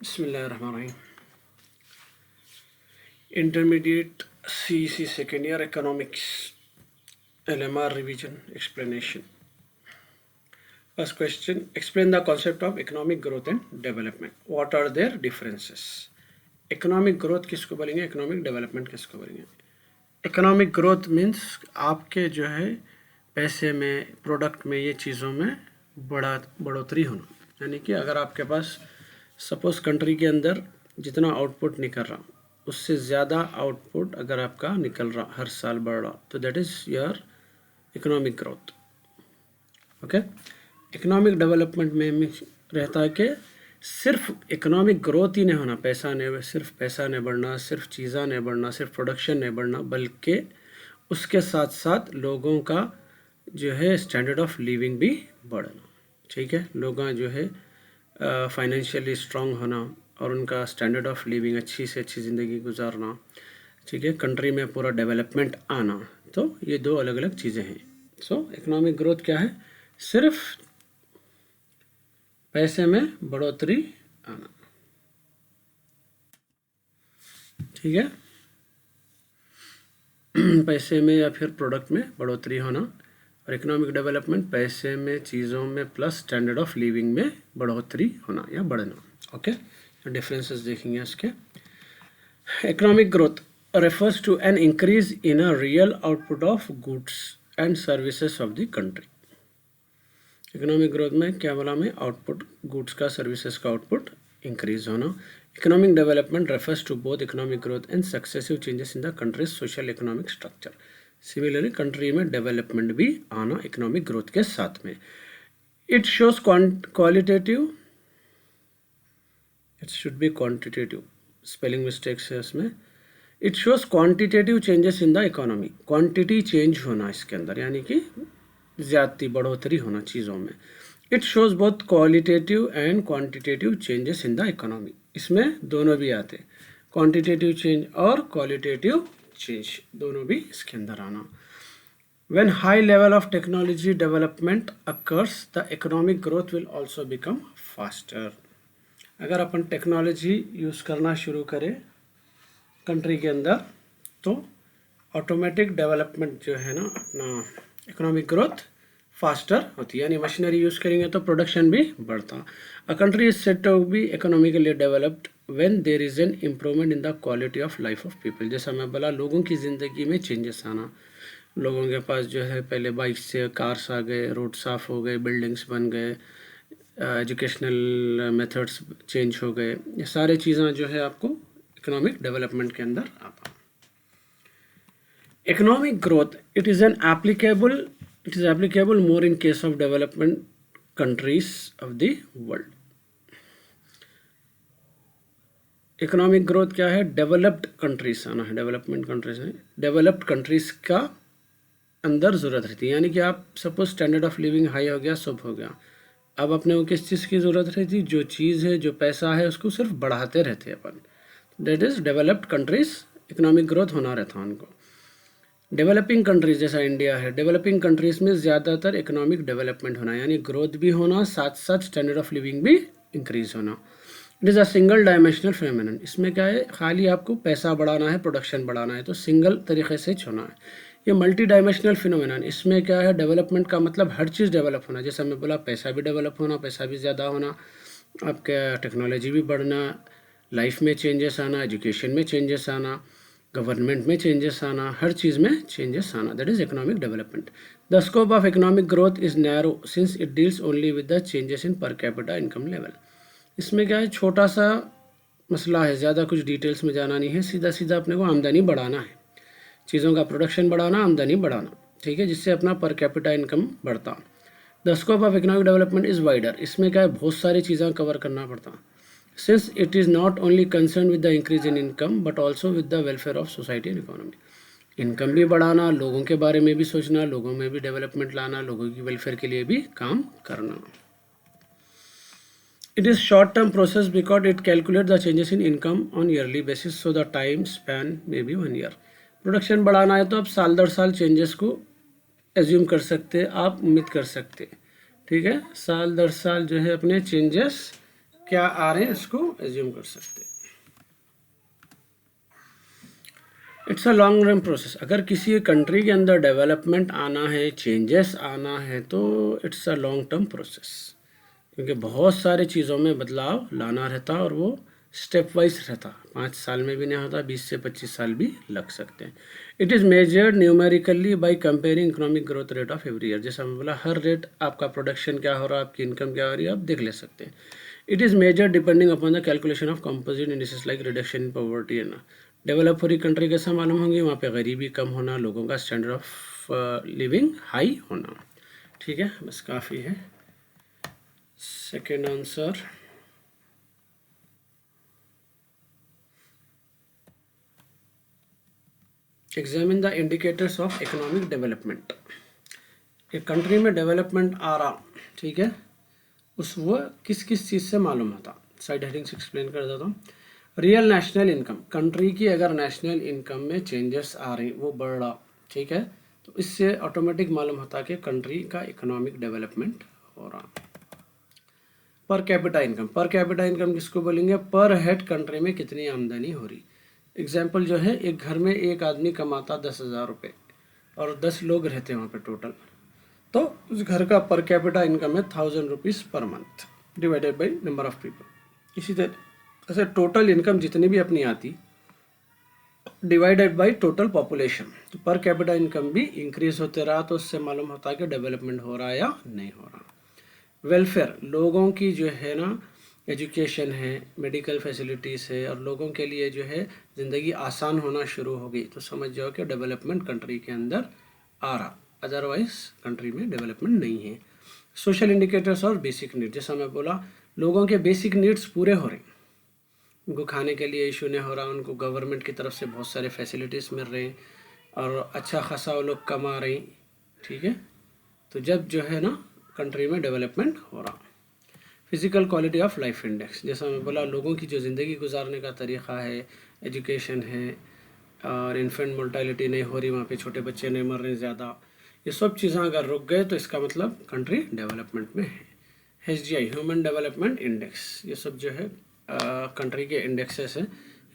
Bismillahirrahmanirrahim. Intermediate CEC second year economics LMR revision explanation. First question, explain the concept of economic growth and development. What are their differences? Economic growth किसको बोलेंगे, economic development किसको बोलेंगे? Economic growth means आपके जो है पैसे में, product में, ये चीज़ों में बढ़ोतरी होना। यानी कि अगर आपके पास सपोज कंट्री के अंदर जितना आउटपुट निकल रहा उससे ज़्यादा आउटपुट अगर आपका निकल रहा, हर साल बढ़ रहा, तो that is your economic growth. Okay, economic development में रहता है कि सिर्फ इकोनॉमिक ग्रोथ ही नहीं होना, सिर्फ पैसा नहीं बढ़ना, सिर्फ चीज़ा नहीं बढ़ना, सिर्फ प्रोडक्शन नहीं बढ़ना, बल्कि उसके साथ साथ लोगों का जो है स्टैंडर्ड ऑफ लिविंग भी बढ़ना। ठीक है, लोग जो है फाइनेंशियली स्ट्रांग होना और उनका स्टैंडर्ड ऑफ लिविंग अच्छी से अच्छी ज़िंदगी गुजारना। ठीक है, कंट्री में पूरा डेवलपमेंट आना, तो ये दो अलग अलग चीज़ें हैं। सो इकोनॉमिक ग्रोथ क्या है? सिर्फ पैसे में बढ़ोतरी आना। ठीक है, पैसे में या फिर प्रोडक्ट में बढ़ोतरी होना। और इकोनॉमिक डेवलपमेंट पैसे में, चीज़ों में, प्लस स्टैंडर्ड ऑफ लिविंग में बढ़ोतरी होना या बढ़ना। ओके, डिफरेंसेस देखेंगे इसके। Economic growth refers to an increase in a real output of goods and services of the country. Economic growth में क्या बोला मैं? आउटपुट, गुड्स का, सर्विसेज का आउटपुट इंक्रीज होना। Economic development refers to both economic growth and successive changes in the country's social economic structure. Similarly country में development भी आना इकोनॉमिक ग्रोथ के साथ में। It shows qualitative, it should be quantitative, spelling mistakes है इसमें। It shows quantitative changes in the economy, quantity change होना इसके अंदर, यानी कि ज़्यादती, बढ़ोतरी होना चीज़ों में। It shows both qualitative and quantitative changes in the economy, इसमें दोनों भी आते, क्वांटिटेटिव चेंज और क्वालिटेटिव चेंज दोनों भी इसके अंदर आना। When high level of technology development occurs, the economic growth will also become faster. अगर अपन टेक्नोलॉजी यूज़ करना शुरू करें कंट्री के अंदर, तो ऑटोमेटिक डेवलपमेंट जो है ना, अपना इकोनॉमिक ग्रोथ फास्टर होती है। यानी मशीनरी यूज़ करेंगे तो प्रोडक्शन भी बढ़ता। A country is said to be economically developed when there is an improvement in the quality of life of people. जैसा मैं बोला, लोगों की ज़िंदगी में चेंजेस आना। लोगों के पास जो है पहले बाइक से कार्स आ गए, रोड साफ़ हो गए, बिल्डिंग्स बन गए, एजुकेशनल मेथड्स चेंज हो गए, ये सारे चीज़ें जो है आपको इकोनॉमिक डेवलपमेंट के अंदर आता। Economic growth it is applicable more in case of development countries of the world. Economic growth क्या है? डेवलप्ड कंट्रीज आना है, डेवलपमेंट कंट्रीज है, डेवलप्ड कंट्रीज का अंदर ज़रूरत रहती है। यानी कि आप suppose standard of living high हो गया, सब हो गया, अब अपने को किस चीज़ की ज़रूरत रहती? जो चीज़ है, जो पैसा है, उसको सिर्फ बढ़ाते रहते हैं अपन। That is developed countries, economic growth होना रहता है उनको। डेवलपिंग कंट्रीज जैसा इंडिया है, डेवलपिंग कंट्रीज में ज़्यादातर इकोनॉमिक डेवलपमेंट होना, यानी ग्रोथ भी होना, साथ साथ स्टैंडर्ड ऑफ लिविंग भी इंक्रीज होना। It is a single dimensional phenomenon. इसमें क्या है? खाली आपको पैसा बढ़ाना है, प्रोडक्शन बढ़ाना है, तो सिंगल तरीके से होना है। ये मल्टी डायमेंशनल फिनोमेनन, इसमें क्या है? डेवलपमेंट का मतलब हर चीज़ डेवलप होना। जैसा मैं बोला, पैसा भी डेवलप होना, पैसा भी ज़्यादा होना, आपका टेक्नोलॉजी भी बढ़ना, लाइफ में चेंजेस आना, एजुकेशन में चेंजेस आना, गवर्नमेंट में चेंजेस आना, हर चीज़ में चेंजेस आना। That is economic development. The scope of economic growth is narrow since it deals only with the changes in per capita income level. इसमें क्या है? छोटा सा मसला है, ज़्यादा कुछ डिटेल्स में जाना नहीं है, सीधा सीधा अपने को आमदनी बढ़ाना है, चीज़ों का प्रोडक्शन बढ़ाना, आमदनी बढ़ाना। ठीक है, जिससे अपना पर कैपिटा इनकम बढ़ता। The scope of economic development is wider. इसमें क्या है? बहुत सारी चीज़ें कवर करना पड़ता, since it is not only concerned with the increase in income but also with the welfare of society and economy. Income भी बढ़ाना, लोगों के बारे में भी सोचना, लोगों में भी डेवलपमेंट लाना, लोगों की वेलफेयर के लिए भी काम करना। It is short term process because it calculates the changes in income on yearly basis, so the time span may be 1 year. Production बढ़ाना है तो आप साल दर साल चेंजेस को एज्यूम कर सकते, आप उम्मीद कर सकते। ठीक है, साल दर साल जो है अपने चेंजेस क्या आ रहे हैं इसको एज्यूम कर सकते हैं। It's a long run process. अगर किसी कंट्री के अंदर डेवलपमेंट आना है, चेंजेस आना है, तो it's a long term process, क्योंकि बहुत सारी चीज़ों में बदलाव लाना रहता और वो स्टेप वाइज रहता। 5 साल में भी नहीं होता, 20 से 25 साल भी लग सकते हैं। It is measured numerically by comparing economic growth rate of every year. जैसे हम बोला, हर रेट आपका प्रोडक्शन क्या हो रहा है, आपकी इनकम क्या हो रही है, आप देख ले सकते हैं। It is measured depending upon the calculation of composite indices like reduction in poverty है ना। डेवलप हो रही कंट्री कैसा मालूम होंगी, वहाँ पे गरीबी कम होना, लोगों का स्टैंडर्ड ऑफ लिविंग हाई होना। ठीक है, बस काफ़ी है। Second answer, examine the indicators of economic development. एक कंट्री में डेवलपमेंट आ रहा, ठीक है, उस वो किस किस चीज़ से मालूम होता। साइड हेडिंग से एक्सप्लेन कर देता हूँ। रियल नेशनल इनकम, कंट्री की अगर नेशनल इनकम में चेंजेस आ रही, वो बढ़ रहा, ठीक है, तो इससे ऑटोमेटिक मालूम होता कि कंट्री का इकोनॉमिक डेवलपमेंट हो रहा। Per capita income, per capita income किसको बोलेंगे, पर हेड कंट्री में कितनी आमदनी हो रही। एग्जाम्पल जो है, एक घर में एक आदमी कमाता 10,000 रुपये और 10 लोग रहते हैं वहाँ पे टोटल, तो उस घर का पर कैपिटा इनकम है 1,000 rupees per month divided by number of people. इसी तरह ऐसे टोटल इनकम जितनी भी अपनी आती डिवाइडेड बाई टोटल पॉपुलेशन, तो पर कैपिटा इनकम भी इंक्रीज होते रहा, तो उससे मालूम होता है कि डेवलपमेंट हो रहा है या नहीं हो रहा। वेलफेयर, लोगों की जो है ना एजुकेशन है, मेडिकल फैसिलिटीज़ है, और लोगों के लिए जो है ज़िंदगी आसान होना शुरू हो गई, तो समझ जाओ कि डेवलपमेंट कंट्री के अंदर आ रहा, अदरवाइज कंट्री में डेवलपमेंट नहीं है। सोशल इंडिकेटर्स और बेसिक नीड, जैसा मैं बोला, लोगों के बेसिक नीड्स पूरे हो रहे, उनको खाने के लिए इशू नहीं हो रहा, उनको गवर्नमेंट की तरफ से बहुत सारे फैसिलिटीज़ मिल रहे हैं और अच्छा खासा वो लोग कमा रहे हैं, ठीक है, तो जब जो है ना कंट्री में डेवलपमेंट हो रहा। Physical quality of life index, जैसा मैं बोला, लोगों की जो ज़िंदगी गुजारने का तरीक़ा है, एजुकेशन है, और इन्फेंट मोर्टेलिटी नहीं हो रही, वहाँ पे छोटे बच्चे नहीं मर रहे ज़्यादा, ये सब चीज़ें अगर रुक गए तो इसका मतलब कंट्री डेवलपमेंट में है। HDI, ह्यूमन डेवलपमेंट इंडेक्स, ये सब जो है कंट्री के इंडेक्सेस हैं।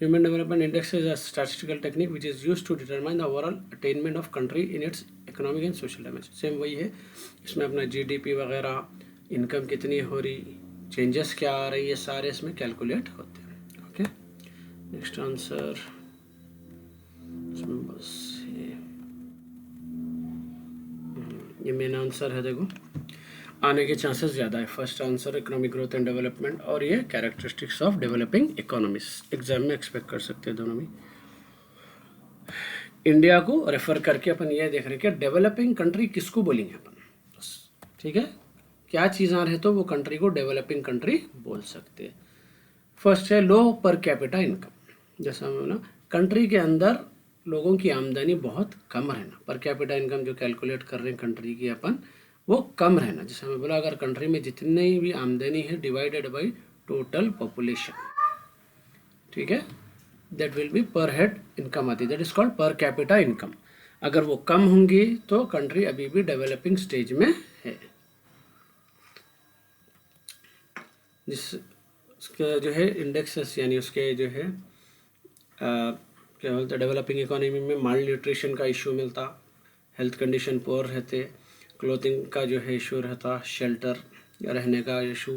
Human development index is a statistical technique which is use to determine the overall attainment of country in its economic and social dimension. Same वही है, इसमें अपना GDP वगैरह, इनकम कितनी हो रही, चेंजेस क्या आ रही है, सारे इसमें कैलकुलेट होते हैं। ओके, नेक्स्ट आंसर, इसमें बस ये मेन आंसर है। देखो, आने के चांसेस ज़्यादा है। First answer economic growth and development, और ये characteristics of developing economies, exam में एक्सपेक्ट कर सकते हैं दोनों में। इंडिया को रेफर करके अपन ये देख रहे हैं कि डेवलपिंग कंट्री किसको बोलेंगे अपन, ठीक है, क्या चीज़ आ रहे तो वो कंट्री को डेवलपिंग कंट्री बोल सकते हैं। फर्स्ट है लो पर कैपिटा इनकम, जैसा मैं बोला, कंट्री के अंदर लोगों की आमदनी बहुत कम रहना, पर कैपिटा इनकम जो कैलकुलेट कर रहे हैं कंट्री की अपन, वो कम रहना। जैसे मैं बोला, अगर कंट्री में जितनी भी आमदनी है डिवाइडेड बाई टोटल पॉपुलेशन, ठीक है, दैट विल बी पर हेड इनकम आती, that is called per capita income. अगर वो कम होंगी तो कंट्री अभी भी डेवलपिंग स्टेज में है। जिस उसके जो है इंडेक्सेस, यानी उसके जो है क्या बोलते हैं, डेवलपिंग इकोनॉमी में माल न्यूट्रिशन का इशू मिलता, हेल्थ कंडीशन पुअर रहते, क्लोथिंग का जो है इशू रहता, शेल्टर रहने का इशू,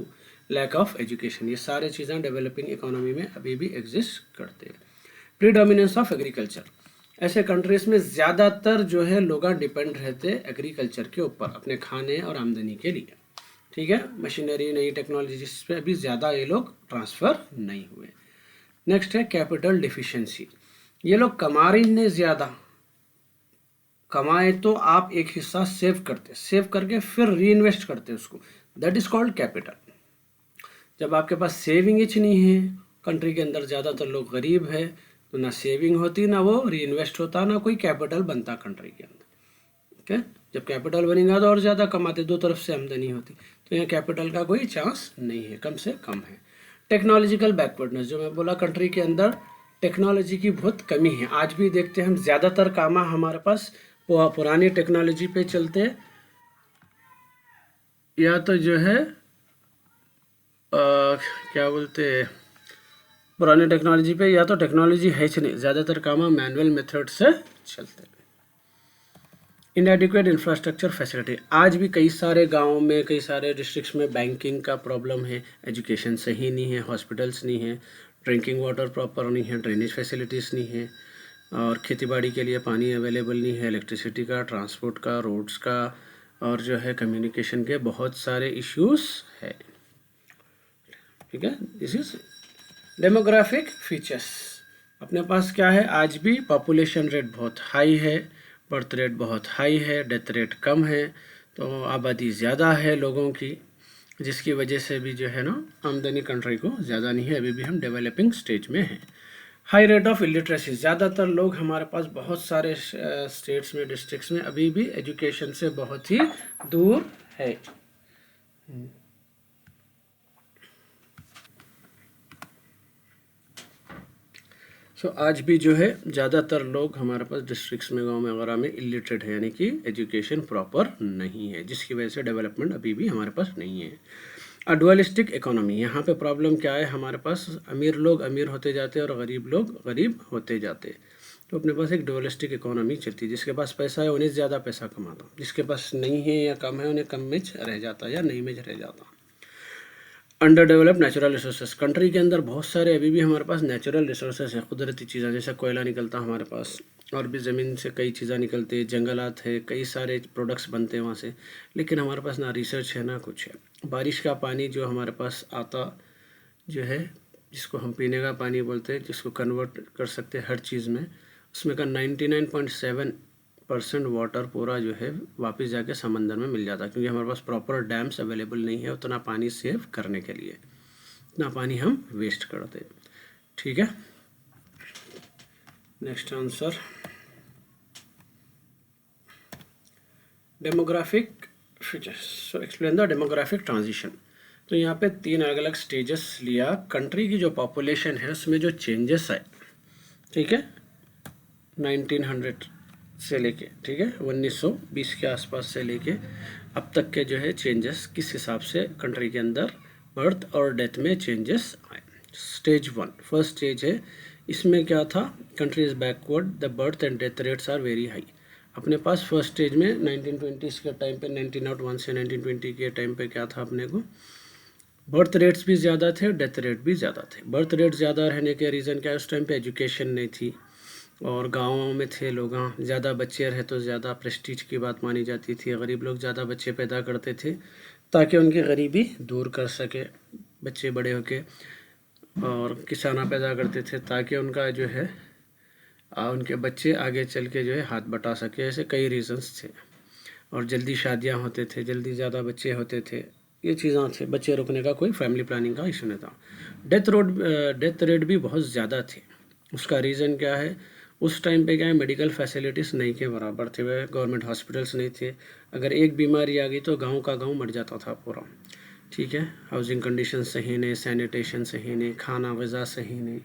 लैक ऑफ एजुकेशन, ये सारे चीज़ें डेवलपिंग इकोनॉमी में अभी भी एग्जिस्ट करते हैं। प्रीडोमिनेंस ऑफ एग्रीकल्चर, ऐसे कंट्रीज़ में ज़्यादातर जो है लोग डिपेंड रहते एग्रीकल्चर के ऊपर अपने खाने और आमदनी के लिए, ठीक है, मशीनरी नई टेक्नोलॉजी जिस पे अभी ज़्यादा ये लोग ट्रांसफ़र नहीं हुए। नेक्स्ट है कैपिटल डिफिशिएंसी, ये लोग कमा रहे हैं ज़्यादा, कमाए तो आप एक हिस्सा सेव करते, सेव करके फिर री इन्वेस्ट करते उसको, दैट इज़ कॉल्ड कैपिटल। जब आपके पास सेविंग ही नहीं है, कंट्री के अंदर ज़्यादातर लोग गरीब है, तो ना सेविंग होती, ना वो री इन्वेस्ट होता, ना कोई कैपिटल बनता कंट्री के अंदर। ओके, जब कैपिटल बनेगा तो और ज़्यादा कमाते, दो तरफ से आमदनी होती, तो यहाँ कैपिटल का कोई चांस नहीं है, कम से कम है। टेक्नोलॉजिकल बैकवर्डनेस, जो मैं बोला, कंट्री के अंदर टेक्नोलॉजी की बहुत कमी है। आज भी देखते हैं हम, ज़्यादातर काम हमारे पास पुरानी टेक्नोलॉजी पे चलते, या तो जो है क्या बोलते हैं, पुराने टेक्नोलॉजी पे, या तो टेक्नोलॉजी है ही नहीं, ज़्यादातर काम मैनुअल मेथड से चलते हैं। इनएडिक्वेट इंफ्रास्ट्रक्चर फैसिलिटी, आज भी कई सारे गाँव में, कई सारे डिस्ट्रिक्ट्स में बैंकिंग का प्रॉब्लम है, एजुकेशन सही नहीं है, हॉस्पिटल्स नहीं है, ड्रिंकिंग वाटर प्रॉपर नहीं है, ड्रेनेज फैसिलिटीज़ नहीं है, और खेतीबाड़ी के लिए पानी अवेलेबल नहीं है, इलेक्ट्रिसिटी का, ट्रांसपोर्ट का, रोड्स का, और जो है कम्युनिकेशन के बहुत सारे इश्यूज है। ठीक है, दिस इज डेमोग्राफिक फीचर्स। अपने पास क्या है, आज भी पॉपुलेशन रेट बहुत हाई है, बर्थ रेट बहुत हाई है, डेथ रेट कम है, तो आबादी ज़्यादा है लोगों की, जिसकी वजह से भी जो है ना आमदनी कंट्री को ज़्यादा नहीं है, अभी भी हम डेवलपिंग स्टेज में हैं। हाई रेट ऑफ इलिटरेसी, ज़्यादातर लोग हमारे पास बहुत सारे स्टेट्स में, डिस्ट्रिक्ट्स में अभी भी एजुकेशन से बहुत ही दूर है। सो आज भी जो है ज़्यादातर लोग हमारे पास डिस्ट्रिक्ट्स में, गांव में वगैरह में इलिटरेट है, यानी कि एजुकेशन प्रॉपर नहीं है, जिसकी वजह से डेवलपमेंट अभी भी हमारे पास नहीं है। डुअलिस्टिक इकोनॉमी, यहाँ पे प्रॉब्लम क्या है, हमारे पास अमीर लोग अमीर होते जाते और गरीब लोग गरीब होते जाते, तो अपने पास एक डुअलिस्टिक इकोनॉमी चलती है। जिसके पास पैसा है उन्हें ज़्यादा पैसा कमाता, जिसके पास नहीं है या कम है उन्हें कम में रह जाता या नहीं में रह जाता। Under developed natural resources, country के अंदर बहुत सारे अभी भी हमारे पास नेचुरल रिसोर्सेज है, कुदरती चीज़ें, जैसे कोयला निकलता है हमारे पास, और भी ज़मीन से कई चीज़ें निकलती है, जंगलात है, कई सारे प्रोडक्ट्स बनते हैं वहाँ से, लेकिन हमारे पास ना रिसर्च है ना कुछ है। बारिश का पानी जो हमारे पास आता जो है, जिसको हम पीने का पानी बोलते हैं, जिसको कन्वर्ट कर सकते हैं हर चीज़ में, उसमें का 99.7% वाटर पूरा जो है वापस जाके समंदर में मिल जाता है, क्योंकि हमारे पास प्रॉपर डैम्स अवेलेबल नहीं है उतना पानी सेव करने के लिए, इतना पानी हम वेस्ट करते हैं। ठीक है, next answer, demographic features. So explain the demographic transition. तो यहाँ पे 3 अलग अलग स्टेजेस लिया, कंट्री की जो पॉपुलेशन है उसमें जो चेंजेस आए, ठीक है, 1900 से लेके, ठीक है, 1920 के आसपास से लेके अब तक के जो है चेंजेस, किस हिसाब से कंट्री के अंदर बर्थ और डेथ में चेंजेस आए। स्टेज 1, फर्स्ट स्टेज है, इसमें क्या था, country is backward, the birth and death rates are very high. अपने पास फर्स्ट स्टेज में 1920 के टाइम पे, 1901 से 1920 के टाइम पे क्या था, अपने को बर्थ रेट्स भी ज़्यादा थे, डेथ रेट भी ज़्यादा थे। बर्थ रेट ज़्यादा रहने के रीज़न क्या है, उस टाइम पे एजुकेशन नहीं थी और गाँवों में थे लोग, ज़्यादा बच्चे रहे तो ज़्यादा प्रेस्टीज की बात मानी जाती थी, गरीब लोग ज़्यादा बच्चे पैदा करते थे ताकि उनकी गरीबी दूर कर सके बच्चे बड़े होके, और किसाना पैदा करते थे ताकि उनका जो है उनके बच्चे आगे चल के जो है हाथ बटा सके, ऐसे कई रीजंस थे। और जल्दी शादियां होते थे, जल्दी ज़्यादा बच्चे होते थे, ये चीज़ें थे, बच्चे रुकने का कोई फैमिली प्लानिंग का इशू नहीं था। डेथ रेट भी बहुत ज़्यादा थे। उसका रीज़न क्या है, उस टाइम पे क्या है, मेडिकल फैसिलिटीज़ नहीं के बराबर थे, वह गवर्नमेंट हॉस्पिटल्स नहीं थे, अगर एक बीमारी आ गई तो गांव का गांव मर जाता था पूरा। ठीक है, हाउसिंग कंडीशन सही नहीं, सैनिटेशन सही नहीं, खाना ग़िज़ा सही नहीं,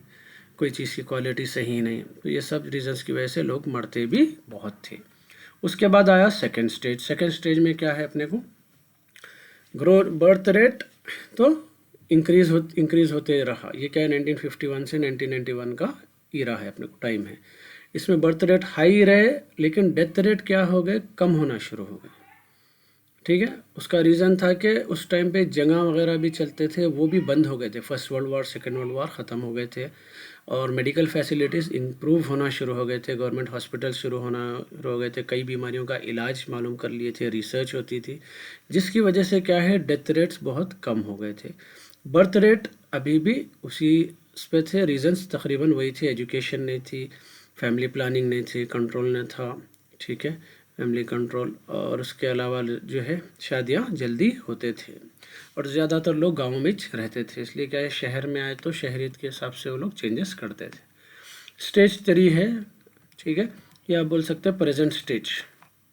कोई चीज़ की क्वालिटी सही नहीं, तो ये सब रीजंस की वजह से लोग मरते भी बहुत थे। उसके बाद आया सेकेंड स्टेज। सेकेंड स्टेज में क्या है, अपने को बर्थ रेट तो इंक्रीज़ होते रहा। ये क्या है, 1951 से 1991 का ईरा है, अपने को टाइम है। इसमें बर्थ रेट हाई रहे लेकिन डेथ रेट क्या हो गए, कम होना शुरू हो गए। ठीक है, उसका रीज़न था कि उस टाइम पे जंग वगैरह भी चलते थे, वो भी बंद हो गए थे, first world war second world war ख़त्म हो गए थे, और मेडिकल फैसिलिटीज़ इम्प्रूव होना शुरू हो गए थे, गवर्नमेंट हॉस्पिटल शुरू हो गए थे, कई बीमारियों का इलाज मालूम कर लिए थे, रिसर्च होती थी, जिसकी वजह से क्या है, डेथ रेट्स बहुत कम हो गए थे। बर्थ रेट अभी भी उसी पे थे, रीजंस तकरीबन वही थे, एजुकेशन नहीं थी, फैमिली प्लानिंग नहीं थी, कंट्रोल नहीं था, ठीक है, फैमिली कंट्रोल, और उसके अलावा जो है शादियाँ जल्दी होते थे, और ज़्यादातर लोग गाँव में रहते थे, इसलिए क्या है, शहर में आए तो शहरियत के हिसाब से वो लोग चेंजेस करते थे। स्टेज 3 है, ठीक है, ये आप बोल सकते हैं प्रेजेंट स्टेज,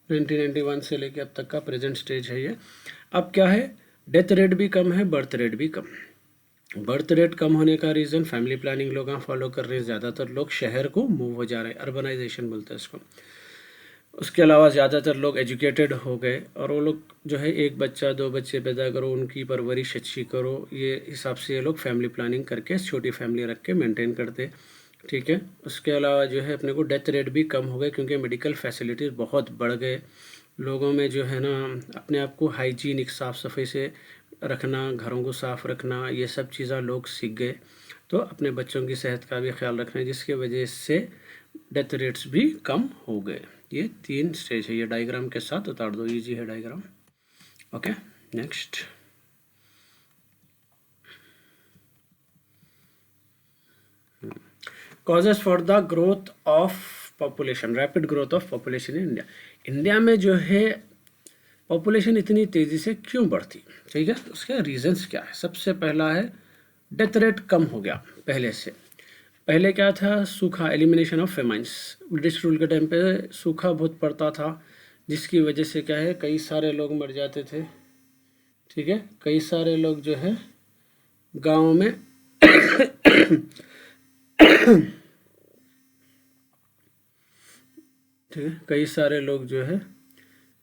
1991 से लेके अब तक का प्रेजेंट स्टेज है ये। अब क्या है, डेथ रेट भी कम है, बर्थ रेट भी कम। बर्थ रेट कम होने का रीज़न फैमिली प्लानिंग लोग फॉलो कर रहे हैं, ज़्यादातर लोग शहर को मूव हो जा रहे हैं, अर्बनाइजेशन बोलते हैं इसको। उसके अलावा ज़्यादातर लोग एजुकेटेड हो गए और वो लोग जो है एक बच्चा दो बच्चे पैदा करो, उनकी परवरिश अच्छी करो, ये हिसाब से ये लोग फैमिली प्लानिंग करके छोटी फैमिली रख के मेंटेन करते। ठीक है, उसके अलावा जो है अपने को डेथ रेट भी कम हो गए क्योंकि मेडिकल फैसिलिटीज़ बहुत बढ़ गए। लोगों में जो है ना अपने आप को हाइजीनिक साफ़ सफाई से रखना, घरों को साफ़ रखना, ये सब चीज़ें लोग सीख गए। तो अपने बच्चों की सेहत का भी ख्याल रखना, जिसके वजह से डेथ रेट्स भी कम हो गए। ये 3 स्टेज है, ये डायग्राम के साथ उतार दो, इजी है diagram. Okay, next. Causes for the growth of population, rapid growth of population in India. India में जो है पॉपुलेशन इतनी तेज़ी से क्यों बढ़ती, ठीक है, उसके रीजंस क्या है। सबसे पहला है डेथ रेट कम हो गया पहले से। पहले क्या था, सूखा, elimination of famines. British rule के टाइम पे सूखा बहुत पड़ता था, जिसकी वजह से क्या है कई सारे लोग मर जाते थे। ठीक है, कई सारे लोग जो है गाँव में ठीक है, कई सारे लोग जो है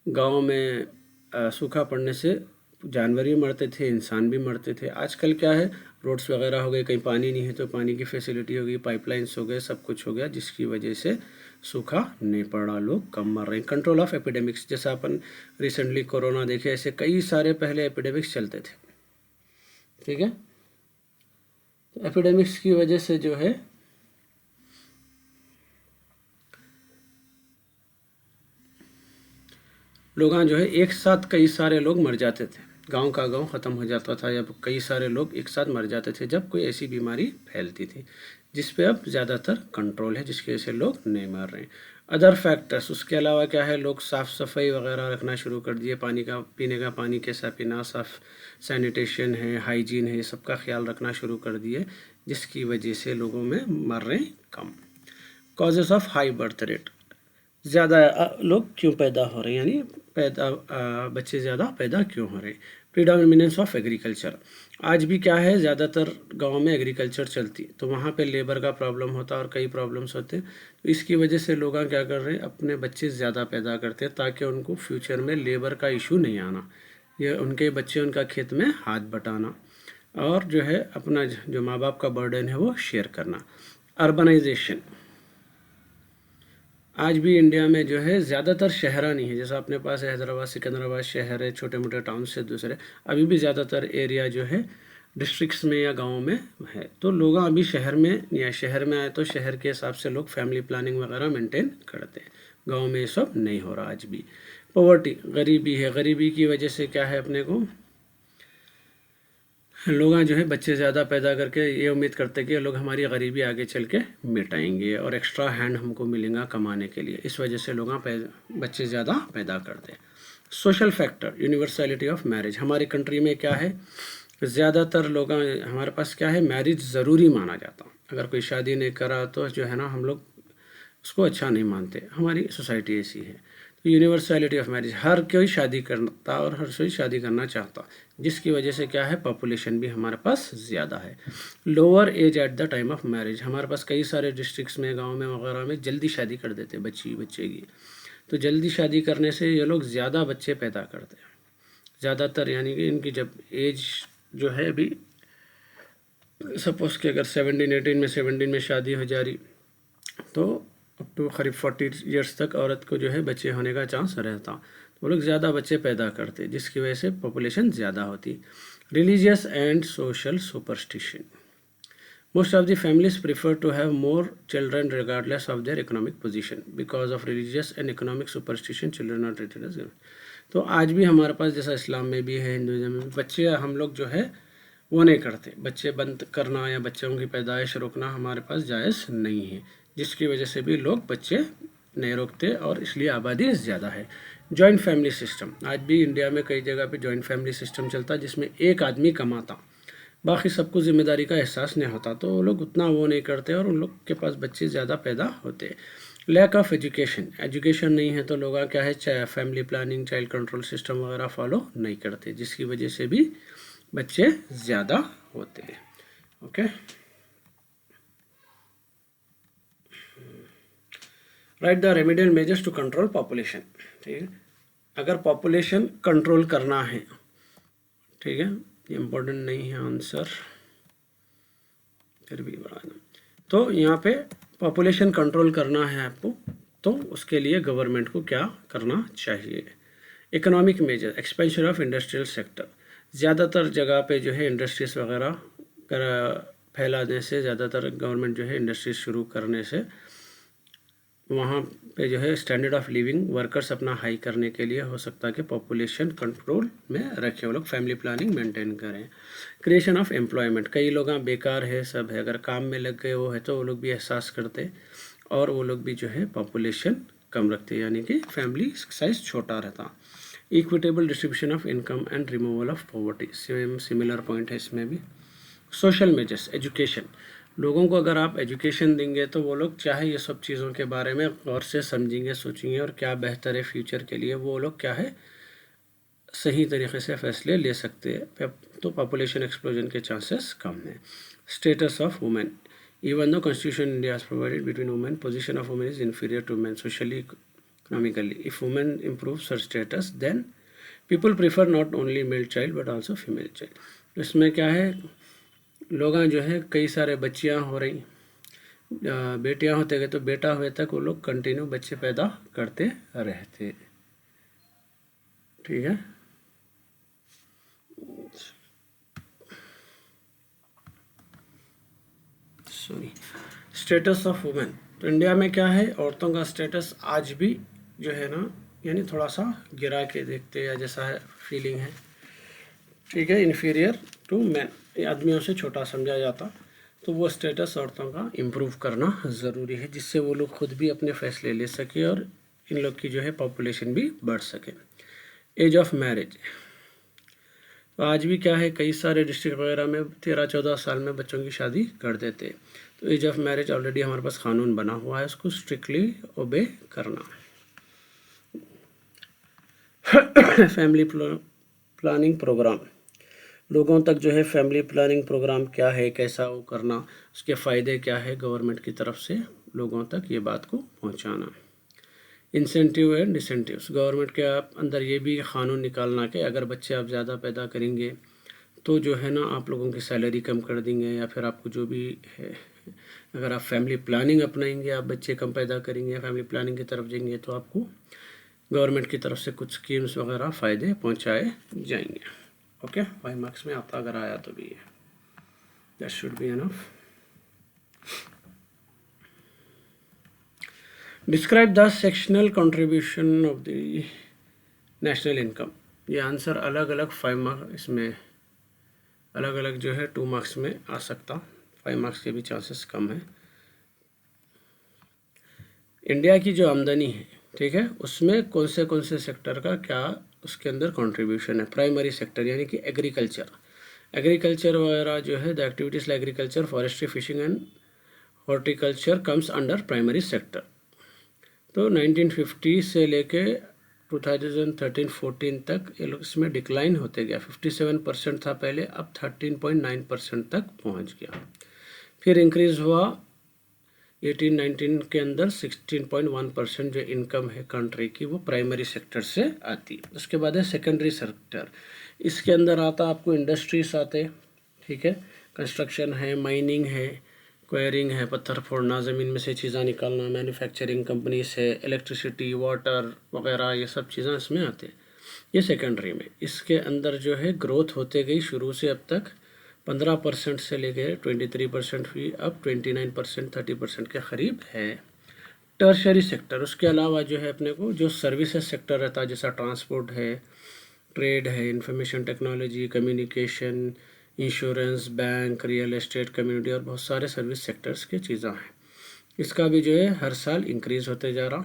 गाँव में सूखा पड़ने से जानवर भी मरते थे, इंसान भी मरते थे। आजकल क्या है, रोड्स वगैरह हो गए, कहीं पानी नहीं है तो पानी की फैसिलिटी हो गई, पाइपलाइंस हो गए, सब कुछ हो गया, जिसकी वजह से सूखा नहीं पड़ा, लोग कम मर रहे हैं। कंट्रोल ऑफ एपिडेमिक्स, जैसा अपन रिसेंटली कोरोना देखे, ऐसे कई सारे पहले एपिडेमिक्स चलते थे। ठीक है, तो एपिडेमिक्स की वजह से जो है लोग जो है एक साथ कई सारे लोग मर जाते थे, गांव का गांव ख़त्म हो जाता था, या कई सारे लोग एक साथ मर जाते थे जब कोई ऐसी बीमारी फैलती थी, जिस पे अब ज़्यादातर कंट्रोल है, जिसकी वजह से लोग नहीं मर रहे हैं। अदर फैक्टर्स, उसके अलावा क्या है, लोग साफ़ सफाई वगैरह रखना शुरू कर दिए, पानी का, पीने का पानी कैसा पीना, साफ सैनिटेशन है, हाइजीन है, सबका ख्याल रखना शुरू कर दिए, जिसकी वजह से लोगों में मर रहे हैं कम। Causes of high birth rate, ज़्यादा लोग क्यों पैदा हो रहे हैं, यानी बच्चे ज़्यादा पैदा क्यों हो रहे हैं। प्रीडोमिनेंस ऑफ एग्रीकल्चर, आज भी क्या है, ज़्यादातर गांव में एग्रीकल्चर चलती, तो वहाँ पे लेबर का प्रॉब्लम होता और कई प्रॉब्लम्स होते, तो इसकी वजह से लोग क्या कर रहे हैं, अपने बच्चे ज़्यादा पैदा करते हैं ताकि उनको फ्यूचर में लेबर का इशू नहीं आना, ये उनके बच्चे उनका खेत में हाथ बटाना, और जो है अपना जो माँ बाप का बर्डन है वो शेयर करना। अर्बनाइजेशन, आज भी इंडिया में जो है ज़्यादातर शहरा नहीं है, जैसा अपने पास हैदराबाद सिकंदराबाद शहर है, छोटे मोटे टाउन से दूसरे, अभी भी ज़्यादातर एरिया जो है डिस्ट्रिक्ट्स में या गाँव में है, तो लोग अभी शहर में, या शहर में आए तो शहर के हिसाब से लोग फैमिली प्लानिंग वगैरह मेंटेन करते हैं, गाँव में ये सब नहीं हो रहा आज भी। पॉवर्टी, गरीबी है, गरीबी की वजह से क्या है, अपने को लोग जो है बच्चे ज़्यादा पैदा करके ये उम्मीद करते हैं कि लोग हमारी गरीबी आगे चल के मिटाएंगे और एक्स्ट्रा हैंड हमको मिलेगा कमाने के लिए, इस वजह से लोग बच्चे ज़्यादा पैदा करते हैं। Social factor, universality of marriage, हमारी कंट्री में क्या है, ज़्यादातर लोग, हमारे पास क्या है, मैरिज ज़रूरी माना जाता, अगर कोई शादी नहीं करा तो जो है ना हम लोग उसको अच्छा नहीं मानते, हमारी सोसाइटी ऐसी है। तो यूनिवर्सलिटी ऑफ मैरिज, हर कोई शादी करता और हर कोई शादी करना चाहता, जिसकी वजह से क्या है, पॉपुलेशन भी हमारे पास ज़्यादा है। Lower age at the time of marriage, हमारे पास कई सारे डिस्ट्रिक्ट्स में, गांव में वगैरह में जल्दी शादी कर देते बच्चे की, तो जल्दी शादी करने से ये लोग ज़्यादा बच्चे पैदा करते हैं ज़्यादातर, यानी कि इनकी जब एज जो है अभी सपोज़ कि अगर 17-18 में 17 में शादी हो जा रही, तो अप टू करीब 40 ईयर्स तक औरत को जो है बच्चे होने का चांस रहता, तो वो लोग ज़्यादा बच्चे पैदा करते, जिसकी वजह से पॉपुलेशन ज़्यादा होती। Religious and social superstition, most of the families prefer to have more children regardless of their economic position, because of religious and economic superstition children are treated as. तो आज भी हमारे पास, जैसा इस्लाम में भी है, हिंदुज़म में भी, बच्चे हम लोग जो है वो नहीं करते, बच्चे बंद करना या बच्चों की पैदाइश रोकना हमारे पास जायज़ नहीं है, जिसकी वजह से भी लोग बच्चे नहीं रोकते और इसलिए आबादी ज़्यादा है। जॉइंट फैमिली सिस्टम, आज भी इंडिया में कई जगह पे जॉइंट फैमिली सिस्टम चलता, जिसमें एक आदमी कमाता, बाकी सबको जिम्मेदारी का एहसास नहीं होता, तो वो लोग उतना वो नहीं करते और उन लोग के पास बच्चे ज़्यादा पैदा होते। लैक ऑफ एजुकेशन, एजुकेशन नहीं है तो लोग क्या है, family planning, child control system वगैरह फॉलो नहीं करते, जिसकी वजह से भी बच्चे ज़्यादा होते हैं। Okay, right the remedial measures to control population. ठीक है, अगर पॉपुलेशन कंट्रोल करना है, ठीक है, ये इम्पोर्टेंट नहीं है आंसर, फिर भी बड़ा ना, तो यहाँ पे पॉपुलेशन कंट्रोल करना है आपको, तो उसके लिए गवर्नमेंट को क्या करना चाहिए। Economic measure, expansion of industrial sector, ज़्यादातर जगह पे जो है इंडस्ट्रीज वगैरह फैलाने से, ज़्यादातर गवर्नमेंट जो है इंडस्ट्रीज शुरू करने से वहाँ पे जो है स्टैंडर्ड ऑफ लिविंग वर्कर्स अपना हाई करने के लिए हो सकता है कि पॉपुलेशन कंट्रोल में रखे, वो लोग फैमिली प्लानिंग मेंटेन करें। क्रिएशन ऑफ एम्प्लॉयमेंट, कई लोग बेकार है, सब है, अगर काम में लग गए वो है तो वो लोग भी एहसास करते और वो लोग भी जो है पॉपुलेशन कम रखते, यानी कि फैमिली साइज छोटा रहता। Equitable distribution of income and removal of poverty, same similar point है इसमें भी। सोशल मेजर्स, एजुकेशन, लोगों को अगर आप एजुकेशन देंगे तो वो लोग चाहे ये सब चीज़ों के बारे में गौर से समझेंगे, सोचेंगे और क्या बेहतर है फ्यूचर के लिए, वो लोग क्या है सही तरीके से फैसले ले सकते हैं, तो पॉपुलेशन एक्सप्लोजन के चांसेस कम हैं। Status of women, even though constitution India provided between women, position of women is inferior to man socially economically. If women improves her status then people prefer not only male child but also female child। इसमें क्या है, लोग जो है कई सारे बच्चियां हो रही, बेटियां होते गए तो बेटा हुए तक वो लोग कंटिन्यू बच्चे पैदा करते रहते। ठीक है, सॉरी, स्टेटस ऑफ वुमेन, तो इंडिया में क्या है, औरतों का स्टेटस आज भी जो है ना, यानी थोड़ा सा गिरा के देखते या जैसा है फीलिंग है। ठीक है, इन्फीरियर टू मैन, आदमियों से छोटा समझा जाता, तो वो स्टेटस औरतों का इम्प्रूव करना ज़रूरी है, जिससे वो लोग खुद भी अपने फैसले ले सके और इन लोग की जो है पॉपुलेशन भी बढ़ सके। एज ऑफ मैरिज, तो आज भी क्या है, कई सारे डिस्ट्रिक्ट वगैरह में 13-14 साल में बच्चों की शादी कर देते, तो एज ऑफ मैरिज ऑलरेडी हमारे पास कानून बना हुआ है, उसको स्ट्रिक्टली ओबे करना। फैमिली प्लानिंग प्रोग्राम, लोगों तक जो है फैमिली प्लानिंग प्रोग्राम क्या है, कैसा वो करना, उसके फ़ायदे क्या है, गवर्नमेंट की तरफ से लोगों तक ये बात को पहुंचाना। इंसेंटिव एंड डिसेंटिव्स, गवर्नमेंट के अंदर ये भी कानून निकालना कि अगर बच्चे आप ज़्यादा पैदा करेंगे तो जो है ना आप लोगों की सैलरी कम कर देंगे, या फिर आपको जो भी है, अगर आप फैमिली प्लानिंग अपनाएंगे, आप बच्चे कम पैदा करेंगे, फैमिली प्लानिंग की तरफ जाएंगे, तो आपको गवर्नमेंट की तरफ से कुछ स्कीम्स वगैरह फ़ायदे पहुंचाए जाएंगे। ओके, 5 मार्क्स में आता अगर आया तो भी है, that should be enough. Describe the sectional contribution of the national income, ये आंसर अलग अलग 5 मार्क्स, इसमें अलग अलग जो है 2 मार्क्स में आ सकता, 5 मार्क्स के भी चांसेस कम है। इंडिया की जो आमदनी है, ठीक है, उसमें कौन से सेक्टर का क्या उसके अंदर कंट्रीब्यूशन है। प्राइमरी सेक्टर यानी कि एग्रीकल्चर वगैरह जो है, the activities like agriculture, forestry, fishing and horticulture comes under primary sector. तो 1950 से लेके 2013-14 तक ये लोग इसमें डिक्लाइन होते गया, 57% था पहले, अब 13.9% तक पहुंच गया। फिर इंक्रीज़ हुआ 18-19 के अंदर 16.1% जो इनकम है कंट्री की वो प्राइमरी सेक्टर से आती। उसके बाद है सेकेंडरी सेक्टर, इसके अंदर आता आपको इंडस्ट्रीज आते, ठीक है, कंस्ट्रक्शन है, माइनिंग है, क्वेयरिंग है, पत्थर फोड़ना, ज़मीन में से चीज़ें निकालना, मैन्युफैक्चरिंग कंपनीज है, इलेक्ट्रिसिटी, वाटर वगैरह, ये सब चीज़ें इसमें आते हैं, ये सेकेंडरी में। इसके अंदर जो है ग्रोथ होते गई शुरू से अब तक 15% से लेकर 23% हुई, अब 29%, 30% के करीब है। टर्शरी सेक्टर, उसके अलावा जो है अपने को जो सर्विसेज सेक्टर रहता है, जैसा ट्रांसपोर्ट है, ट्रेड है, information technology, communication, insurance, bank, real estate, community और बहुत सारे सर्विस सेक्टर्स की चीज़ें हैं। इसका भी जो है हर साल इंक्रीज़ होते जा रहा,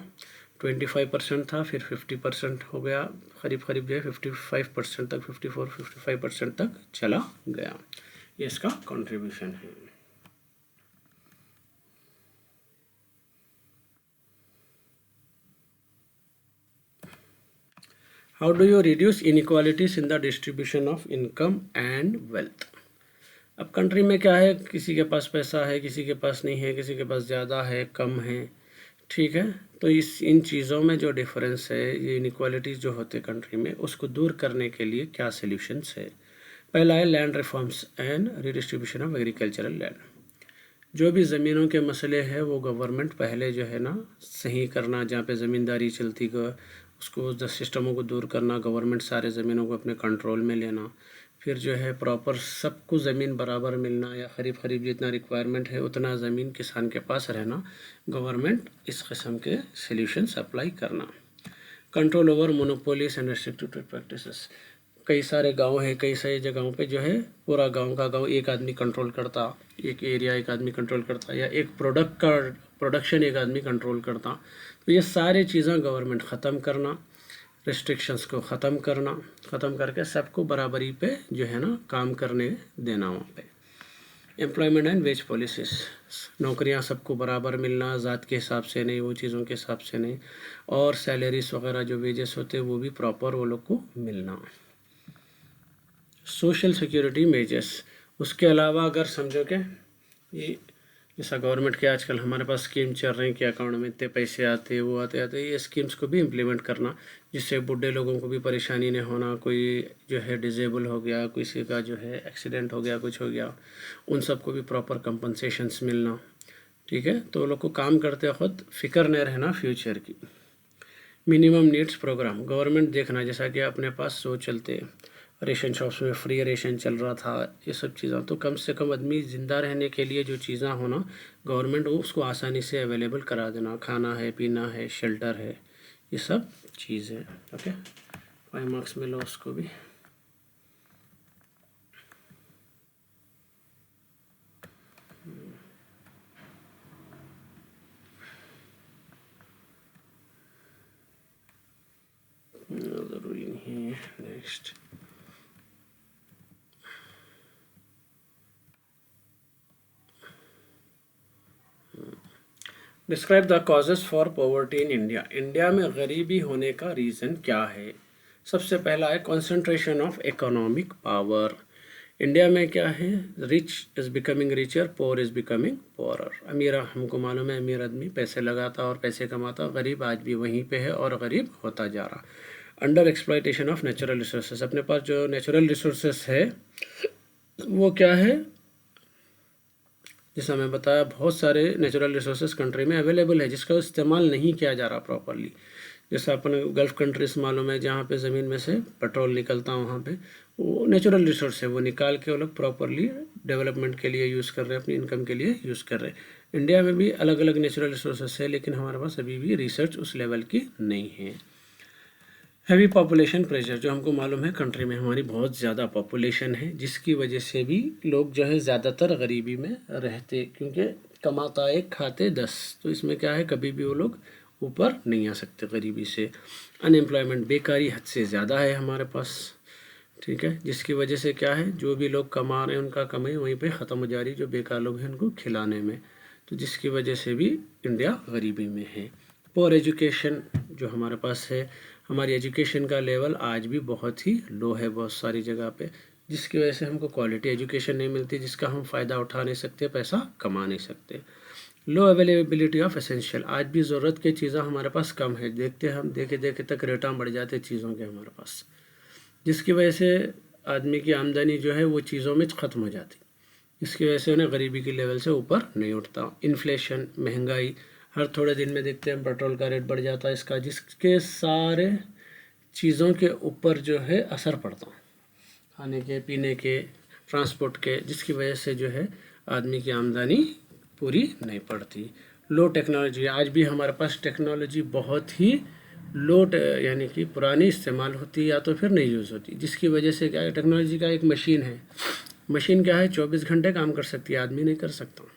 25% था, फिर 50% हो गया, करीब करीब जो है 55% तक, 54-55% तक चला गया, ये इसका कंट्रीब्यूशन है। How do you reduce inequalities in the distribution of income and wealth. अब कंट्री में क्या है, किसी के पास पैसा है, किसी के पास नहीं है, किसी के पास ज़्यादा है, कम है, ठीक है, तो इन चीज़ों में जो डिफरेंस है, ये इनइक्वालिटीज़ जो होते कंट्री में, उसको दूर करने के लिए क्या सॉल्यूशंस है। पहला है land reforms and redistribution of agricultural land. जो भी ज़मीनों के मसले हैं वो गवर्नमेंट पहले जो है ना सही करना, जहाँ पे ज़मींदारी चलती उसको उस सिस्टमों को दूर करना, गवर्नमेंट सारे ज़मीनों को अपने कंट्रोल में लेना, फिर जो है प्रॉपर सबको ज़मीन बराबर मिलना, या करीब जितना रिक्वायरमेंट है उतना ज़मीन किसान के पास रहना, गवर्नमेंट इस किस्म के सॉल्यूशंस अप्लाई करना। Control over monopolies and restrictive practices. कई सारे गांव हैं, कई सारी जगहों पे जो है पूरा गांव का गांव एक आदमी कंट्रोल करता, एक एरिया एक आदमी कंट्रोल करता, या एक प्रोडक्ट का प्रोडक्शन एक आदमी कंट्रोल करता। तो ये सारी चीज़ें गवर्नमेंट ख़त्म करना, रिस्ट्रिक्शंस को ख़त्म करना, ख़त्म करके सबको बराबरी पे जो है ना काम करने देना वहाँ पे। एम्प्लॉयमेंट एंड वेज पॉलिसीज़, नौकरियां सबको बराबर मिलना, ज़ात के हिसाब से नहीं, वो चीज़ों के हिसाब से नहीं, और सैलरीज वगैरह जो वेजेस होते हैं वो भी प्रॉपर वो लोग को मिलना। सोशल सिक्योरिटी मेजर्स, उसके अलावा अगर समझो कि ये जैसा गवर्नमेंट के आजकल हमारे पास स्कीम चल रही हैं कि अकाउंट में इतने पैसे आते हैं, वो आते ये स्कीम्स को भी इम्प्लीमेंट करना, जिससे बूढ़े लोगों को भी परेशानी नहीं होना, कोई जो है डिजेबल हो गया, किसी का जो है एक्सीडेंट हो गया, कुछ हो गया, उन सबको भी प्रॉपर कंपनसेशंस मिलना। ठीक है, तो लोग को काम करते वक्त फ़िक्र नहीं रहना फ्यूचर की। मिनिमम नीड्स प्रोग्राम गवर्नमेंट देखना, जैसा कि अपने पास सो चलते रेशन शॉप्स में फ्री रेशन चल रहा था, ये सब चीज़ें, तो कम से कम आदमी ज़िंदा रहने के लिए जो चीज़ें होना गवर्नमेंट वो उसको आसानी से अवेलेबल करा देना, खाना है, पीना है, शेल्टर है, ये सब चीज़ें। ओके, 5 मार्क्स में लो उसको भी। ज़रूरी नहीं है। Next, describe the causes for poverty in India. India में गरीबी होने का रीज़न क्या है। सबसे पहला है concentration of economic power. India में क्या है, rich is becoming richer, poor is becoming poorer. अमीर, हमको मालूम है अमीर आदमी पैसे लगाता और पैसे कमाता, गरीब आज भी वहीं पे है और गरीब होता जा रहा। Under exploitation of natural resources, अपने पास जो नेचुरल रिसोर्सेज है वो क्या है, जैसा मैं बताया बहुत सारे नेचुरल रिसोर्सेज कंट्री में अवेलेबल है जिसका इस्तेमाल नहीं किया जा रहा प्रॉपरली। जैसा अपन गल्फ़ कंट्रीज मालूम है जहाँ पे ज़मीन में से पेट्रोल निकलता है, वहाँ पे वो नेचुरल रिसोर्स है, वो निकाल के वो लोग प्रॉपरली डेवलपमेंट के लिए यूज़ कर रहे हैं, अपनी इनकम के लिए यूज़ कर रहे हैं। इंडिया में भी अलग अलग नेचुरल रिसोर्सेस है, लेकिन हमारे पास अभी भी रिसर्च उस लेवल की नहीं है। हैवी पॉपुलेशन प्रेशर, जो हमको मालूम है कंट्री में हमारी बहुत ज़्यादा पॉपुलेशन है, जिसकी वजह से भी लोग जो है ज़्यादातर गरीबी में रहते, क्योंकि कमाता एक खाते 10, तो इसमें क्या है कभी भी वो लोग ऊपर नहीं आ सकते गरीबी से। अनएम्प्लॉयमेंट, बेकारी हद से ज़्यादा है हमारे पास। ठीक है, जिसकी वजह से क्या है, जो भी लोग कमा रहे हैं उनका कमाई वहीं पे ख़त्म हो जा रही है, जो बेकार लोग हैं उनको खिलाने में, तो जिसकी वजह से भी इंडिया गरीबी में है। पुअर एजुकेशन जो हमारे पास है, हमारी एजुकेशन का लेवल आज भी बहुत ही लो है बहुत सारी जगह पे, जिसकी वजह से हमको क्वालिटी एजुकेशन नहीं मिलती, जिसका हम फ़ायदा उठा नहीं सकते, पैसा कमा नहीं सकते। लो अवेलेबिलिटी ऑफ एसेंशियल, आज भी ज़रूरत की चीज़ें हमारे पास कम है, हम देखे तक रेटा बढ़ जाते चीज़ों के हमारे पास, जिसकी वजह से आदमी की आमदनी जो है वो चीज़ों में ख़त्म हो जाती, इसकी वजह से उन्हें गरीबी के लेवल से ऊपर नहीं उठता। इन्फ्लेशन, महंगाई, हर थोड़े दिन में देखते हैं पेट्रोल का रेट बढ़ जाता है इसका, जिसके सारे चीज़ों के ऊपर जो है असर पड़ता, खाने के, पीने के, ट्रांसपोर्ट के, जिसकी वजह से जो है आदमी की आमदनी पूरी नहीं पड़ती। लो टेक्नोलॉजी, आज भी हमारे पास टेक्नोलॉजी बहुत ही लो यानी कि पुरानी इस्तेमाल होती है या तो फिर नहीं यूज़ होती, जिसकी वजह से क्या है, टेक्नोलॉजी का एक मशीन है, मशीन क्या है 24 घंटे काम कर सकती है, आदमी नहीं कर सकता।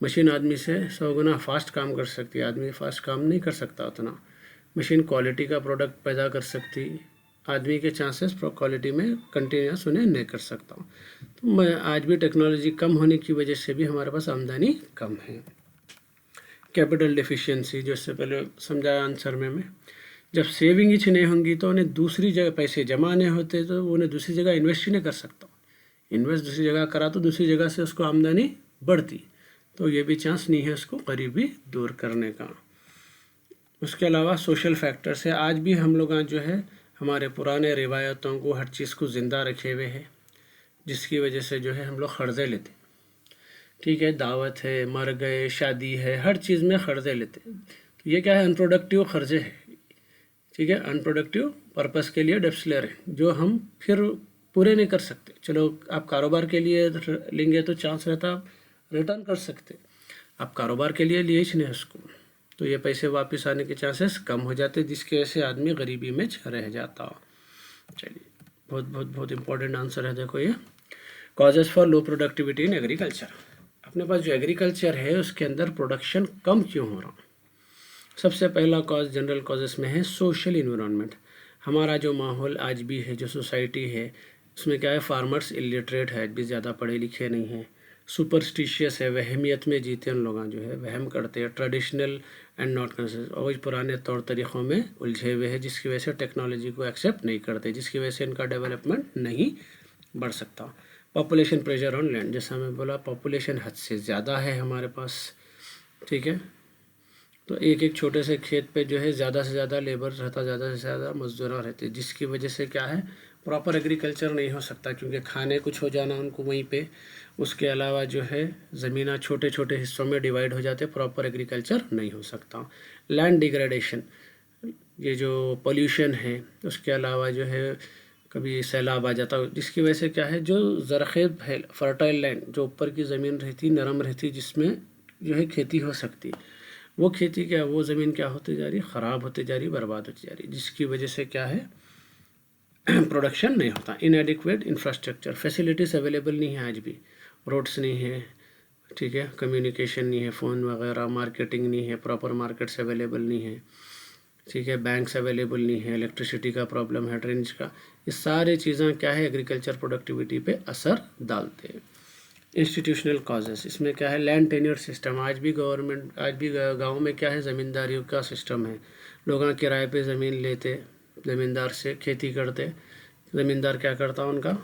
मशीन आदमी से 100 गुना फास्ट काम कर सकती है, आदमी फास्ट काम नहीं कर सकता उतना। मशीन क्वालिटी का प्रोडक्ट पैदा कर सकती, आदमी के चांसेस क्वालिटी में कंटिन्यूस उन्हें नहीं कर सकता। तो मैं आज भी टेक्नोलॉजी कम होने की वजह से भी हमारे पास आमदनी कम है। कैपिटल डिफिशियंसी, जो इससे पहले समझाया आंसर में मैं, जब सेविंग ही नहीं होंगी तो उन्हें दूसरी जगह पैसे जमा नहीं होते, तो उन्हें दूसरी जगह इन्वेस्ट ही नहीं कर सकता, इन्वेस्ट दूसरी जगह करा तो दूसरी जगह से उसको आमदनी बढ़ती, तो ये भी चांस नहीं है उसको गरीबी दूर करने का। उसके अलावा सोशल फैक्टर्स है। आज भी हम लोग जो है हमारे पुराने रिवायतों को, हर चीज़ को ज़िंदा रखे हुए हैं, जिसकी वजह से जो है हम लोग कर्ज़े लेते, ठीक है, दावत है, मर गए, शादी है, हर चीज़ में कर्ज़े लेते। तो ये क्या है, अनप्रोडक्टिव कर्ज़े है, ठीक है, अनप्रोडक्टिव पर्पस के लिए डेब्ट्स ले रहे हैं जो हम फिर पूरे नहीं कर सकते। चलो आप कारोबार के लिए लेंगे तो चांस रहता आप रिटर्न कर सकते, आप कारोबार के लिए लिए ही नहीं उसको, तो ये पैसे वापस आने के चांसेस कम हो जाते, जिसकी वजह से आदमी गरीबी में रह जाता। चलिए, बहुत बहुत बहुत इंपॉर्टेंट आंसर है। देखो ये causes for low productivity in agriculture. अपने पास जो एग्रीकल्चर है उसके अंदर प्रोडक्शन कम क्यों हो रहा? सबसे पहला कॉज जनरल कॉजेस में है सोशल इन्वायरमेंट। हमारा जो माहौल आज भी है, जो सोसाइटी है, उसमें क्या है, फार्मर्स इलिटरेट है, भी ज़्यादा पढ़े लिखे नहीं हैं, सुपरस्टिशियस है, वहमियत में जीते हैं लोग, जो है वहम करते हैं, ट्रेडिशनल एंड नॉट कंसिडर, और पुराने तौर तरीक़ों में उलझे हुए हैं, जिसकी वजह से टेक्नोलॉजी को एक्सेप्ट नहीं करते, जिसकी वजह से इनका डेवलपमेंट नहीं बढ़ सकता। पॉपुलेशन प्रेशर ऑन लैंड, जैसा मैं बोला, पॉपुलेशन हद से ज़्यादा है हमारे पास, ठीक है, तो एक एक छोटे से खेत पे जो है ज़्यादा से ज़्यादा लेबर रहता, ज़्यादा से ज़्यादा मजदूर रहते, जिसकी वजह से क्या है, प्रॉपर एग्रीकल्चर नहीं हो सकता, क्योंकि खाने कुछ हो जाना उनको वहीं पे। उसके अलावा जो है ज़मीना छोटे छोटे हिस्सों में डिवाइड हो जाते, प्रॉपर एग्रीकल्चर नहीं हो सकता। लैंड डिग्रेडेशन, ये जो पोल्यूशन है, उसके अलावा जो है कभी सैलाब आ जाता, जिसकी वजह से क्या है, जो ज़रख़ेज़ है, फर्टाइल लैंड, जो ऊपर की ज़मीन रहती, नरम रहती, जिसमें जो है खेती हो सकती, वो खेती क्या, वो ज़मीन क्या होती जा रही, ख़राब होती जा रही, बर्बाद होती जा रही, जिसकी वजह से क्या है, प्रोडक्शन नहीं होता। इनएडिक्वेट इंफ्रास्ट्रक्चर, फैसिलिटीज़ अवेलेबल नहीं है आज भी, रोड्स नहीं है, ठीक है, कम्युनिकेशन नहीं है, फ़ोन वगैरह, मार्केटिंग नहीं है, प्रॉपर मार्केट्स अवेलेबल नहीं है, ठीक है, बैंक्स अवेलेबल नहीं है, इलेक्ट्रिसिटी का प्रॉब्लम है, ड्रेनेज का, ये सारी चीज़ें क्या है, एग्रीकल्चर प्रोडक्टिविटी पे असर डालते हैं। इंस्टीट्यूशनल कॉजेस, इसमें क्या है, लैंड टेन्योर सिस्टम, आज भी गवर्नमेंट, आज भी गाँव में क्या है, ज़मींदारियों का सिस्टम है, लोग किराए पे ज़मीन लेते, ज़मींदार से खेती करते, ज़मींदार क्या करता, उनका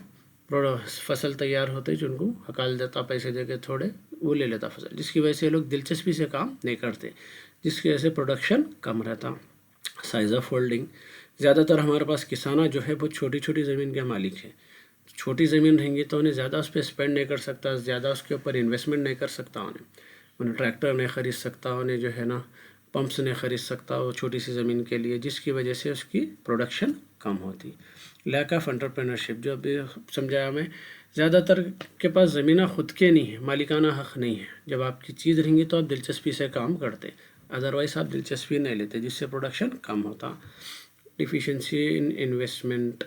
फसल तैयार होते जो उनको हकाल देता, पैसे दे के थोड़े, वो ले लेता फसल, जिसकी वजह से लोग दिलचस्पी से काम नहीं करते, जिसकी वजह से प्रोडक्शन कम रहता। साइज़ ऑफ होल्डिंग, ज़्यादातर हमारे पास किसान जो है बहुत छोटी छोटी ज़मीन के मालिक है, छोटी ज़मीन रहेंगी तो उन्हें ज़्यादा उस पर स्पेंड नहीं कर सकता, ज़्यादा उसके ऊपर इन्वेस्टमेंट नहीं कर सकता, उन्हें ट्रैक्टर नहीं ख़रीद सकता, उन्हें जो है ना पंप्स नहीं ख़रीद सकता वो छोटी सी ज़मीन के लिए, जिसकी वजह से उसकी प्रोडक्शन कम होती। लैक ऑफ एंटरप्रेन्योरशिप, जो अभी समझाया मैं, ज़्यादातर के पास ज़मीन ख़ुद के नहीं है, मालिकाना हक़ नहीं है। जब आपकी चीज़ रहेंगी तो आप दिलचस्पी से काम करते, अदरवाइज़ आप दिलचस्पी नहीं लेते, जिससे प्रोडक्शन कम होता। डिफिशिएंसी इन इन्वेस्टमेंट,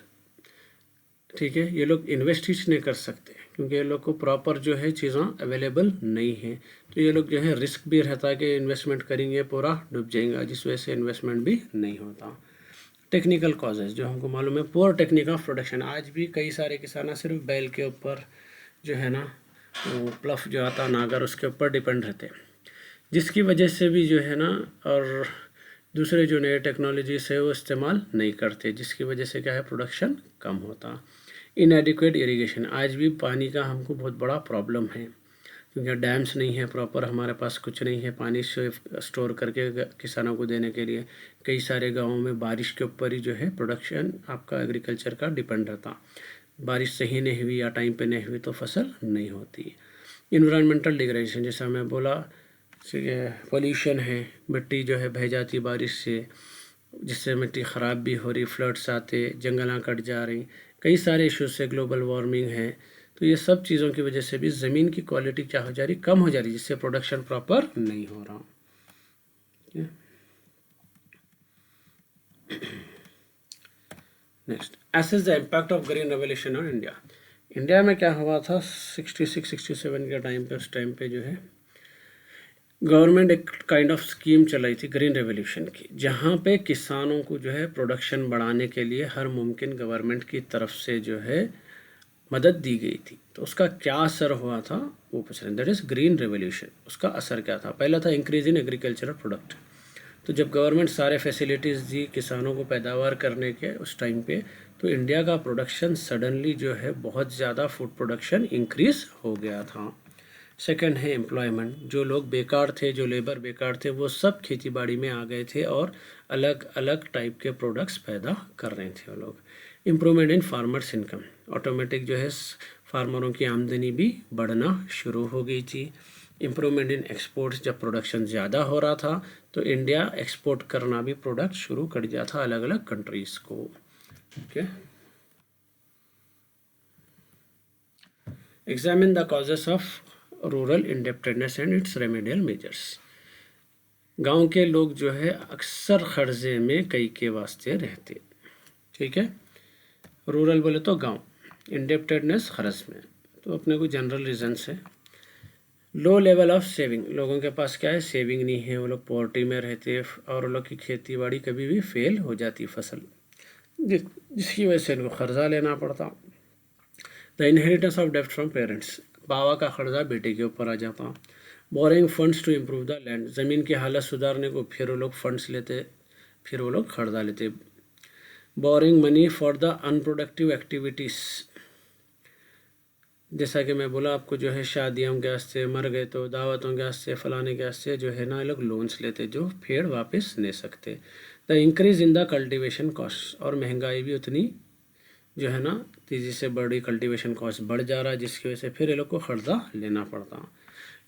ठीक है, ये लोग इन्वेस्ट ही नहीं कर सकते, क्योंकि ये लोग को प्रॉपर जो है चीज़ें अवेलेबल नहीं है, तो ये लोग जो है रिस्क भी रहता है कि इन्वेस्टमेंट करेंगे पूरा डूब जाएगा, जिस वजह से इन्वेस्टमेंट भी नहीं होता। टेक्निकल कॉजेज, जो हमको मालूम है, पुअर टेक्निक ऑफ प्रोडक्शन, आज भी कई सारे किसान सिर्फ बैल के ऊपर जो है ना, वो प्लफ जो आता नागर, उसके ऊपर डिपेंड रहते हैं, जिसकी वजह से भी जो है ना, और दूसरे जो नए टेक्नोलॉजी से वो इस्तेमाल नहीं करते, जिसकी वजह से क्या है, प्रोडक्शन कम होता। इनएडिक्वेट इरिगेशन, आज भी पानी का हमको बहुत बड़ा प्रॉब्लम है, क्योंकि डैम्स नहीं है प्रॉपर, हमारे पास कुछ नहीं है पानी से स्टोर करके किसानों को देने के लिए। कई सारे गाँवों में बारिश के ऊपर ही जो है प्रोडक्शन आपका एग्रीकल्चर का डिपेंड रहता, बारिश सही नहीं हुई या टाइम पे नहीं हुई तो फसल नहीं होती। इन्वायरमेंटल डिग्रेडेशन, जैसा मैं बोला, पोल्यूशन है, मिट्टी जो है बह जाती बारिश से, जिससे मिट्टी ख़राब भी हो रही, फ्लड्स आते, जंगलां कट जा रही, कई सारे इश्यूज से, ग्लोबल वार्मिंग है, तो ये सब चीज़ों की वजह से भी ज़मीन की क्वालिटी क्या हो जा रही, कम हो जा रही, जिससे प्रोडक्शन प्रॉपर नहीं हो रहा। Next, assess the impact of green revolution on India. India में क्या हुआ था 66-67 के टाइम पे, उस टाइम पे जो है गवर्नमेंट एक काइंड ऑफ स्कीम चलाई थी ग्रीन रेवोल्यूशन की, जहाँ पे किसानों को जो है प्रोडक्शन बढ़ाने के लिए हर मुमकिन गवर्नमेंट की तरफ से जो है मदद दी गई थी। तो उसका क्या असर हुआ था वो पूछ रहे हैं, दैट इज़ ग्रीन रेवोल्यूशन। उसका असर क्या था? पहला था इंक्रीज इन एग्रीकल्चरल प्रोडक्ट। तो जब गवर्नमेंट सारे फैसिलिटीज़ दी किसानों को पैदावार करने के उस टाइम पे, तो इंडिया का प्रोडक्शन सडनली जो है बहुत ज़्यादा फूड प्रोडक्शन इंक्रीज़ हो गया था। सेकंड है एम्प्लॉयमेंट, जो लोग बेकार थे, जो लेबर बेकार थे, वो सब खेती बाड़ी में आ गए थे और अलग अलग टाइप के प्रोडक्ट्स पैदा कर रहे थे वो लोग। Improvement in farmers income, automatic जो है फार्मरों की आमदनी भी बढ़ना शुरू हो गई थी। इम्प्रूवमेंट इन एक्सपोर्ट्स, जब प्रोडक्शन ज़्यादा हो रहा था तो इंडिया एक्सपोर्ट करना भी प्रोडक्ट शुरू कर दिया था अलग अलग कंट्रीज़ को। Okay, examine the causes of rural indebtedness and its remedial measures. गांव के लोग जो है अक्सर कर्जे में कई के वास्ते रहते, ठीक है। रूरल बोले तो गांव, इंडेप्टेडनेस कर्ज में, तो अपने को जनरल रीजंस है। लो लेवल ऑफ सेविंग, लोगों के पास क्या है, सेविंग नहीं है, वो लोग पॉवर्टी में रहते और वो लोग की खेती बाड़ी कभी भी फेल हो जाती फसल, जिसकी वजह से इनको कर्जा लेना पड़ता। द इनहेरिटेंस ऑफ डेप्ट फ्रॉम पेरेंट्स, बाबा का कर्जा बेटे के ऊपर आ जाता। Borrowing funds to improve the land, ज़मीन की हालत सुधारने को फिर वो लोग फंड्स लेते, फिर वो लोग कर्जा लेते। Boring money for the unproductive activities, जैसा कि मैं बोला आपको, जो है शादियों के वास्ते, मर गए तो दावतों के वास्ते, फलाने के वास्ते जो है ना ये लोग लोन्स लेते जो फिर वापस ले सकते। The increase in the cultivation cost, और महंगाई भी उतनी जो है ना तेज़ी से बड़ी, कल्टीवेशन कॉस्ट बढ़ जा रहा है, जिसकी वजह से फिर ये लोग को कर्जा लेना पड़ता।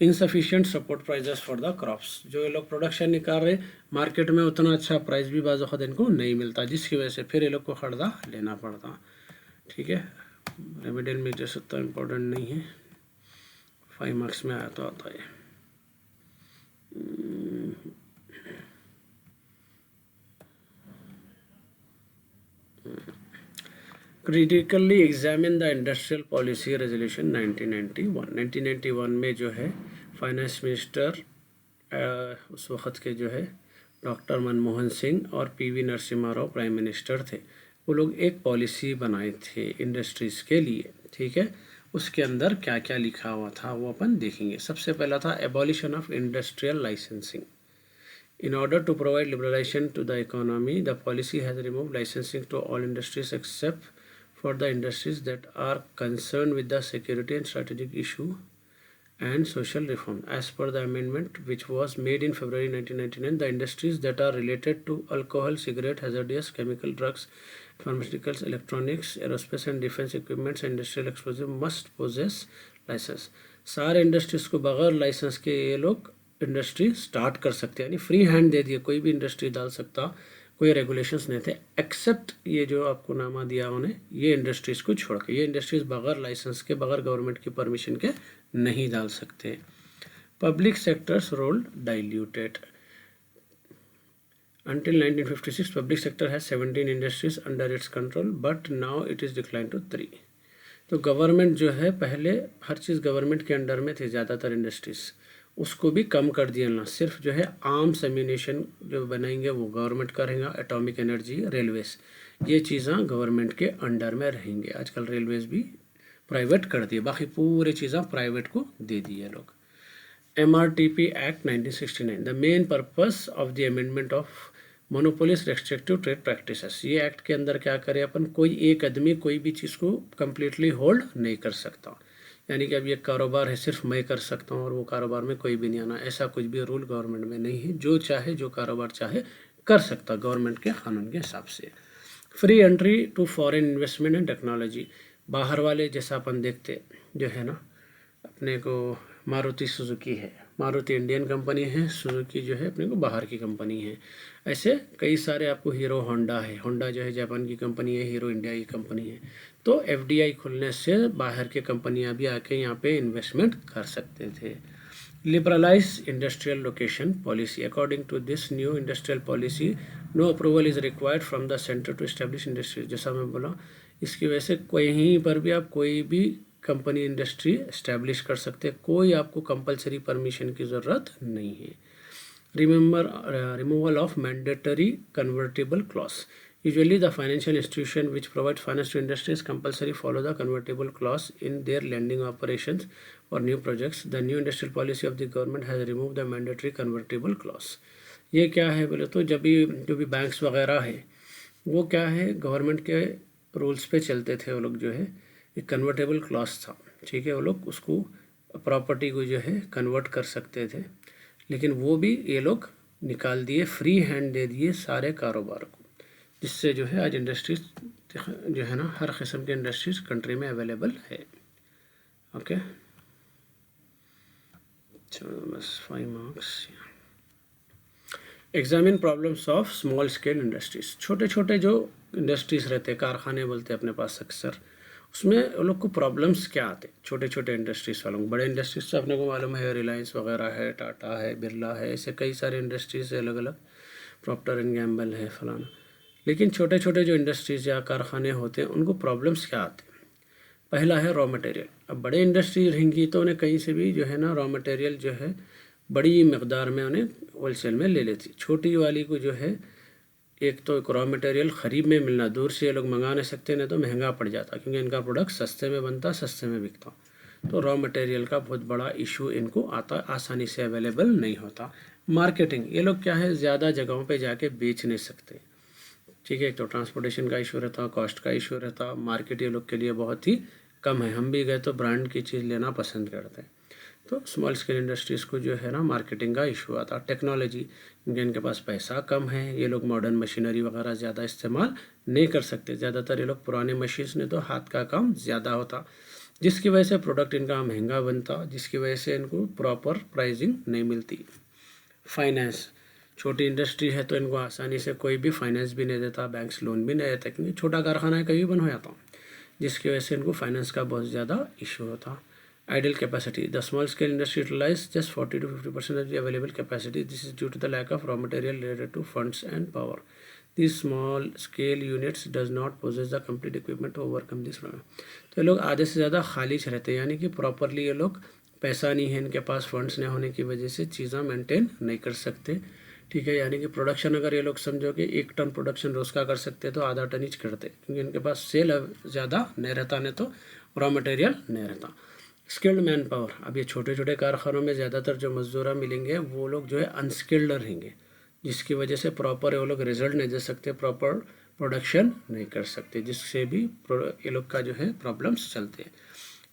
Insufficient support prices for the crops, जो ये लोग प्रोडक्शन निकाल रहे मार्केट में उतना अच्छा प्राइस भी बाज़ वक़्त इनको नहीं मिलता, जिसकी वजह से फिर ये लोग को कर्जा लेना पड़ता, ठीक है। रेमेडियल मेजर्स उतना इम्पोर्टेंट नहीं है, 5 मार्क्स में आया तो आता है। Critically examine the industrial policy resolution 1991। 1991 में जो है फाइनेंस मिनिस्टर उस वक़्त के जो है डॉक्टर मनमोहन सिंह और PV Narasimha Rao prime minister थे। वो लोग एक पॉलिसी बनाए थे इंडस्ट्रीज़ के लिए, ठीक है। उसके अंदर क्या क्या लिखा हुआ था वो अपन देखेंगे। सबसे पहला था abolition of industrial licensing. In order to provide liberalization to the economy, the policy has removed licensing to all industries except for the industries that are concerned with the security and strategic issue and social reform. As per the amendment which was made in February 1999, the industries that are related to alcohol, cigarette, hazardous chemical, drugs, pharmaceuticals, electronics, aerospace and defense equipments and industrial explosives must possess license. सारे industries को बगैर licence के ये लोग industry start कर सकते हैं, यानी फ्री हैंड दे दिए, कोई भी इंडस्ट्री डाल सकता, कोई रेगुलेशंस नहीं थे, एक्सेप्ट ये जो आपको नामा दिया उन्हें, ये इंडस्ट्रीज़ को छोड़ के, ये इंडस्ट्रीज़ बगैर लाइसेंस के, बगैर गवर्नमेंट की परमिशन के नहीं डाल सकते। Public sectors role diluted. Until 1956, public sector has 17 industries under its control, but now it is declined to 3. तो गवर्नमेंट जो है पहले हर चीज़ गवर्नमेंट के अंडर में थी, ज़्यादातर इंडस्ट्रीज़, उसको भी कम कर दिया ना, सिर्फ जो है आर्म्स एम्यूनेशन जो बनाएंगे वो गवर्नमेंट करेगा, एटॉमिक एनर्जी, रेलवेज, ये चीज़ें गवर्नमेंट के अंडर में रहेंगे। आजकल रेलवेज भी प्राइवेट कर दिए, बाकी पूरे चीज़ें प्राइवेट को दे दिए लोग। MRTP Act 1969, the main purpose of the amendment of monopolies restrictive trade practices. ये एक्ट के अंदर क्या करे अपन, कोई एक आदमी कोई भी चीज़ को कम्प्लीटली होल्ड नहीं कर सकता, यानी कि अब ये कारोबार है सिर्फ मैं कर सकता हूँ और वो कारोबार में कोई भी नहीं आना, ऐसा कुछ भी रूल गवर्नमेंट में नहीं है। जो चाहे, जो कारोबार चाहे कर सकता गवर्नमेंट के कानून के हिसाब से। Free entry to foreign investment and technology, बाहर वाले जैसा अपन देखते जो है ना, अपने को मारुति सुजुकी है, मारुति इंडियन कंपनी है, सुजुकी जो है अपने को बाहर की कंपनी है। ऐसे कई सारे आपको, हीरो होंडा है, होंडा जो है जापान की कंपनी है, हीरो इंडिया की कंपनी है। तो FDI खुलने से बाहर के कंपनियां भी आके यहाँ पे इन्वेस्टमेंट कर सकते थे। Liberalise industrial location policy, according to this new industrial policy no approval is required from the centre to establish industry. जैसा मैं बोला, इसकी वजह से कहीं पर भी आप कोई भी कंपनी, इंडस्ट्री इस्टेब्लिश कर सकते हैं, कोई आपको कंपलसरी परमिशन की ज़रूरत नहीं है। Removal of mandatory convertible clause, usually the financial institution which provide finance to industries compulsory follow the convertible clause in their lending operations और new projects. The new industrial policy of the government has remove the mandatory convertible clause. ये क्या है बोले तो, जब भी जो भी बैंक्स वगैरह है वो क्या है, गवर्नमेंट के रूल्स पे चलते थे वो लोग, जो है एक कन्वर्टेबल क्लॉज था, ठीक है, वो लोग उसको प्रॉपर्टी को जो है कन्वर्ट कर सकते थे, लेकिन वो भी ये लोग निकाल दिए, फ्री हैंड दे दिए सारे कारोबार को, जिससे जो है आज इंडस्ट्रीज जो है ना हर किस्म के इंडस्ट्रीज कंट्री में अवेलेबल है। ओके, चलो बस 5 marks. Examine problems of small scale industries. छोटे छोटे जो इंडस्ट्रीज रहते हैं, कारखाने बोलते हैं अपने पास अक्सर, उसमें वो लोग को प्रॉब्लम्स क्या आते हैं छोटे छोटे इंडस्ट्रीज वालों को। बड़े इंडस्ट्रीज तो अपने को मालूम है, रिलायंस वगैरह है, टाटा है, बिरला है, ऐसे कई सारे इंडस्ट्रीज है अलग अलग, प्रॉक्टर एंड गैम्बल है, फलाना। लेकिन छोटे छोटे जो इंडस्ट्रीज या कारखाने होते हैं उनको प्रॉब्लम्स क्या आते हैं? पहला है रॉ मटेरियल। अब बड़े इंडस्ट्री रहेंगी तो उन्हें कहीं से भी जो है ना रॉ मटेरियल जो है बड़ी मकदार में उन्हें होलसेल में ले लेती। छोटी वाली को जो है एक तो एक रॉ मटेरियल ख़रीब में मिलना, दूर से ये लोग मंगा नहीं सकते, नहीं तो महंगा पड़ जाता, क्योंकि इनका प्रोडक्ट सस्ते में बनता, सस्ते में बिकता। तो रॉ मटेरियल का बहुत बड़ा इशू इनको आता, आसानी से अवेलेबल नहीं होता। मार्केटिंग, ये लोग क्या है ज़्यादा जगहों पे जाके बेच नहीं सकते, ठीक है। तो ट्रांसपोर्टेशन का इशू रहता, कॉस्ट का इशू रहता, मार्केट ये लोग के लिए बहुत ही कम है। हम भी गए तो ब्रांड की चीज़ लेना पसंद करते हैं। तो स्मॉल स्केल इंडस्ट्रीज़ को जो है ना मार्केटिंग का इशू आता। टेक्नोलॉजी, क्योंकि इनके पास पैसा कम है, ये लोग मॉडर्न मशीनरी वगैरह ज़्यादा इस्तेमाल नहीं कर सकते। ज़्यादातर ये लोग पुराने मशीन्स ने तो हाथ का काम ज़्यादा होता, जिसकी वजह से प्रोडक्ट इनका महंगा बनता, जिसकी वजह से इनको प्रॉपर प्राइसिंग नहीं मिलती। फाइनेंस, छोटी इंडस्ट्री है तो इनको आसानी से कोई भी फाइनेंस भी नहीं देता, बैंक्स लोन भी नहीं देता, क्योंकि छोटा कारखाना है कहीं बन हो जाता, जिसकी वजह से इनको फाइनेंस का बहुत ज़्यादा इशू होता। Idle capacity, the small scale industry utilize just 40 to 50% of the available capacity. This is due to the lack of raw material related to funds and power. These small scale units does not possess the complete equipment to overcome this problem. तो ये लोग आधे से ज़्यादा खाली रहते हैं, यानी कि प्रॉपरली ये लोग पैसा नहीं है इनके पास, फंड्स नहीं होने की वजह से चीज़ें मेंटेन नहीं कर सकते, ठीक है। यानी कि प्रोडक्शन अगर ये लोग समझो कि 1 टन प्रोडक्शन रोज़ का कर सकते तो आधा टन ही करते, क्योंकि इनके पास सेल ज़्यादा नहीं रहता, नहीं तो रॉ मटेरियल नहीं रहता। स्किल्ड मैन पावर, अब ये छोटे छोटे कारखानों में ज़्यादातर जो मजदूर मिलेंगे वो लोग जो है अनस्किल्ड रहेंगे, जिसकी वजह से प्रॉपर वो लोग रिजल्ट नहीं दे सकते, प्रॉपर प्रोडक्शन नहीं कर सकते, जिससे भी ये लोग का जो है प्रॉब्लम्स चलते हैं।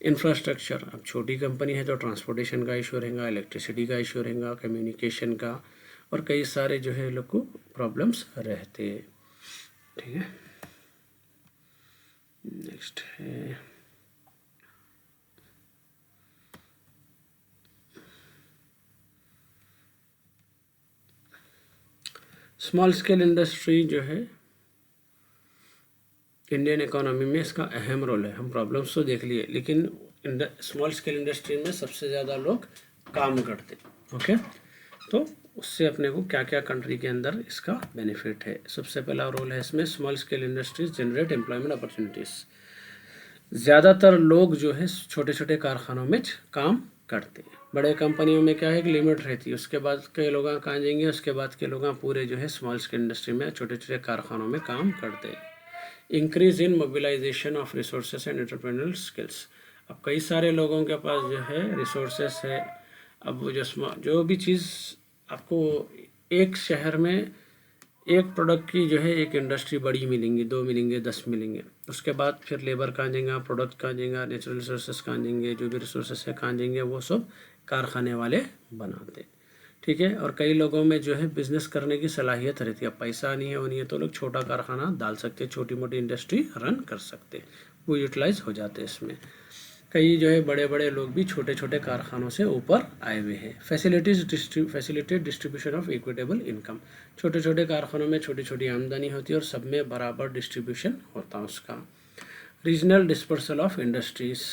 इंफ्रास्ट्रक्चर, अब छोटी कंपनी है तो ट्रांसपोर्टेशन का इशू रहेगा, इलेक्ट्रिसिटी का इशू रहेगा, कम्युनिकेशन का, और कई सारे जो है लोग को प्रॉब्लम्स रहते हैं, ठीक है। नेक्स्ट है स्मॉल स्केल इंडस्ट्री जो है इंडियन इकोनॉमी में इसका अहम रोल है। हम प्रॉब्लम्स तो देख लिए, लेकिन स्मॉल स्केल इंडस्ट्री में सबसे ज़्यादा लोग काम करते, ओके। तो उससे अपने को क्या क्या कंट्री के अंदर इसका बेनिफिट है। सबसे पहला रोल है इसमें, small scale industries generate employment opportunities. ज़्यादातर लोग जो है छोटे छोटे कारखानों में काम करते हैं। बड़े कंपनियों में क्या है, एक लिमिट रहती है, उसके बाद के लोग कहाँ जाएंगे, उसके बाद के लोग पूरे जो है स्मॉल स्केल इंडस्ट्री में छोटे छोटे कारखानों में काम करते हैं। Increase in mobilisation of resources and entrepreneurial skills, अब कई सारे लोगों के पास जो है रिसोर्सेस है। अब वो जो भी चीज़ आपको एक शहर में एक प्रोडक्ट की जो है एक इंडस्ट्री बड़ी मिलेंगी, 2 मिलेंगे, 10 मिलेंगे, उसके बाद फिर लेबर कहाँ जाएगा, प्रोडक्ट कहाँ जाएगा, नेचुरल रिसोर्सेज कहाँ जाएंगे, जो भी रिसोर्सेज है कहाँ जाएंगे, वो सब कारखाने वाले बनाते, ठीक है। और कई लोगों में जो है बिजनेस करने की सलाहियत रहती है, अब पैसा नहीं है वो नहीं है तो लोग छोटा कारखाना डाल सकते, छोटी मोटी इंडस्ट्री रन कर सकते, वो यूटिलाइज हो जाते हैं इसमें। कई जो है बड़े बड़े लोग भी छोटे छोटे कारखानों से ऊपर आए हुए हैं। Facilitate distribution of equitable income, छोटे छोटे कारखानों में छोटी छोटी आमदनी होती है और सब में बराबर डिस्ट्रीब्यूशन होता है उसका। Regional dispersal of industries,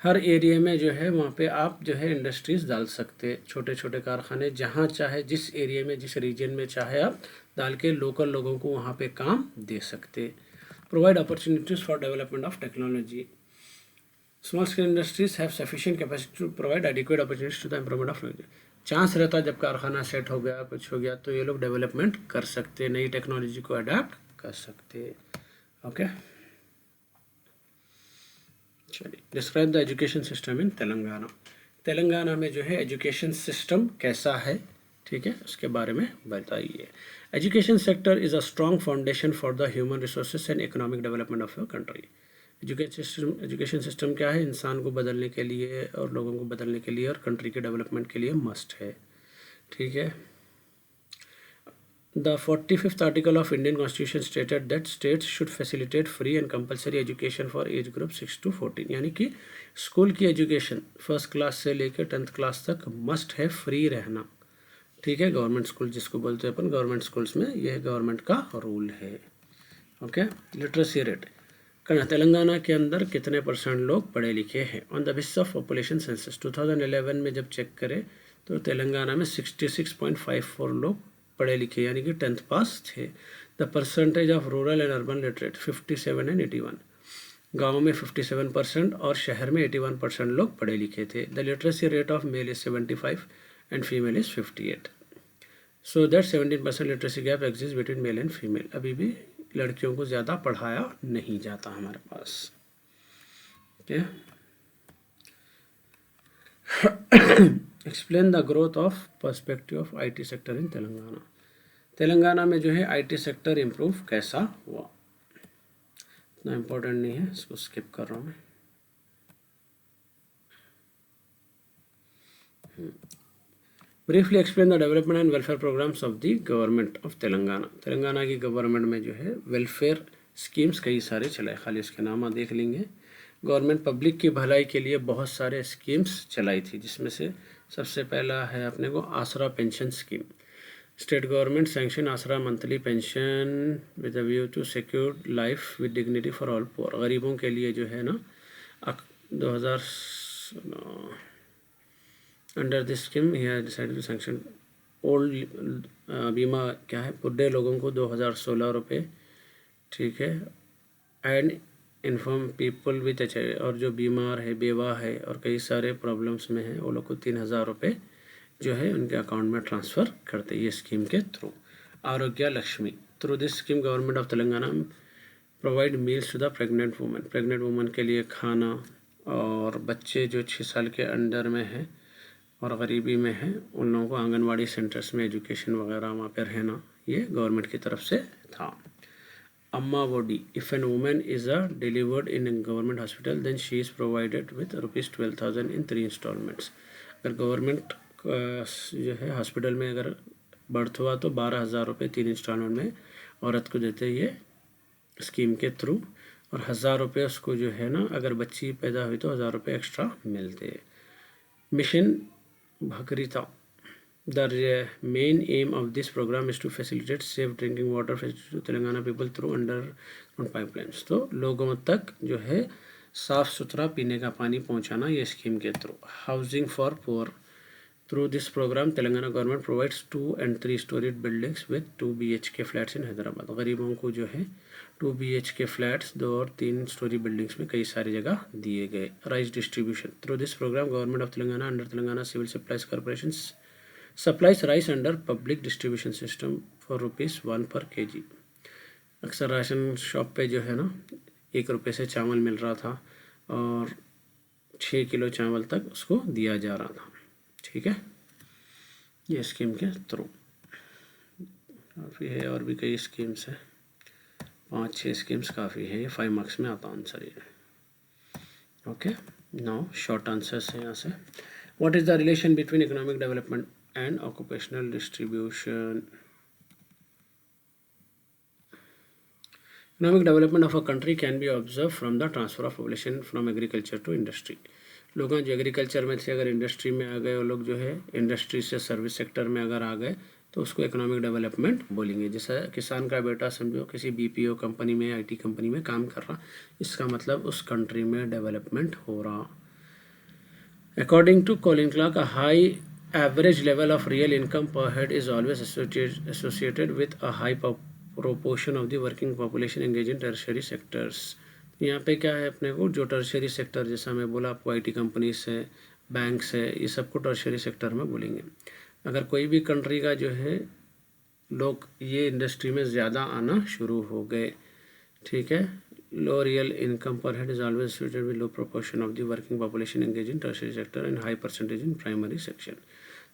her area में जो है वहाँ पे आप जो है इंडस्ट्रीज़ डाल सकते, छोटे छोटे कारखाने जहाँ चाहे, जिस एरिया में, जिस रीजन में चाहे आप डाल के लोकल लोगों को वहाँ पे काम दे सकते। Provide opportunities for development of technology, small scale industries have sufficient capacity to provide adequate opportunities to the improvement of technology, chance रहता है जब कारखाना सेट हो गया, कुछ हो गया तो ये लोग डेवलपमेंट कर सकते, नई टेक्नोलॉजी को अडाप्ट कर सकते, ओके। चलिए, describe the education system in Telangana. Telangana में जो है एजुकेशन सिस्टम कैसा है, ठीक है, उसके बारे में बताइए। Education sector is a strong foundation for the human resources and economic development of your country. Education system क्या है, इंसान को बदलने के लिए और लोगों को बदलने के लिए और कंट्री के डेवलपमेंट के लिए मस्ट है। ठीक है। The 45th article of Indian Constitution stated that states should facilitate free and compulsory education for age group 6 to 14, यानी कि स्कूल की एजुकेशन फर्स्ट क्लास से लेकर 10th क्लास तक मस्ट है फ्री रहना। ठीक है, गवर्नमेंट स्कूल जिसको बोलते हैं अपन, गवर्नमेंट स्कूल्स में यह गवर्नमेंट का रूल है। ओके। लिटरेसी रेट, तेलंगाना के अंदर कितने % लोग पढ़े लिखे हैं? On the basis of population census 2011 में जब चेक करें तो तेलंगाना में 66.54 लोग पढ़े लिखे यानी कि 10th पास थे। The percentage of rural and urban literate 57 and 81, गाँव में 57% और शहर में 81% लोग पढ़े लिखे थे। The literacy rate of male is 75 and female is 58, so that 17% literacy gap exist between male and female. अभी भी लड़कियों को ज़्यादा पढ़ाया नहीं जाता हमारे पास। Okay. Explain the growth of perspective of IT sector in Telangana. Telangana में जो है IT सेक्टर इम्प्रूव कैसा हुआ? इतना इम्पोर्टेंट नहीं है, इसको स्किप कर रहा हूँ मैं। Briefly explain the development and welfare programmes of the government of Telangana. Telangana की गवर्नमेंट में जो है वेलफेयर स्कीम्स कई सारे चलाए, खाली उसके नाम आप देख लेंगे। गवर्नमेंट पब्लिक की भलाई के लिए बहुत सारे स्कीम्स चलाई थी, जिसमें से सबसे पहला है अपने को Aasara pension scheme. State government sanction Aasara monthly pension with a view to secure life with dignity for all poor. गरीबों के लिए जो है ना 2000 under this scheme he decided to sanction old बीमा क्या है, बुढ़े लोगों को 2016 रुपये। ठीक है। एंड इन्फॉर्म पीपल विद और जो बीमार है, बेवा है और कई सारे प्रॉब्लम्स में है, वो लोग को 3000 रुपये जो है उनके अकाउंट में ट्रांसफ़र करते हैं ये स्कीम के थ्रू। Arogya Lakshmi, through this scheme government of Telangana provide meals to the pregnant women. Pregnant women के लिए खाना, और बच्चे जो 6 साल के अंडर में है और गरीबी में है उन लोगों को आंगनवाड़ी सेंटर्स में एजुकेशन वगैरह वहाँ पर रहना, ये गवर्नमेंट की तरफ से था। Amma Vodi, if an women is delivered in government hospital then she is provided with ₹12,000 in 3 instalments. अगर गवर्नमेंट जो है हॉस्पिटल में अगर बर्थ हुआ तो 12,000 रुपये 3 इंस्टॉलमेंट में औरत को देते ये स्कीम के थ्रू, और 1000 रुपये उसको जो है ना अगर बच्ची पैदा हुई तो 1000 रुपये एक्स्ट्रा मिलते। Mission Bhagirath, the main aim of this program is to facilitate safe drinking water facility to Telangana people through underground pipelines। तो लोगों तक जो है साफ़ सुथरा पीने का पानी पहुंचाना ये स्कीम के through. Housing for poor, through this programme Telangana government provides 2 and 3 story buildings with 2 BHK flats in Hyderabad. गरीबों को जो है 2 BHK फ्लैट्स 2 और 3 स्टोरी बिल्डिंग्स में कई सारी जगह दिए गए। Rice distribution, through this programme government of Telangana under Telangana civil supplies corporation supplies rice under public distribution system for ₹1 per kg। अक्सर राशन शॉप पे जो है ना 1 रुपये से चावल मिल रहा था और 6 किलो चावल तक उसको दिया जा रहा था। ठीक है, ये स्कीम के थ्रू काफ़ी है, और भी कई स्कीम्स हैं, 5-6 स्कीम्स काफ़ी है। ये 5 मार्क्स में आता आंसर ये। ओके, नाउ शॉर्ट आंसर्स है यहाँ से। What is the relation between economic development and occupational distribution? Economic development of a country can be observed from the transfer of population from agriculture to industry। लोग जो agriculture में थे अगर industry में आ गए, वो लोग जो है इंडस्ट्री से सर्विस सेक्टर में अगर आ गए तो उसको इकोनॉमिक डेवलपमेंट बोलेंगे। जैसा किसान का बेटा समझो किसी BPO कंपनी में, IT कंपनी में काम कर रहा, इसका मतलब उस कंट्री में डेवलपमेंट हो रहा। According to Colin Clark, a high average level of real income per head is always associated with a high proportion of the working population engaged in tertiary sectors। यहाँ पे क्या है अपने को, जो टर्शरी सेक्टर जैसा मैं बोला आपको, IT कंपनीज है, बैंक्स है, ये सबको टर्शरी सेक्टर में बोलेंगे। अगर कोई भी कंट्री का जो है लोग ये इंडस्ट्री में ज़्यादा आना शुरू हो गए, ठीक है, low real income per head is always associated with low proportion of the working population engaged in tertiary sector and high percentage in primary section।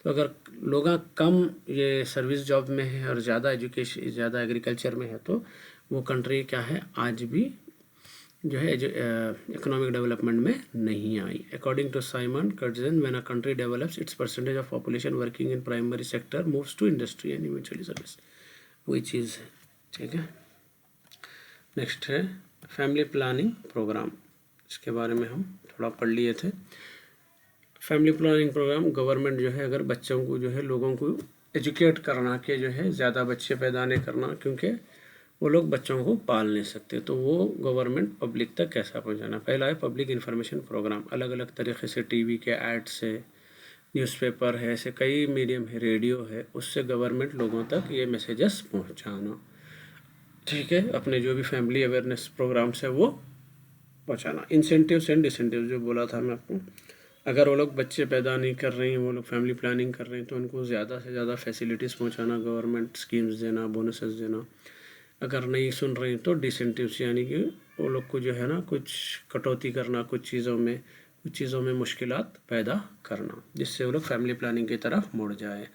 तो अगर लोग कम ये सर्विस जॉब में है और ज़्यादा एजुकेशन, ज़्यादा एग्रीकल्चर में है, तो वो कंट्री क्या है आज भी जो है इकोनॉमिक डेवलपमेंट में नहीं आई। अकॉर्डिंग टू साइमन कर्टजन, when a country develops its percentage of population working in primary sector moves to industry and eventually service, वही चीज़ है। ठीक है, नेक्स्ट है फैमिली प्लानिंग प्रोग्राम, इसके बारे में हम थोड़ा पढ़ लिए थे। फैमिली प्लानिंग प्रोग्राम, गवर्नमेंट जो है अगर बच्चों को जो है लोगों को एजुकेट करना के जो है ज़्यादा बच्चे पैदा नहीं करना, क्योंकि वो लोग बच्चों को पाल नहीं सकते, तो वो गवर्नमेंट पब्लिक तक कैसा पहुंचाना। पहला है पब्लिक इन्फॉर्मेशन प्रोग्राम, अलग अलग तरीके से टीवी के एड्स है, न्यूज़पेपर है, ऐसे कई मीडियम है, रेडियो है, उससे गवर्नमेंट लोगों तक ये मैसेजेस पहुंचाना। ठीक है, अपने जो भी फैमिली अवेयरनेस प्रोग्राम्स है वो पहुंचाना। इंसेंटिव्स एंड डिसेंटिव्स जो बोला था मैं आपको, अगर वो लोग बच्चे पैदा नहीं कर रहे हैं, वो लोग फैमिली प्लानिंग कर रहे हैं, तो उनको ज़्यादा से ज़्यादा फैसिलिटीज़ पहुंचाना, गवर्नमेंट स्कीम्स देना, बोनसेस देना। अगर नहीं सुन रहे हैं तो डिसेंटिव्स, यानी कि वो लोग को जो है ना कुछ कटौती करना, कुछ चीज़ों में मुश्किलात पैदा करना, जिससे वो लोग फैमिली प्लानिंग की तरफ मुड़ जाए।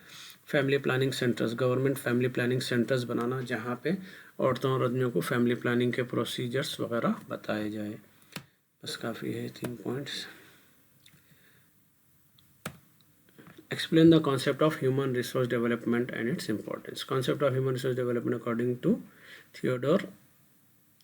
Family planning centres, government family planning centres बनाना, जहाँ पे औरतों और आदमियों को फैमिली प्लानिंग के प्रोसीजर्स वगैरह बताए जाए। बस काफ़ी है 3 points. Explain the concept of human resource development and its importance. Concept of human resource development according to Theodore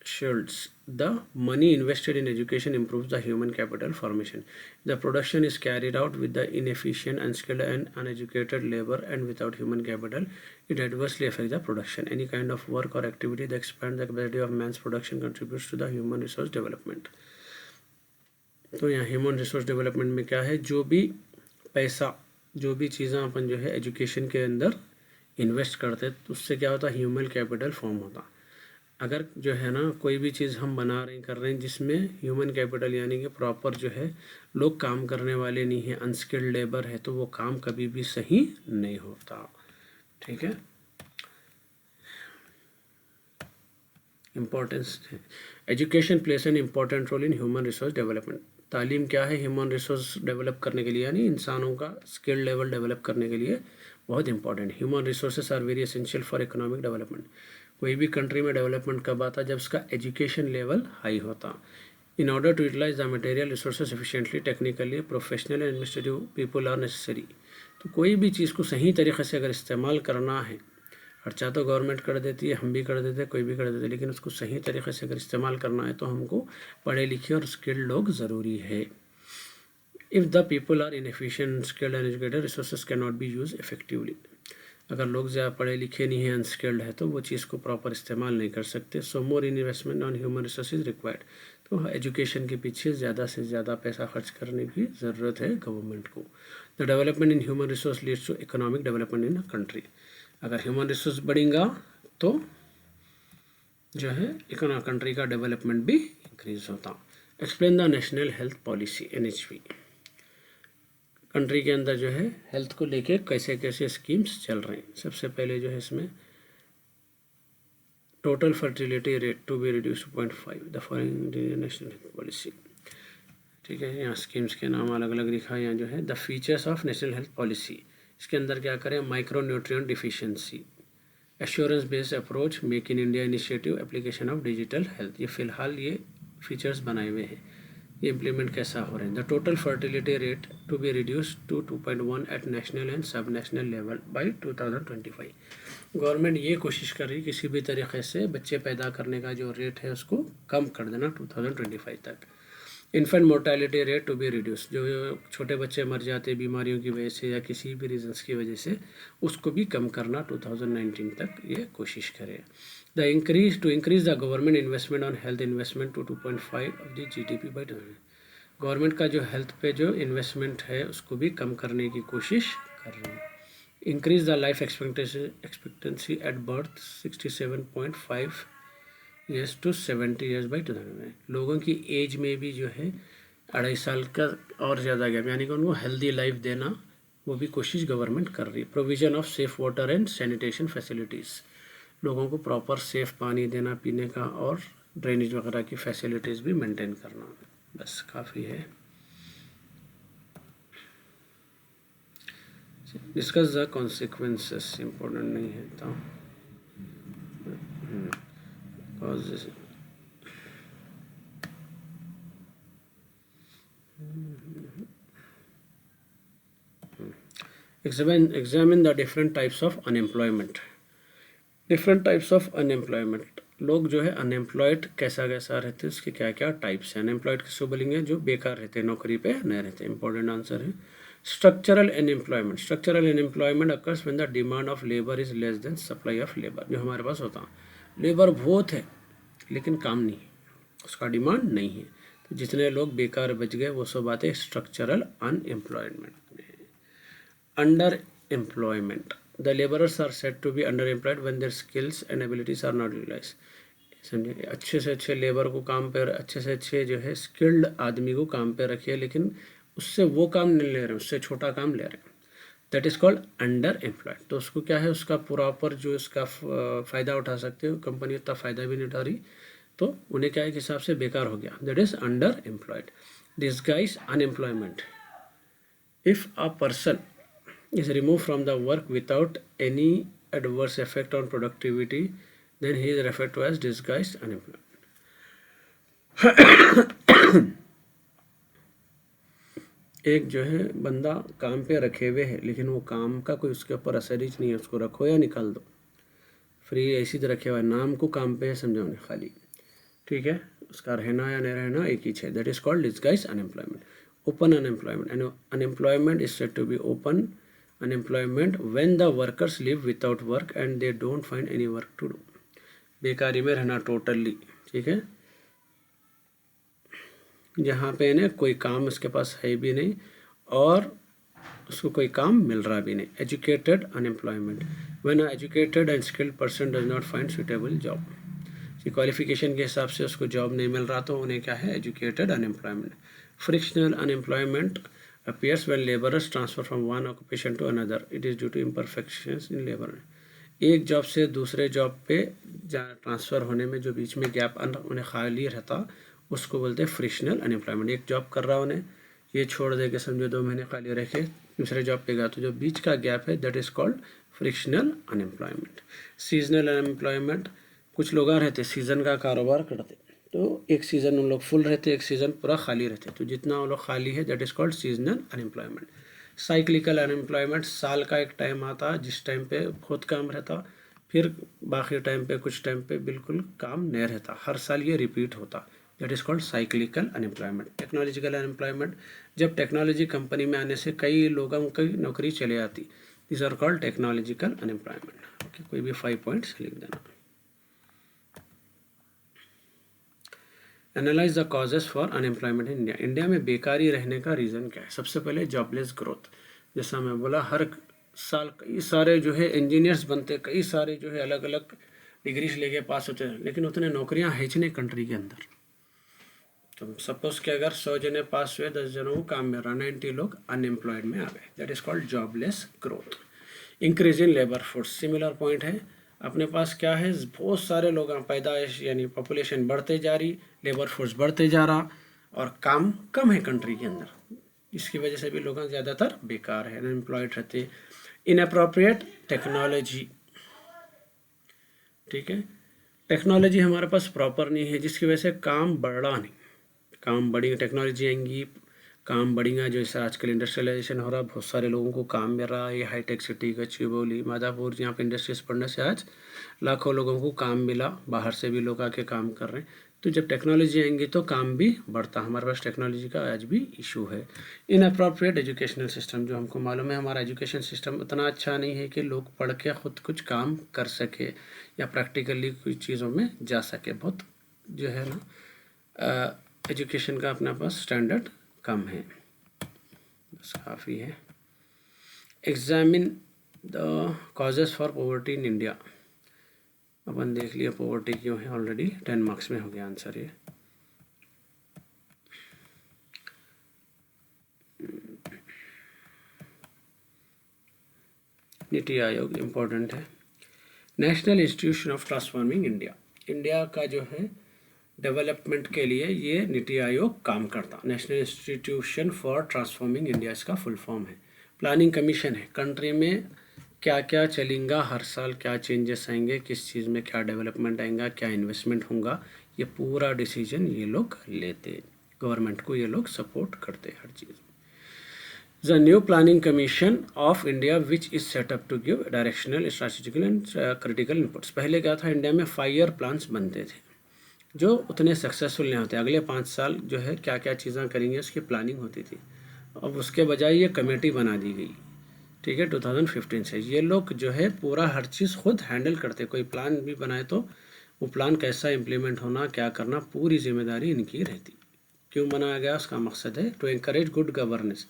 Schultz. The money invested in education improves the human capital formation. The production is carried out with the inefficient, unskilled and uneducated labor, and without human capital, it adversely affects the production. Any kind of work or activity that expands the capacity of man's production contributes to the human resource development. तो यहाँ human resource development में क्या है, जो भी पैसा, जो भी चीज़ें अपन जो है एजुकेशन के अंदर इन्वेस्ट करते हैं, तो उससे क्या होता है, ह्यूमन कैपिटल फॉर्म होता। अगर जो है ना कोई भी चीज़ हम बना रहे कर रहे हैं जिसमें ह्यूमन कैपिटल यानी कि प्रॉपर जो है लोग काम करने वाले नहीं है, अनस्किल्ड लेबर है, तो वो काम कभी भी सही नहीं होता। ठीक है, इम्पोर्टेंस है, education plays an important role in human resource development. तालीम क्या है ह्यूमन रिसोर्स डेवलप करने के लिए, यानी इंसानों का स्किल लेवल डेवलप करने के लिए बहुत important. Human resources are very essential for economic development. कोई भी कंट्री में डेवलपमेंट कब आता, जब उसका एजुकेशन लेवल हाई होता। In order to utilise the material resources efficiently, technically, professional and administrative people are necessary. तो कोई भी चीज़ को सही तरीके से अगर इस्तेमाल करना है, खर्चा तो गवर्नमेंट कर देती है, हम भी कर देते हैं, कोई भी कर देते हैं, लेकिन उसको सही तरीके से अगर इस्तेमाल करना है तो हमको पढ़े लिखे और स्किल्ड लोग ज़रूरी है। If the people are inefficient, skilled and educated, resources can not be use effectively. अगर लोग ज़्यादा पढ़े लिखे नहीं हैं, अनस्किल्ड है, तो वो चीज़ को प्रॉपर इस्तेमाल नहीं कर सकते। So more investment on human resources required. तो एजुकेशन के पीछे ज़्यादा से ज़्यादा पैसा खर्च करने की ज़रूरत है गवर्नमेंट को। The development in human resource leads to economic development in a country. अगर ह्यूमन रिसोर्स बढ़ेगा तो जो है कंट्री का डेवलपमेंट भी इंक्रीज होता। Explain the national health policy NHP। Country के अंदर जो है हेल्थ को लेके कैसे कैसे स्कीम्स चल रहे हैं। सबसे पहले जो है इसमें total fertility rate to be reduce 0.5, the following national health policy. ठीक है, यहाँ स्कीम्स के नाम अलग अलग लिखा है। यहाँ जो है the features of national health policy, इसके अंदर क्या करें, micro nutrient deficiency, assurance based approach, make in India initiative, application of digital health. ये फ़िलहाल ये फीचर्स बनाए हुए हैं, ये इम्प्लीमेंट कैसा हो रहे हैं। The total fertility rate to be reduce to 2.1 at national and sub national level by 2025। Government ये कोशिश कर रही है किसी भी तरीके से बच्चे पैदा करने का जो रेट है उसको कम कर देना 2025 तक। Infant mortality rate to be reduce, जो छोटे बच्चे मर जाते हैं बीमारियों की वजह से या किसी भी रीजंस की वजह से, उसको भी कम करना 2019 तक ये कोशिश करे। The increase the government investment on health investment to 2.5 of the GDP by 2020। Government का जो हेल्थ पे जो इन्वेस्टमेंट है उसको भी कम करने की कोशिश कर रही है। Increase the life expectancy at birth 67.5 years to 70 years by 2000। लोगों की एज में भी जो है 2.5 साल का और ज़्यादा गैप, यानी कि उनको हेल्दी लाइफ देना, वो भी कोशिश गवर्नमेंट कर रही है। Provision of safe water and sanitation facilities, लोगों को प्रॉपर सेफ पानी देना पीने का, और ड्रेनेज वगैरह की फैसिलिटीज़ भी मेंटेन करना। बस काफ़ी है। डिस्कस द कॉन्सिक्वेंसेस, इम्पोर्टेंट नहीं है तो examine the different types of unemployment. Different types of unemployment, लोग जो है अनएम्प्लॉयड कैसा कैसा रहते हैं, उसके क्या क्या टाइप्स हैं। अनएम्प्लॉयड किसको बोलेंगे, जो बेकार रहते हैं, नौकरी पे नहीं रहते। इंपॉर्टेंट आंसर है। Structural unemployment, structural unemployment occurs when the demand of labour is less than supply of labour. जो हमारे पास होता है, लेबर बहुत है लेकिन काम नहीं है, उसका डिमांड नहीं है, तो जितने लोग बेकार बच गए वो सब बातें स्ट्रक्चरल अनएम्प्लॉयमेंट में। Under employment, the labourers are said to be under employed when their skills and abilities are not utilise. समझे, अच्छे से अच्छे लेबर को काम पे, अच्छे से अच्छे जो है स्किल्ड आदमी को काम पे रखिए, लेकिन उससे वो काम नहीं ले रहे, उससे छोटा काम ले रहे हैं, that is called under employed. तो उसको क्या है, उसका प्रॉपर जो इसका फ़ायदा उठा सकते हो, कंपनी उतना फ़ायदा भी नहीं उठा रही, तो उन्हें क्या है कि हिसाब से बेकार हो गया, that is under employed. Disguise unemployment, if a person is removed from the work without any adverse effect on productivity, then he is referred to as disguised unemployment. एक जो है बंदा काम पे रखे हुए है, लेकिन वो काम का कोई उसके ऊपर असर ही नहीं है, उसको रखो या निकाल दो, फ्री ऐसी तो रखे हुआ है, नाम को काम पे है, समझो नहीं खाली, ठीक है, उसका रहना या नहीं रहना एक ही है, that is called disguise unemployment. Open unemployment, and unemployment is said to be open unemployment when the workers live without work and they don't find any work to do। बेकारी में रहना टोटली, ठीक है, जहाँ पे ना कोई काम उसके पास है भी नहीं और उसको कोई काम मिल रहा भी नहीं। Educated unemployment, when a educated and skilled person does not find suitable job, qualification के हिसाब से उसको जॉब नहीं मिल रहा, तो उन्हें क्या है, educated unemployment. Frictional unemployment appears when laborers transfer from one occupation to another, it is due to imperfections in labor। एक जॉब से दूसरे जॉब पे ट्रांसफ़र होने में जो बीच में गैप उन्हें खाली रहता, उसको बोलते हैं फ्रिक्शनल अनएम्प्लॉयमेंट। एक जॉब कर रहा उन्हें, ये छोड़ दे के समझो 2 महीने खाली रखे, दूसरे जॉब पे गया, तो जो बीच का गैप है that is called frictional unemployment. Seasonal unemployment, कुछ लोग रहते सीज़न का कारोबार करते, तो एक सीज़न उन लोग फुल रहते, एक सीज़न पूरा खाली रहते, तो जितना वो लोग खाली है that is called seasonal unemployment. Cyclical unemployment, साल का एक टाइम आता जिस टाइम पे बहुत काम रहता, फिर बाकी टाइम पे कुछ टाइम पे बिल्कुल काम नहीं रहता, हर साल ये रिपीट होता, that is called cyclical unemployment. Technological unemployment, जब टेक्नोलॉजी कंपनी में आने से कई लोगों की नौकरी चले आती, this are called technological unemployment. Okay, कोई भी 5 पॉइंट्स लिख देना। Analyse the causes for unemployment in India, India में बेकारी रहने का रीज़न क्या है। सबसे पहले जॉबलेस ग्रोथ, जैसा मैं बोला हर साल कई सारे जो है इंजीनियर्स बनते, कई सारे जो है अलग अलग डिग्रीज लेके पास होते हैं, लेकिन उतने नौकरियां है नहीं कंट्री के अंदर। तो सपोज कि अगर 100 जने पास हुए, 10 जनों को काम मिल रहा, 90 लोग अनएम्प्लॉयड में आ गए, that is called jobless growth. Increase in labour force, similar point है, अपने पास क्या है, बहुत सारे लोग पैदाइश यानी पॉपुलेशन बढ़ते जा रही, लेबर फोर्स बढ़ते जा रहा और काम कम है कंट्री के अंदर, इसकी वजह से भी लोग ज़्यादातर बेकार है, अनएम्प्लॉयड रहते। इनअप्रोप्रिएट टेक्नोलॉजी, ठीक है, टेक्नोलॉजी हमारे पास प्रॉपर नहीं है, जिसकी वजह से काम बढ़ रहा नहीं, काम बढ़ेगा, टेक्नोलॉजी आएंगी, काम बढ़ेगा। जैसे आजकल इंडस्ट्रियलाइजेशन हो रहा, बहुत सारे लोगों को काम मिल रहा है, ये हाईटेक सिटी गच्चीबौली माधापुर, यहाँ पे इंडस्ट्रीज पढ़ने से आज लाखों लोगों को काम मिला, बाहर से भी लोग आके काम कर रहे हैं। तो जब टेक्नोलॉजी आएंगी तो काम भी बढ़ता, हमारे पास टेक्नोलॉजी का आज भी इशू है। इनअप्रोप्रिएट एजुकेशनल सिस्टम, जो हमको मालूम है हमारा एजुकेशन सिस्टम उतना अच्छा नहीं है कि लोग पढ़ के खुद कुछ काम कर सके या प्रैक्टिकली कुछ चीज़ों में जा सके, बहुत जो है ना एजुकेशन का अपने पास स्टैंडर्ड कम है, बस काफ़ी है। Examine the causes for poverty in India, अपन देख लिया पॉवर्टी क्यों है, ऑलरेडी 10 मार्क्स में हो गया आंसर ये। नीति आयोग इम्पोर्टेंट है। National institution of transforming India, India का जो है डेवलपमेंट के लिए ये नीति आयोग काम करता, national institution for transforming India इसका फुल फॉर्म है। प्लानिंग कमीशन है, कंट्री में क्या क्या चलेगा, हर साल क्या चेंजेस आएंगे, किस चीज़ में क्या डेवलपमेंट आएगा, क्या इन्वेस्टमेंट होगा, ये पूरा डिसीजन ये लोग लेते, गवर्नमेंट को ये लोग सपोर्ट करते हर चीज़। The new planning commission of India which is set up to give directional strategical and critical inputs. पहले क्या था, इंडिया में 5 ईयर प्लान्स बनते थे जो उतने सक्सेसफुल नहीं होते। अगले 5 साल जो है क्या क्या चीज़ें करेंगे उसकी प्लानिंग होती थी। अब उसके बजाय ये कमेटी बना दी गई, ठीक है, 2015 से। ये लोग जो है पूरा हर चीज़ खुद हैंडल करते। कोई प्लान भी बनाए तो वो प्लान कैसा इम्प्लीमेंट होना, क्या करना, पूरी जिम्मेदारी इनकी रहती। क्यों बनाया गया, उसका मकसद है to encourage good governance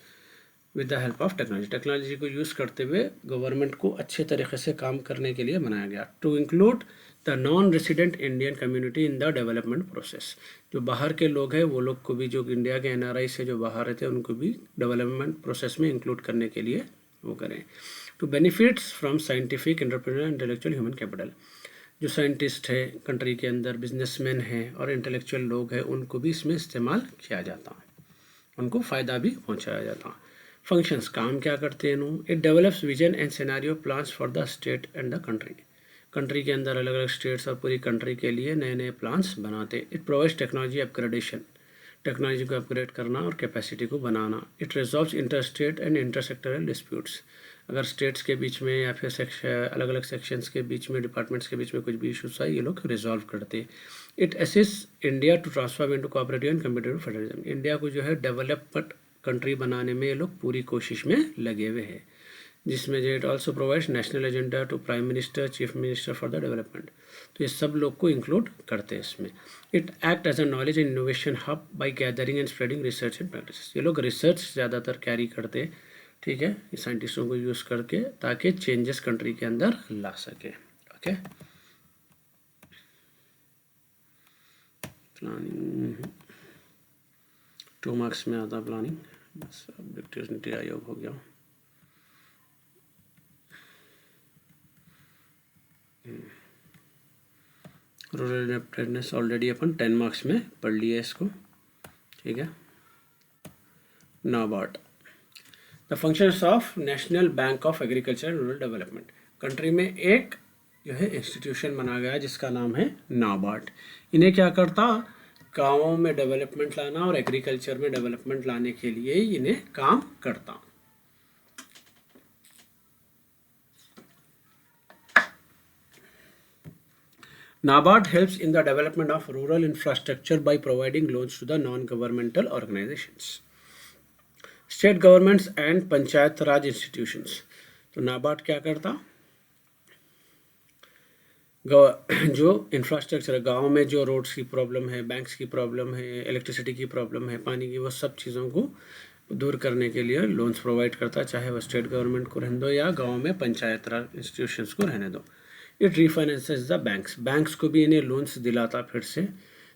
with the help of technology. Technology को यूज़ करते हुए गवर्नमेंट को अच्छे तरीके से काम करने के लिए बनाया गया। To include the non resident Indian community in the development process. जो बाहर के लोग हैं वो लोग को भी, जो इंडिया के NRI से जो बाहर रहते हैं उनको भी डेवलपमेंट प्रोसेस में इंक्लूड करने के लिए वो करें। To benefits from scientific entrepreneur intellectual human capital. जो साइंटिस्ट है कंट्री के अंदर, बिजनेसमैन हैं और इंटेलेक्चुअल लोग हैं, उनको भी इसमें इस्तेमाल किया जाता, उनको फ़ायदा भी पहुंचाया जाता। फंक्शंस, काम क्या करते हैं इन्हों। It develops vision and scenario plans for the state and the country. Country के अंदर अलग अलग स्टेट्स और पूरी कंट्री के लिए नए नए प्लान्स बनाते। It provides technology upgradation, technology को अपग्रेड करना और कैपेसिटी को बनाना। It resolves inter state and inter sectoral disputes. अगर स्टेट्स के बीच में या फिर अलग अलग सेक्शंस के बीच में, डिपार्टमेंट्स के बीच में कुछ भी इशूज आए, ये लोग रिजॉल्व करते। It assist India to transform into cooperative and competitive federalism. India को जो है डेवलपमेंट कंट्री बनाने में ये लोग पूरी कोशिश में लगे हुए हैं, जिसमें जो it also provides national agenda to prime minister, chief minister for the development. तो ये सब लोग को इंक्लूड करते हैं इसमें। It act as a knowledge and innovation hub by gathering and spreading research and practice. ये लोग रिसर्च ज़्यादातर कैरी करते हैं, ठीक है, साइंटिस्टों को यूज़ करके, ताकि चेंजेस कंट्री के अंदर ला सके। ओके, प्लानिंग 2 मार्क्स में आता प्लानिंग। बस ऑब्जेक्टिव्स नीति आयोग हो गया। रूरल अडेप्टेडनेस ऑलरेडी अपन 10 मार्क्स में पढ़ लिया इसको, ठीक है। NABARD, the functions of national bank of agriculture and rural development. Country में एक जो है इंस्टीट्यूशन बना गया जिसका नाम है नाबार्ड। इन्हें क्या करता, गाँवों में डेवलपमेंट लाना और एग्रीकल्चर में डेवलपमेंट लाने के लिए इन्हें काम करता। NABARD helps in the development of rural infrastructure by providing loans to the non-governmental organizations, state governments and panchayat Raj institutions। तो NABARD क्या करता, जो इंफ्रास्ट्रक्चर गांव में जो रोड्स की प्रॉब्लम है, बैंक्स की प्रॉब्लम है, इलेक्ट्रिसिटी की प्रॉब्लम है, पानी की, वो सब चीज़ों को दूर करने के लिए लोन्स प्रोवाइड करता, चाहे वो स्टेट गवर्नमेंट को रहने दो या गांव में पंचायत राज इंस्टीट्यूशंस को रहने दो। इट रिफाइनेंसेस द बैंक्स, बैंक्स को भी इन्हें लोन्स दिलाता फिर से,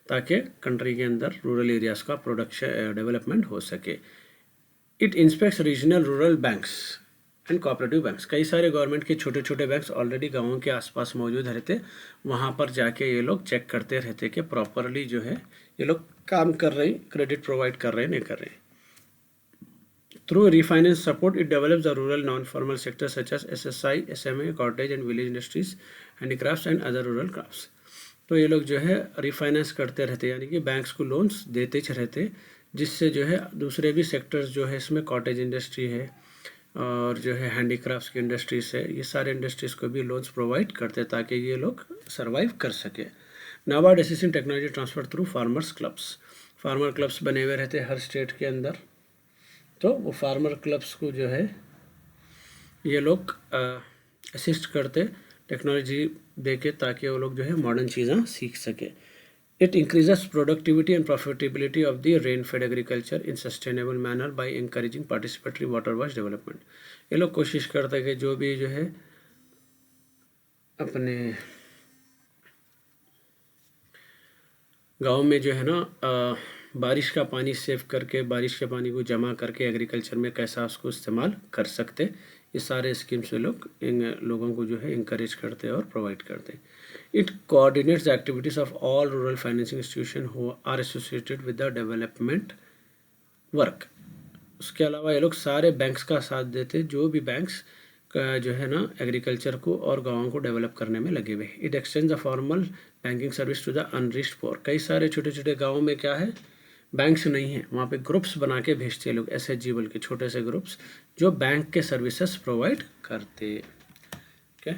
ताकि कंट्री के अंदर रूरल एरियाज़ का प्रोडक्शन डेवलपमेंट हो सके। It inspects regional rural banks and cooperative banks. कई सारे गवर्नमेंट के छोटे छोटे बैंक्स ऑलरेडी गाँवों के आसपास मौजूद रहते, वहाँ पर जाके ये लोग चेक करते रहते कि प्रॉपरली जो है ये लोग काम कर रहे हैं, क्रेडिट प्रोवाइड कर रहे हैं, नहीं कर रहे हैं। Through refinance support, it develops the rural non-formal sectors such as SSI, SMA, cottage and village industries, handicrafts and other rural crafts। तो ये लोग जो है रिफाइनेंस करते रहते, यानी कि बैंक्स को लोन्स देते रहते, जिससे जो है दूसरे भी सेक्टर्स जो है, इसमें कॉटेज इंडस्ट्री है और जो है हैंडीक्राफ्ट्स की इंडस्ट्रीज है, ये सारे इंडस्ट्रीज़ को भी लोन्स प्रोवाइड करते ताकि ये लोग सर्वाइव कर सके। NABARD assisting technology transfer through farmers clubs. Farmer clubs बने हुए रहते हर स्टेट के अंदर, तो वो फार्मर क्लब्स को जो है ये लोग असिस्ट करते टेक्नोलॉजी देके, ताकि वो लोग जो है मॉडर्न चीज़ें सीख सके। It increases productivity and profitability of the rain fed agriculture in sustainable manner by encouraging participatory watershed development. ये लोग कोशिश करते हैं कि जो भी जो है अपने गाँव में जो है ना बारिश का पानी सेव करके, बारिश के पानी को जमा करके एग्रीकल्चर में कैसा उसको इस्तेमाल कर सकते, ये सारे स्कीम्स में लोग इन लोगों को जो है इंकरेज करते और प्रोवाइड करते। It coordinates the activities of all rural financing institution who are associated with the development work. उसके अलावा ये लोग सारे बैंक्स का साथ देते, जो भी बैंक्स का जो है ना एग्रीकल्चर को और गाँवों को डेवलप करने में लगे हुए। It extends the formal banking service to the unreached poor. कई सारे छोटे छोटे गाँव में क्या है, बैंक्स नहीं है, वहाँ पे ग्रुप्स बना के भेजते हैं लोग, SHG बोल के, छोटे से ग्रुप्स जो बैंक के सर्विसेज प्रोवाइड करते। Okay,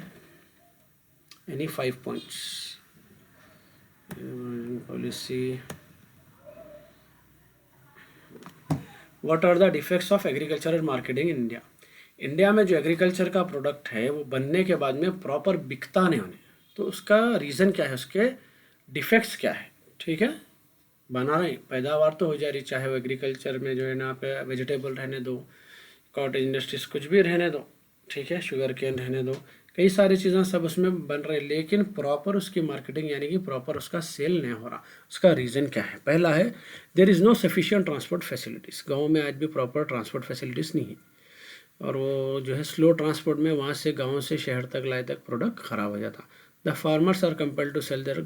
any 5 points? Policy, what are the defects of agricultural marketing in India? India में जो एग्रीकल्चर का प्रोडक्ट है वो बनने के बाद में प्रॉपर बिकता नहीं होने, तो उसका रीज़न क्या है, उसके डिफेक्ट्स क्या है? ठीक है, बना रहे पैदावार तो हो जा रही, चाहे वो एग्रीकल्चर में जो है ना पे वेजिटेबल रहने दो, कॉटेज इंडस्ट्रीज कुछ भी रहने दो, ठीक है, शुगर केन रहने दो, कई सारी चीज़ें सब उसमें बन रही, लेकिन प्रॉपर उसकी मार्केटिंग यानी कि प्रॉपर उसका सेल नहीं हो रहा। उसका रीज़न क्या है? पहला है there is no sufficient transport facilities. गाँव में आज भी प्रॉपर ट्रांसपोर्ट फैसिलिटीज़ नहीं है, और वो जो है स्लो ट्रांसपोर्ट में वहाँ से गाँव से शहर तक लाए तक प्रोडक्ट ख़राब हो जाता। The farmers are compelled to sell their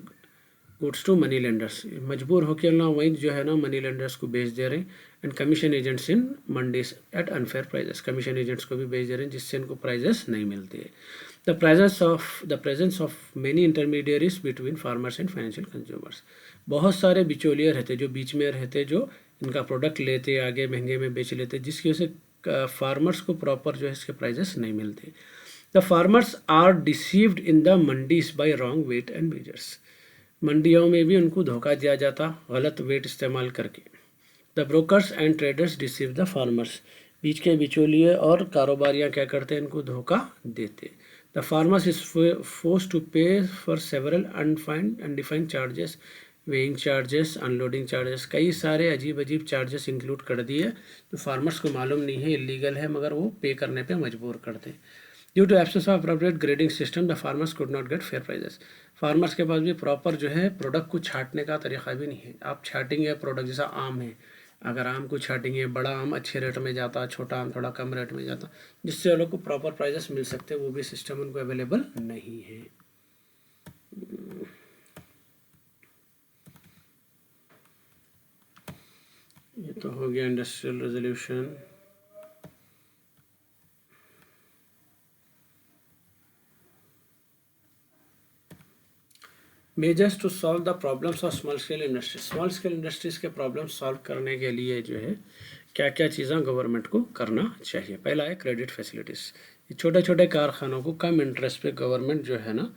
goods to money lenders, मजबूर होकर ना वही जो है ना मनी लेंडर्स को बेच दे रहे हैं, and commission agents in mandis at unfair prices, commission agents को भी बेच दे रहे हैं जिससे इनको प्राइजेस नहीं मिलती है। The presence of many intermediaries between farmers and financial consumers, बहुत सारे बिचौलिए रहते जो बीच में रहते, जो इनका प्रोडक्ट लेते आगे महंगे में बेच लेते, जिसकी वजह से फार्मर्स को प्रॉपर जो है इसके प्राइजेस नहीं मिलते। The farmers are deceived in the mandis by wrong weight and measures, मंडियों में भी उनको धोखा दिया जाता गलत वेट इस्तेमाल करके। The brokers and traders deceive the farmers, बीच के बिचौलिए और कारोबारियाँ क्या करते हैं, इनको धोखा देते। The farmers is force to pay for several undefined charges, weighing charges, unloading charges, कई सारे अजीब अजीब चार्जेस इंक्लूड कर दिए जो फार्मर्स को मालूम नहीं है, इलीगल है, मगर वो पे करने पे मजबूर करते। Due to absence of appropriate grading system the farmers could not get fair prices, farmers के पास भी प्रॉपर जो है प्रोडक्ट को छांटने का तरीका भी नहीं है। आप छाटेंगे प्रोडक्ट, जैसा आम है, अगर आम को छाटेंगे, बड़ा आम अच्छे रेट में जाता, छोटा आम थोड़ा कम रेट में जाता, जिससे वो लोग को प्रॉपर प्राइजेस मिल सकते, वो भी सिस्टम उनको अवेलेबल नहीं है। ये तो हो गया industrial resolution. Measures to solve the problems of small scale industries, small scale industries के प्रॉब्लम सॉल्व करने के लिए जो है क्या क्या चीज़ें गवर्नमेंट को करना चाहिए? पहला है क्रेडिट फैसिलिटीज़, ये छोटे छोटे कारखानों को कम इंटरेस्ट पे गवर्नमेंट जो है ना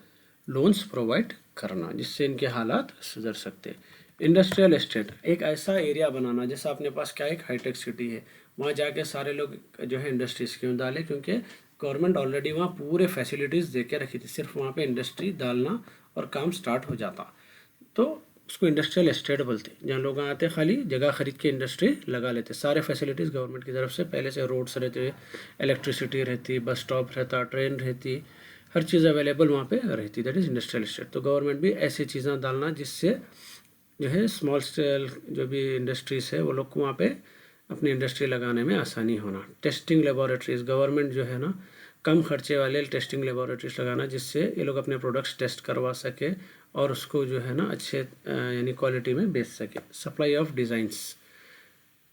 लोन्स प्रोवाइड करना, जिससे इनके हालात सुधर सकते हैं। इंडस्ट्रियल एस्टेट, एक ऐसा एरिया बनाना, जैसा अपने पास क्या एक हाईटेक सिटी है, वहाँ जाके सारे लोग जो है इंडस्ट्रीज़ क्यों डालें, क्योंकि गवर्नमेंट ऑलरेडी वहाँ पूरे फैसिलिटीज़ दे के रखी थी, सिर्फ वहाँ पे इंडस्ट्री डालना और काम स्टार्ट हो जाता, तो उसको इंडस्ट्रियल एस्टेट बोलते हैं, जहाँ लोग आते खाली जगह खरीद के इंडस्ट्री लगा लेते, सारे फैसिलिटीज़ गवर्नमेंट की तरफ से पहले से, रोड्स रहते, इलेक्ट्रिसिटी रहती, बस स्टॉप रहता, ट्रेन रहती, हर चीज़ अवेलेबल वहाँ पे रहती, दैट इज़ इंडस्ट्रियल एस्टेट। तो गवर्नमेंट भी ऐसी चीज़ें डालना जिससे जो है स्मॉल स्केल जो भी इंडस्ट्रीज़ है वो लोग को वहाँ पे अपनी इंडस्ट्री लगाने में आसानी होना। टेस्टिंग लेबोरेटरीज़, गवर्नमेंट जो है ना कम खर्चे वाले टेस्टिंग लेबोरेटरीज लगाना, जिससे ये लोग अपने प्रोडक्ट्स टेस्ट करवा सके और उसको जो है ना अच्छे यानी क्वालिटी में बेच सके। सप्लाई ऑफ डिज़ाइंस,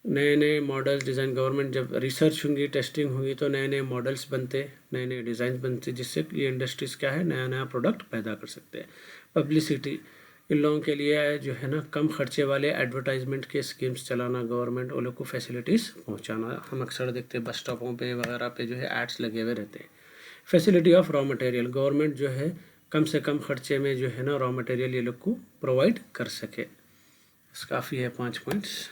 नए नए मॉडल्स डिज़ाइन, गवर्नमेंट जब रिसर्च होंगी, टेस्टिंग होगी, तो नए नए मॉडल्स बनते, नए नए डिज़ाइन बनते, जिससे ये इंडस्ट्रीज़ क्या है नया नया प्रोडक्ट पैदा कर सकते हैं। पब्लिसिटी, इन लोगों के लिए जो है ना कम खर्चे वाले एडवर्टाइजमेंट के स्कीम्स चलाना, गवर्नमेंट वो लोग को फैसिलिटीज़ पहुंचाना। हम अक्सर देखते हैं बस स्टॉपों पे वगैरह पे जो है एड्स लगे हुए रहते हैं। Facility of raw material, government जो है कम से कम खर्चे में जो है ना रॉ मटेरियल ये लोग को प्रोवाइड कर सके। काफ़ी है 5 points.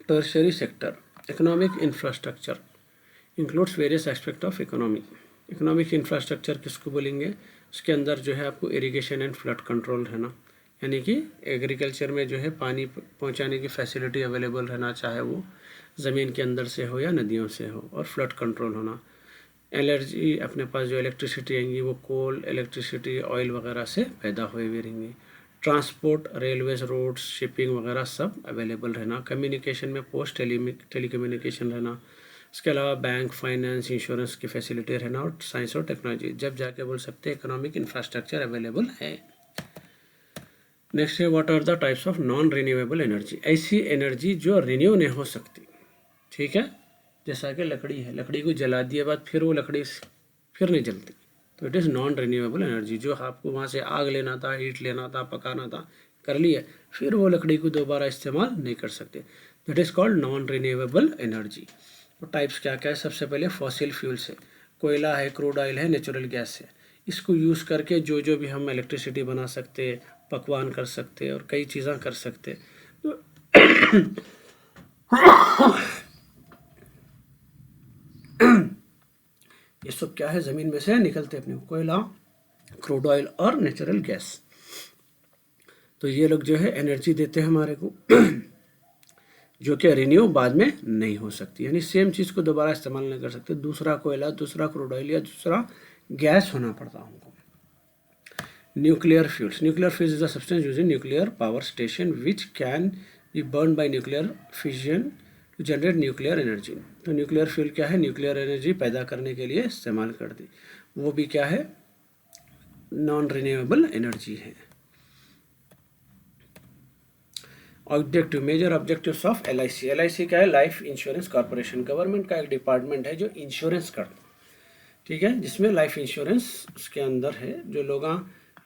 Tertiary sector, economic infrastructure includes various aspect of economy. Economic infrastructure किसको बोलेंगे? उसके अंदर जो है आपको इरिगेशन एंड फ्लड कंट्रोल रहना, यानी कि एग्रीकल्चर में जो है पानी पहुंचाने की फैसिलिटी अवेलेबल रहना, चाहे वो ज़मीन के अंदर से हो या नदियों से हो, और फ्लड कंट्रोल होना। एनर्जी, अपने पास जो इलेक्ट्रिसिटी आएंगी वो कोल, इलेक्ट्रिसिटी, ऑयल वगैरह से पैदा हुए हुए रहेंगे। ट्रांसपोर्ट, रेलवेज, रोड्स, शिपिंग वगैरह सब अवेलेबल रहना। कम्युनिकेशन में पोस्ट टेलीकम्युनिकेशन रहना। इसके अलावा बैंक, फाइनेंस, इंश्योरेंस की फैसिलिटी रहना, और साइंस और टेक्नोलॉजी, जब जाके बोल सकते हैं इकोनॉमिक इंफ्रास्ट्रक्चर अवेलेबल है। नेक्स्ट है what are the types of non renewable energy, ऐसी एनर्जी जो रिन्यू नहीं हो सकती, ठीक है, जैसा कि लकड़ी है, लकड़ी को जला दिए बाद फिर वो लकड़ी फिर नहीं जलती। तो it is non renewable energy. जो आपको वहाँ से आग लेना था, हीट लेना था, पकाना था, कर लिया, फिर वो लकड़ी को दोबारा इस्तेमाल नहीं कर सकते। That is called non renewable energy. तो टाइप्स क्या क्या है? सबसे पहले फॉसिल फ्यूल्स है, कोयला है, क्रूड ऑयल है, नेचुरल गैस है। इसको यूज़ करके जो जो भी हम इलेक्ट्रिसिटी बना सकते, पकवान कर सकते और कई चीज़ें कर सकते। तो ये सब क्या है? ज़मीन में से निकलते अपने को, कोयला, क्रूड ऑयल और नेचुरल गैस। तो ये लोग जो है एनर्जी देते हैं हमारे को जो कि रिन्यू बाद में नहीं हो सकती, यानी सेम चीज़ को दोबारा इस्तेमाल नहीं कर सकते। दूसरा कोयला, दूसरा क्रूड ऑयल या दूसरा गैस होना पड़ता हमको। Nuclear fuels. Nuclear fuels is a substance used in nuclear power station which can be burn by nuclear fission to generate nuclear energy. तो न्यूक्लियर फ्यूल क्या है? न्यूक्लियर एनर्जी पैदा करने के लिए इस्तेमाल करती, वो भी क्या है? नॉन रिन्यूएबल एनर्जी है। Objective, major objectives of LIC। LIC क्या है? लाइफ इंश्योरेंस कॉर्पोरेशन, गवर्नमेंट का एक डिपार्टमेंट है जो इंश्योरेंस करता है, ठीक है, जिसमें लाइफ इंश्योरेंस उसके अंदर है। जो लोग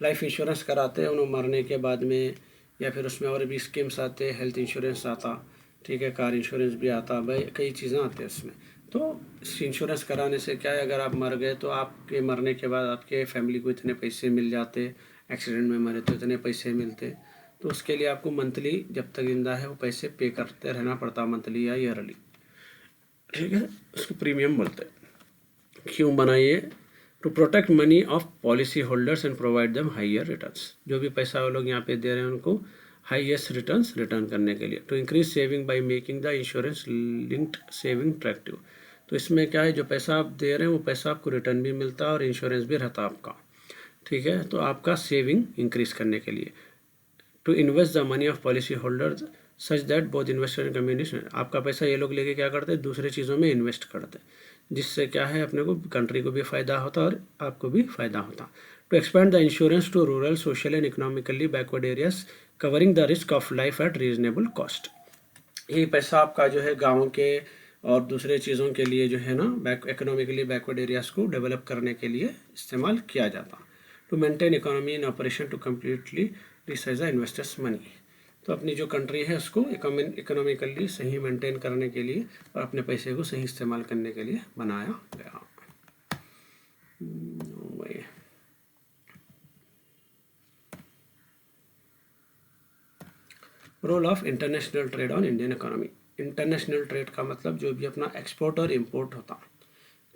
लाइफ इंश्योरेंस कराते हैं उन्हें मरने के बाद में, या फिर उसमें और भी स्कीम्स आते हैं, हेल्थ इंश्योरेंस आता, ठीक है, कार इंश्योरेंस भी आता, भाई कई चीज़ें आते हैं उसमें। तो इस इंश्योरेंस कराने से क्या है? अगर आप मर गए तो आपके मरने के बाद आपके फैमिली को इतने पैसे मिल जाते, एक्सीडेंट में मरे तो इतने पैसे मिलते। तो उसके लिए आपको मंथली जब तक जिंदा है वो पैसे पे करते रहना पड़ता, मंथली या ईयरली, ठीक है, उसको प्रीमियम बोलते हैं। क्यों बनाइए? To protect money of policy holders and provide them higher returns. जो भी पैसा वो लोग यहाँ पे दे रहे हैं उनको हाईएस्ट रिटर्न्स रिटर्न करने के लिए। To increase saving by making the insurance linked saving attractive. तो इसमें क्या है? जो पैसा आप दे रहे हैं वो पैसा आपको रिटर्न भी मिलता है और इंश्योरेंस भी रहता आपका, ठीक है, तो आपका सेविंग इंक्रीज करने के लिए। To invest the money of policy holders such that both investor and community. आपका पैसा ये लोग लेके क्या करते हैं? दूसरे चीज़ों में इन्वेस्ट करते हैं, जिससे क्या है? अपने को, कंट्री को भी फ़ायदा होता और आपको भी फ़ायदा होता। To expand the insurance to rural, social and economically backward areas covering the risk of life at reasonable cost. यही पैसा आपका जो है गाँव के और दूसरे चीज़ों के लिए जो है ना, इकोनॉमिकली बैकवर्ड एरियाज़ को डेवलप करने के लिए इस्तेमाल किया जाता। To maintain economy in operation to completely resize the investors money. तो अपनी जो कंट्री है उसको इकोनॉमिकली सही मेंटेन करने के लिए और अपने पैसे को सही इस्तेमाल करने के लिए बनाया गया। Role of international trade on Indian economy. International trade का मतलब जो भी अपना एक्सपोर्ट और इम्पोर्ट होता,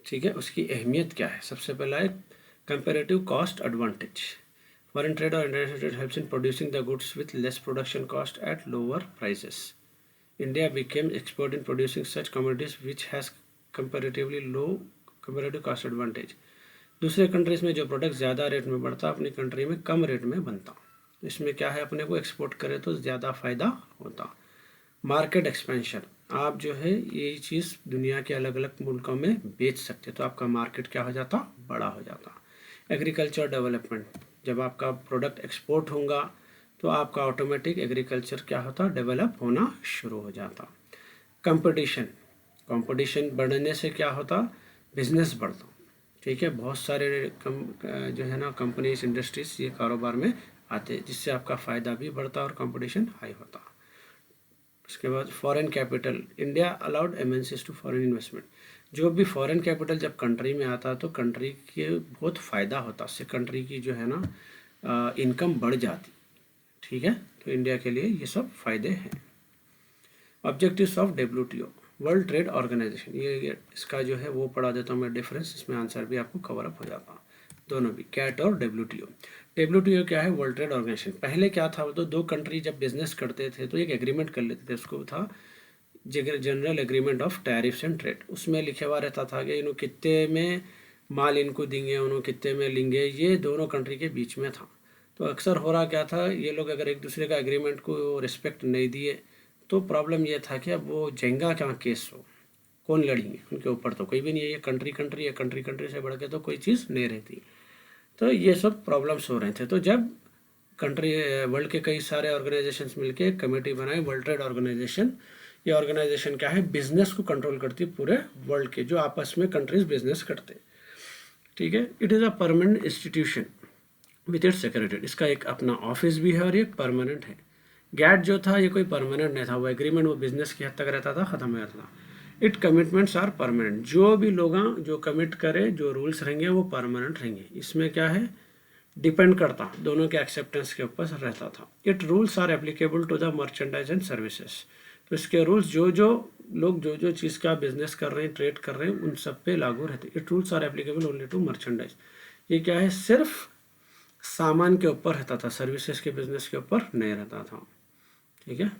ठीक है, उसकी अहमियत क्या है? सबसे पहला है comparative cost advantage. Foreign trade or international trade helps in producing the goods with less production cost at lower prices. India became expert in producing such commodities which has comparatively low comparative cost advantage. दूसरे countries में जो product ज़्यादा rate में बढ़ता, अपनी country में कम rate में बनता। इसमें क्या है? अपने को एक्सपोर्ट करे तो ज़्यादा फ़ायदा होता। मार्केट एक्सपेंशन, आप जो है ये चीज़ दुनिया के अलग अलग मुल्कों में बेच सकते, तो आपका मार्केट क्या हो जाता? बड़ा हो जाता। एग्रीकल्चर डेवलपमेंट, जब आपका प्रोडक्ट एक्सपोर्ट होगा तो आपका ऑटोमेटिक एग्रीकल्चर क्या होता? डेवलप होना शुरू हो जाता। कंपटीशन, कंपटीशन बढ़ने से क्या होता? बिजनेस बढ़ता, ठीक है, बहुत सारे जो है ना कंपनीज, इंडस्ट्रीज ये कारोबार में आते, जिससे आपका फ़ायदा भी बढ़ता और कंपटीशन हाई होता। उसके बाद foreign capital, India allowed MNCs to foreign investment. जो भी फॉरेन कैपिटल जब कंट्री में आता तो कंट्री के बहुत फ़ायदा होता, उससे कंट्री की जो है ना इनकम बढ़ जाती, ठीक है, तो इंडिया के लिए ये सब फ़ायदे हैं। Objectives of WTO, world trade organisation, ये इसका जो है वो पढ़ा देता हूँ मैं डिफरेंस, इसमें आंसर भी आपको कवर अप हो जाता, दोनों भी, कैट और WTO। WTO क्या है? World trade organisation. पहले क्या था? तो दो कंट्री जब बिजनेस करते थे तो एक एग्रीमेंट कर लेते थे, उसको था general agreement of tariffs and trade. उसमें लिखा हुआ रहता था कि इन्हों कितने में माल इनको देंगे, उन्होंने कितने में लेंगे, ये दोनों कंट्री के बीच में था। तो अक्सर हो रहा क्या था, ये लोग अगर एक दूसरे का एग्रीमेंट को रिस्पेक्ट नहीं दिए तो प्रॉब्लम ये था कि अब वो जंगा क्या केस हो, कौन लड़ेंगे उनके ऊपर? तो कोई भी नहीं है, ये कंट्री है, कंट्री से बढ़ के तो कोई चीज़ नहीं रहती। तो ये सब प्रॉब्लम्स हो रहे थे। तो जब कंट्री, वर्ल्ड के कई सारे ऑर्गेनाइजेशंस मिलके एक कमेटी बनाई, वर्ल्ड ट्रेड ऑर्गेनाइजेशन। ये ऑर्गेनाइजेशन क्या है? बिजनेस को कंट्रोल करती है पूरे वर्ल्ड के, जो आपस में कंट्रीज बिजनेस करते। ठीक है। It is a permanent institution with its secretary, इसका एक अपना ऑफिस भी है और ये परमानेंट है। गैट जो था ये कोई परमानेंट नहीं था, वो एग्रीमेंट वो बिजनेस की हद तक रहता था, ख़त्म हो जाता था। इट कमिटमेंट्स आर परमानेंट, जो भी लोग जो कमिट करे, जो रूल्स रहेंगे वो परमानेंट रहेंगे। इसमें क्या है, डिपेंड करता दोनों के एक्सेप्टेंस के ऊपर रहता था। It rules are applicable to the merchandise and services, तो इसके रूल्स जो जो लोग जो जो चीज़ का बिजनेस कर रहे हैं, ट्रेड कर रहे हैं, उन सब पे लागू रहते। It rules are applicable only to merchandise, ये क्या है, सिर्फ सामान के ऊपर रहता था, सर्विसेज के बिजनेस के ऊपर नहीं रहता था। ठीक है।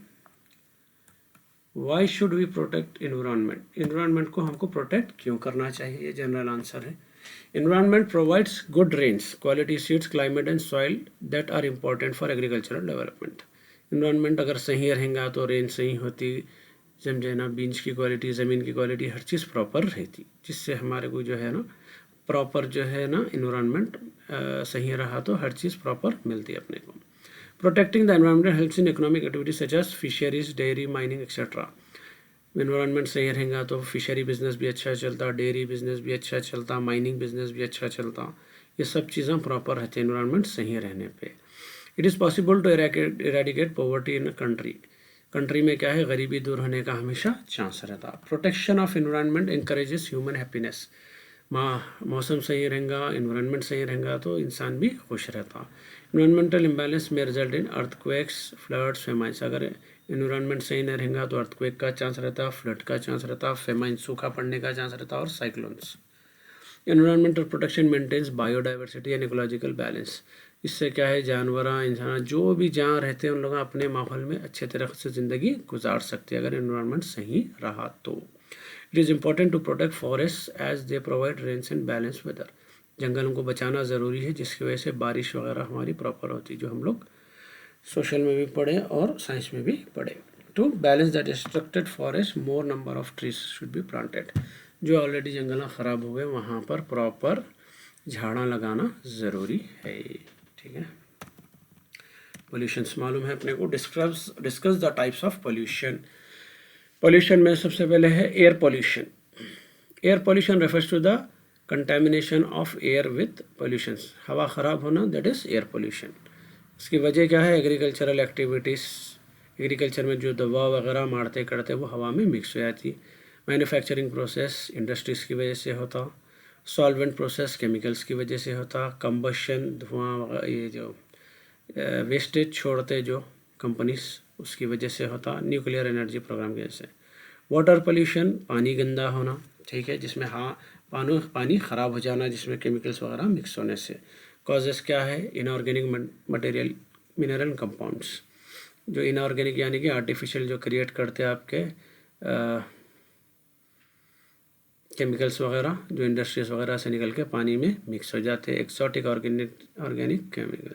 Why should we protect environment, environment को हमको प्रोटेक्ट क्यों करना चाहिए, ये जनरल आंसर है। Environment provides good rains, quality seeds, climate and soil that are important for agricultural development. Environment अगर सही रहेगा तो रेन सही होती, समझे ना, बीज की क्वालिटी, ज़मीन की क्वालिटी, हर चीज़ प्रॉपर रहती, जिससे हमारे को जो है ना प्रॉपर जो है ना इन्वायरमेंट सही रहा तो हर चीज़ प्रॉपर मिलती है अपने को। Protecting the environment helps in economic activities such as fisheries, dairy, mining etcetera. Environment सही रहेगा तो फिशरी बिजनेस भी अच्छा चलता, डेयरी बिजनेस भी अच्छा चलता, माइनिंग बिजनेस भी अच्छा चलता। ये सब चीज़ें प्रॉपर रहती हैं इन्वायरमेंट सही रहने पे। It is possible to eradicate poverty in a country, country में क्या है, गरीबी दूर होने का हमेशा चांस रहता। Protection of environment encourages human happiness, मौसम सही रहेगा, इन्वायरमेंट सही रहेगा तो इंसान भी खुश रहता। इन्वायरमेंटल इम्बैलेंस में रिजल्ट इन अर्थक्वेक्स, फ्लड्स, फेमाइन्स, अगर इन्वायरमेंट सही नहीं रहेगा तो अर्थक्वेक का चांस रहता, फ्लड का चांस रहता, फेमाइन सूखा पड़ने का चांस रहता, और cyclones. Environmental protection maintains biodiversity and ecological balance, इससे क्या है, जानवर, इंसान, जो भी जहाँ रहते हैं उन लोग अपने माहौल में अच्छे तरह से ज़िंदगी गुजार सकते हैं अगर इन्वायरमेंट सही रहा तो। It is important to protect forest as they provide rains and balance weather, जंगलों को बचाना ज़रूरी है जिसकी वजह से बारिश वगैरह हमारी प्रॉपर होती, जो हम लोग सोशल में भी पढ़े और साइंस में भी पढ़े। To balance the destructed forest more number of trees should be planted, जो ऑलरेडी जंगल ख़राब हो गए वहाँ पर प्रॉपर झाड़ा लगाना ज़रूरी है। ठीक है। पोल्यूशंस मालूम है अपने को, discuss the types of pollution. Pollution में सबसे पहले है air pollution. Air pollution refers to the contamination of air with pollutions, हवा ख़राब होना, दैट इज़ एयर पोल्यूशन। इसकी वजह क्या है, एग्रीकल्चरल एक्टिविटीज़, एग्रीकल्चर में जो दवा वगैरह मारते करते वो हवा में मिक्स हो जाती। मैन्युफैक्चरिंग प्रोसेस इंडस्ट्रीज़ की वजह से होता, सॉल्वेंट प्रोसेस केमिकल्स की वजह से होता, कंबशन, धुआं, ये जो वेस्टेज छोड़ते जो कंपनीज उसकी वजह से होता, न्यूक्लियर एनर्जी प्रोग्राम की वजह से। वाटर पोल्यूशन, पानी गंदा होना, ठीक है, जिसमें पानी ख़राब हो जाना जिसमें केमिकल्स वगैरह मिक्स होने से। कॉजेस क्या है, इनऑर्गेनिक मटेरियल, मिनरल कंपाउंड्स, जो इनऑर्गेनिक यानी कि आर्टिफिशियल जो क्रिएट करते हैं आपके केमिकल्स वगैरह, जो इंडस्ट्रीज वगैरह से निकल के पानी में मिक्स हो जाते हैं। Exotic organic chemical,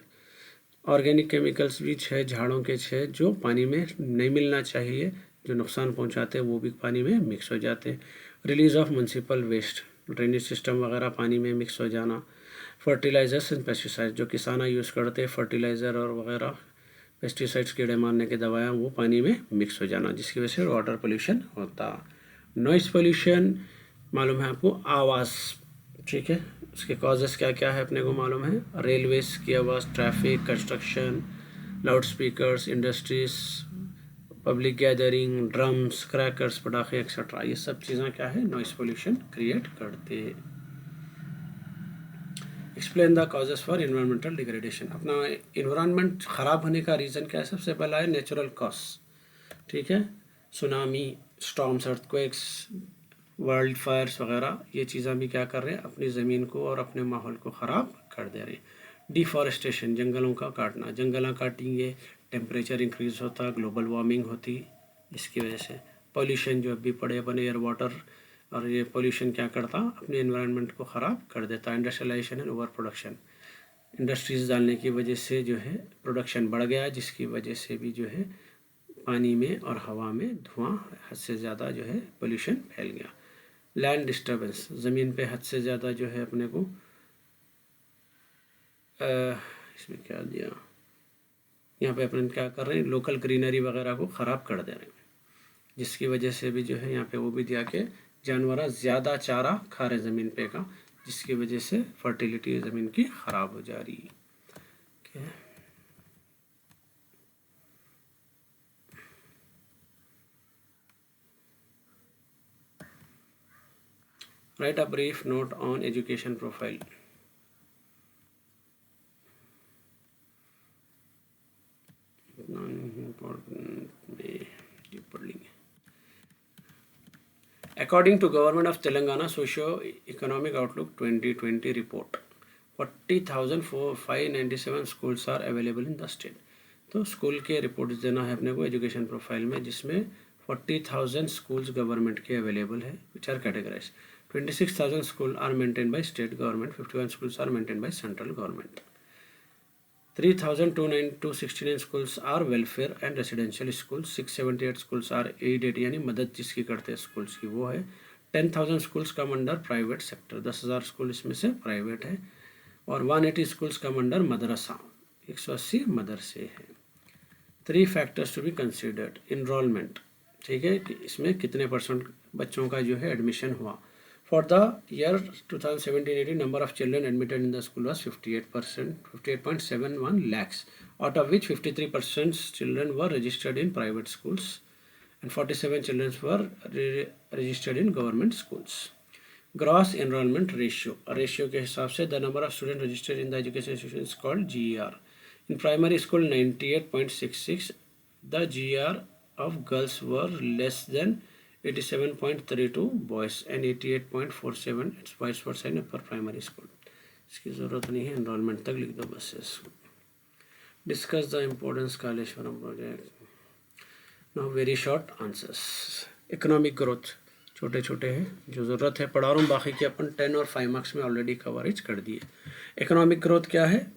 organic chemicals भी छः झाड़ों के छः जो पानी में नहीं मिलना चाहिए, जो नुकसान पहुंचाते हैं, वो भी पानी में मिक्स हो जाते हैं। Release of municipal waste, drainage system वगैरह पानी में मिक्स हो जाना। फर्टिलाइजर्स एंड पेस्टिसाइड, जो किसान यूज़ करते हैं फर्टिलाइज़र और वगैरह पेस्टिसाइड्स, कीड़े मारने की दवाएँ, वो पानी में मिक्स हो जाना जिसकी वजह से वाटर पोल्यूशन होता। नॉइस पोल्यूशन मालूम है आपको, आवाज़, ठीक है, उसके कॉजेस क्या क्या है अपने को मालूम है, रेलवेज की आवाज़, traffic, construction, loud speakers, industries, public gathering, drums, crackers, पटाखे एक्सेट्रा, ये सब चीज़ें क्या है, नॉइस पोल्यूशन क्रिएट करते। Explain the causes for environmental degradation, अपना इन्वायरमेंट ख़राब होने का रीज़न क्या है, सबसे पहला है नेचुरल कॉज, ठीक है, tsunami, storms, earthquakes, world fires वगैरह, ये चीज़ें भी क्या कर रहे हैं, अपनी ज़मीन को और अपने माहौल को ख़राब कर दे रहे हैं। डिफॉरेस्टेशन, जंगलों का काटना, जंगल काटेंगे टेम्परेचर इंक्रीज़ होता, ग्लोबल वार्मिंग होती इसकी वजह से। पॉल्यूशन जो अभी पड़े अपन एयर वाटर, और ये पॉल्यूशन क्या करता, अपने एनवायरनमेंट को ख़राब कर देता। Industrialisation and over production, industries डालने की वजह से जो है प्रोडक्शन बढ़ गया, जिसकी वजह से भी जो है पानी में और हवा में धुआं, हद से ज़्यादा जो है पोल्यूशन फैल गया। लैंड डिस्टर्बेंस, ज़मीन पे हद से ज़्यादा जो है अपने को इसमें क्या दिया, यहाँ पे अपन क्या कर रहे हैं, लोकल ग्रीनरी वगैरह को ख़राब कर दे रहे हैं, जिसकी वजह से भी जो है यहाँ पे वो भी दिया कि जानवर ज़्यादा चारा खा रहे ज़मीन पे का, जिसकी वजह से फर्टिलिटी ज़मीन की ख़राब हो जा रही है। Write a brief note on education profile. According to Government of Telangana Socio-Economic Outlook 2020 report, 40,597 schools are available in the state. तो स्कूल के रिपोर्ट्स देना है अपने को एजुकेशन प्रोफाइल में, जिसमें 40,000 स्कूल्स गवर्नमेंट के अवेलेबल है which are categorise. 26,000 schools are maintained by state government, 51 schools are maintained by central government. 3,269 schools are welfare and residential schools, 678 schools are aided यानी मदद जिसकी करते हैं schools की वो है. 10,000 schools come under private sector, 10,000 school इसमें से प्राइवेट है, और 180 schools come under मदरसा, 180 मदरसे हैं. 3 factors to be considered. Enrollment, ठीक है, कि इसमें कितने % बच्चों का जो है एडमिशन हुआ. For the year 2017-18, number of children admitted in the school was 58.71 lakhs, out of which 53% children were registered in private schools and 47 children were registered in government schools. Gross enrollment ratio, ratio के हिसाब से the number of students registered in the education institution is called GER. In primary school 98.66, the GER of girls were less than 87.32 boys and 88.47 it's vice versa in upper primary school. इसकी ज़रूरत नहीं है, enrolment तक लिख दो बस इसको. Discuss the importance Kaleshwaram project. Now very short answers. Economic growth छोटे छोटे हैं, जो ज़रूरत है पढ़ा रहा हूँ, बाकी के अपन 10 और 5 मार्क्स में ऑलरेडी कवरेज कर दिए. इकोनॉमिक ग्रोथ क्या है?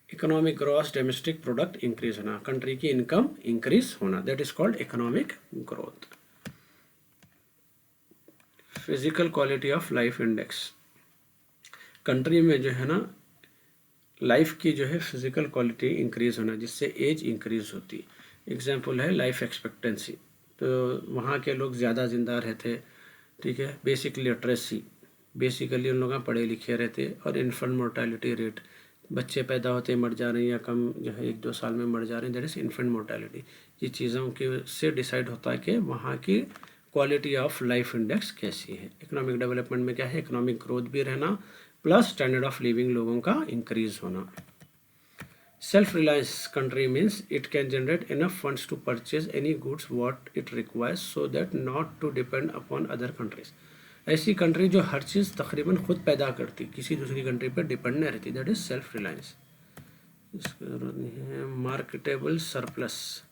Economic gross domestic product increase होना, कंट्री की इनकम इंक्रीज होना, that is called economic growth. Physical quality of life index, country में जो है ना लाइफ की जो है फिजिकल क्वालिटी इंक्रीज होना, जिससे एज इंक्रीज होती. एग्जांपल है लाइफ एक्सपेक्टेंसी, तो वहाँ के लोग ज़्यादा ज़िंदा रहते, ठीक है. बेसिक लिटरेसी, बेसिकली उन लोग पढ़े लिखे रहते. और इन्फेंट मोर्टेलिटी रेट, बच्चे पैदा होते मर जा रहे हैं या कम जो है 1-2 साल में मर जा रहे हैं, दैट इज़ इन्फेंट मोर्टेलिटी. ये चीज़ों के से डिसाइड होता है कि वहाँ की क्वालिटी ऑफ लाइफ इंडेक्स कैसी है. इकोनॉमिक डेवलपमेंट में क्या है? इकोनॉमिक ग्रोथ भी रहना प्लस स्टैंडर्ड ऑफ लिविंग लोगों का इंक्रीज होना. Self reliance country means it can generate enough funds to purchase any goods what it requires so that not to depend upon other countries. ऐसी country जो हर चीज़ तकरीबन खुद पैदा करती, किसी दूसरी कंट्री पर डिपेंड नहीं रहती, दैट इज सेल्फ रिलायंस. इसकी ज़रूरत नहीं है. Marketable surplus,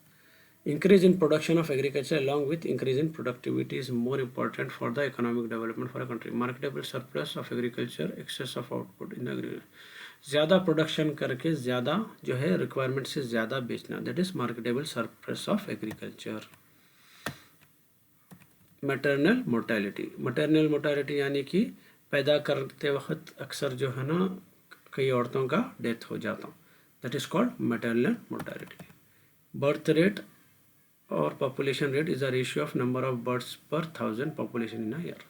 increase in production of agriculture along with increase in productivity is more important for the economic development for a country. Marketable surplus of agriculture, excess of output in agriculture, ज़्यादा production करके ज़्यादा जो है requirement से ज़्यादा बेचना, that is marketable surplus of agriculture. Maternal mortality, maternal mortality यानी कि पैदा करते वक्त अक्सर जो है ना कई औरतों का डेथ हो जाता, that is called maternal mortality. Birth rate और population rate is a ratio of number of births per 1000 population in a year.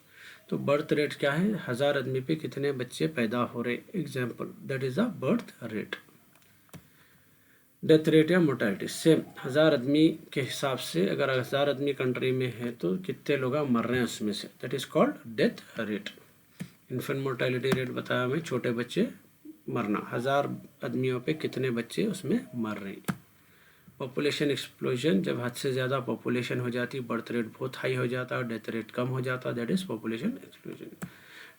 तो बर्थ रेट क्या है? 1000 आदमी पे कितने बच्चे पैदा हो रहे, example, that is a birth rate. Death rate या मोर्टेलिटी सेम, 1000 आदमी के हिसाब से अगर 1000 आदमी कंट्री में है तो कितने लोग मर रहे हैं उसमें से, that is called death rate. Infant mortality rate बताया मैं, छोटे बच्चे मरना, 1000 आदमियों पे कितने बच्चे उसमें मर रहे हैं. पॉपुलेशन एक्सप्लोजन, जब हद से ज़्यादा पॉपुलेशन हो जाती, बर्थ रेट बहुत हाई हो जाता और डेथ रेट कम हो जाता, that is population explosion.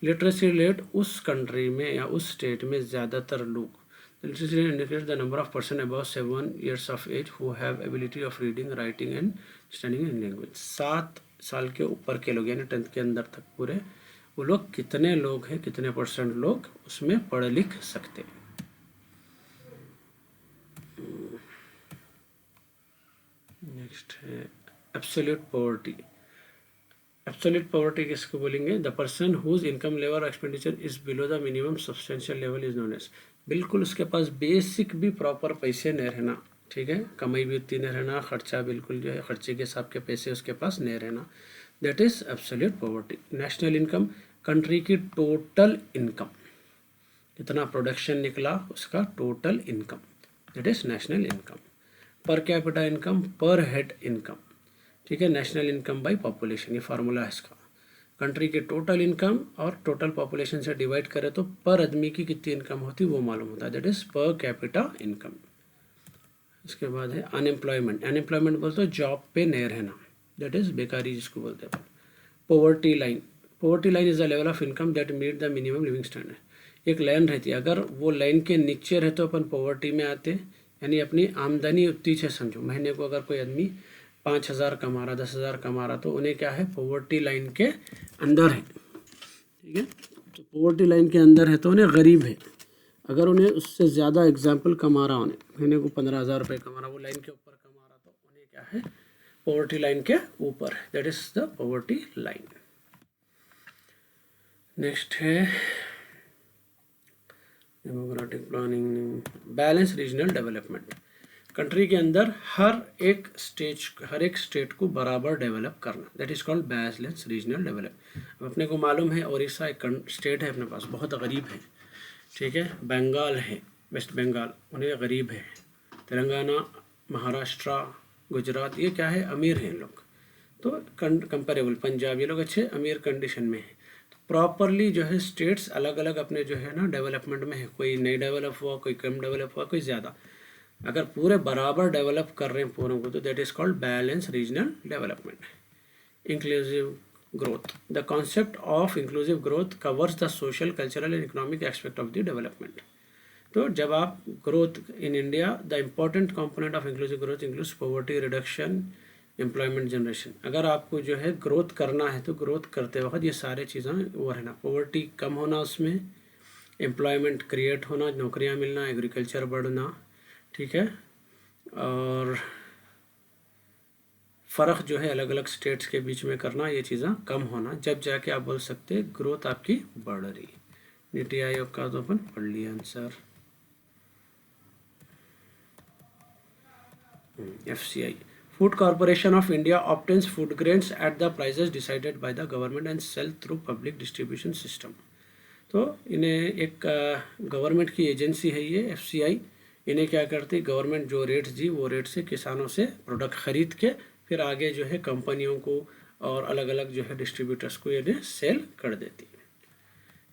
Literacy rate, उस कंट्री में या उस स्टेट में ज़्यादातर लोग, literacy rate indicates the number of person above 7 years of age who have ability of reading writing and standing in language. 7 साल के ऊपर के लोग यानी 10th के अंदर तक पूरे, वो लोग कितने लोग हैं, कितने % लोग उसमें पढ़ लिख सकते हैं. नेक्स्ट है एब्सोल्यूट पॉवर्टी. एब्सोल्यूट पॉवर्टी किसको बोलेंगे? The person whose income level expenditure is below the minimum substantial level is known as. बिल्कुल उसके पास बेसिक भी प्रॉपर पैसे नहीं रहना, ठीक है, कमाई भी उतनी नहीं रहना, खर्चा बिल्कुल जो है खर्चे के हिसाब के पैसे उसके पास नहीं रहना, that is absolute poverty. National income, country की टोटल इनकम, कितना प्रोडक्शन निकला उसका total income, that is national income. Per capita income, पर हेड इनकम, ठीक है, नेशनल इनकम बाय पॉपुलेशन, ये फार्मूला है इसका। कंट्री के टोटल इनकम और टोटल पॉपुलेशन से डिवाइड करें तो पर आदमी की कितनी इनकम होती है वो मालूम होता है, that is per capita income. इसके बाद है अनएम्प्लॉयमेंट। अनएम्प्लॉयमेंट बोलते हो जॉब पे नहीं रहना, दैट इज बेकारी जिसको बोलते हैं। Poverty line, poverty line is the level of income that meet the minimum living standard. एक लाइन रहती है, अगर वो लाइन के नीचे रहते तो अपन पॉवर्टी में आते, यानी अपनी आमदनी उतनी है समझो, महीने को अगर कोई आदमी 5,000 कमा रहा, 10,000 कमा रहा, तो उन्हें क्या है, पॉवर्टी लाइन के अंदर है, ठीक है। तो पॉवर्टी लाइन के अंदर है तो उन्हें गरीब है। अगर उन्हें उससे ज़्यादा एग्जाम्पल कमा रहा, उन्हें महीने को 15,000 रुपये कमा रहा, वो लाइन के ऊपर कमा रहा, तो उन्हें क्या है, पॉवर्टी लाइन के ऊपर, that is the poverty line. Next है democratic planning, balance regional development. Country के अंदर हर एक स्टेट को बराबर डेवलप करना, that is called balance regional develop. अब अपने को मालूम है उड़ीसा एक स्टेट है अपने पास, बहुत गरीब है, ठीक है। बंगाल है, वेस्ट बंगाल, उन्हें गरीब है। तेलंगाना, महाराष्ट्र, गुजरात, ये क्या है, अमीर हैं लोग। तो कंपेरेबल पंजाब, ये लोग अच्छे अमीर कंडीशन में है। तो प्रॉपरली जो है स्टेट्स अलग अलग अपने जो है ना डेवलपमेंट में है, कोई नहीं डेवलप हुआ, कोई कम डेवलप हुआ, कोई ज़्यादा। अगर पूरे बराबर डेवलप कर रहे हैं पूरों को तो that is called balance regional development. Inclusive growth, the concept of inclusive growth covers the social, cultural and economic aspect of the development. तो जब आप growth in India, the important component of inclusive growth includes poverty reduction, employment generation. अगर आपको जो है growth करना है तो ग्रोथ करते वक्त ये सारे चीज़ें वो रहना, पॉवर्टी कम होना, उसमें एम्प्लॉयमेंट क्रिएट होना, नौकरियां मिलना, एग्रीकल्चर बढ़ना, ठीक है, और फ़र्क जो है अलग अलग स्टेट्स के बीच में करना, ये चीज़ें कम होना, जब जाके आप बोल सकते ग्रोथ आपकी बढ़ रही। नीति आयोग का तो अपन पढ़ लिया answer. FCI, food corporation of India obtains food grains at the prices decided by the government and sell through public distribution system. तो इन्हें एक गवर्नमेंट की एजेंसी है ये FCI। इन्हें क्या करती, गवर्नमेंट जो रेट्स दी वो रेट से किसानों से प्रोडक्ट खरीद के फिर आगे जो है कंपनियों को और अलग अलग जो है डिस्ट्रीब्यूटर्स को ये सेल कर देती है।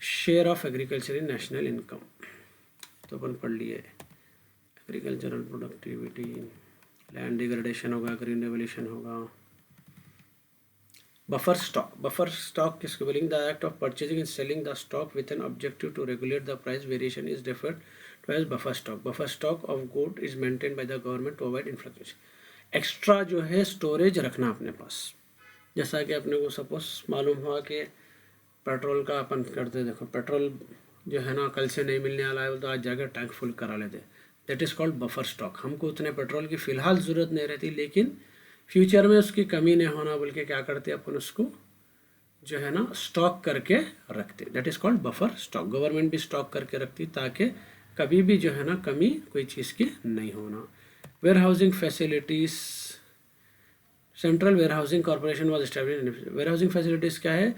Share of agriculture in national income तो अपन पढ़ लिए, एग्रीकल्चरल प्रोडक्टिविटी, लैंड डिग्रेडेशन होगा, ग्रीन रेवोल्यूशन होगा। बफर स्टॉक, बफर स्टॉक किसको बोलेंगे, the act of purchasing and selling the stock with an objective to regulate the price variation is referred to as buffer stock. Buffer stock of good is maintain by the government to avoid inflation. Extra जो है storage रखना अपने पास, जैसा कि अपने को suppose मालूम हुआ कि पेट्रोल का अपन करते, देखो पेट्रोल जो है ना कल से नहीं मिलने वाला है तो आज जाकर टैंक फुल करा लेते, that is called buffer stock. हमको उतने पेट्रोल की फ़िलहाल ज़रूरत नहीं रहती, लेकिन फ्यूचर में उसकी कमी नहीं होना बोल के क्या करते अपन उसको जो है ना स्टॉक करके रखते, that is called buffer stock. Government भी स्टॉक करके रखती ताकि कभी भी जो है ना कमी कोई चीज़ की नहीं होना। Warehousing facilities, central warehousing corporation was established. Warehousing facilities क्या है,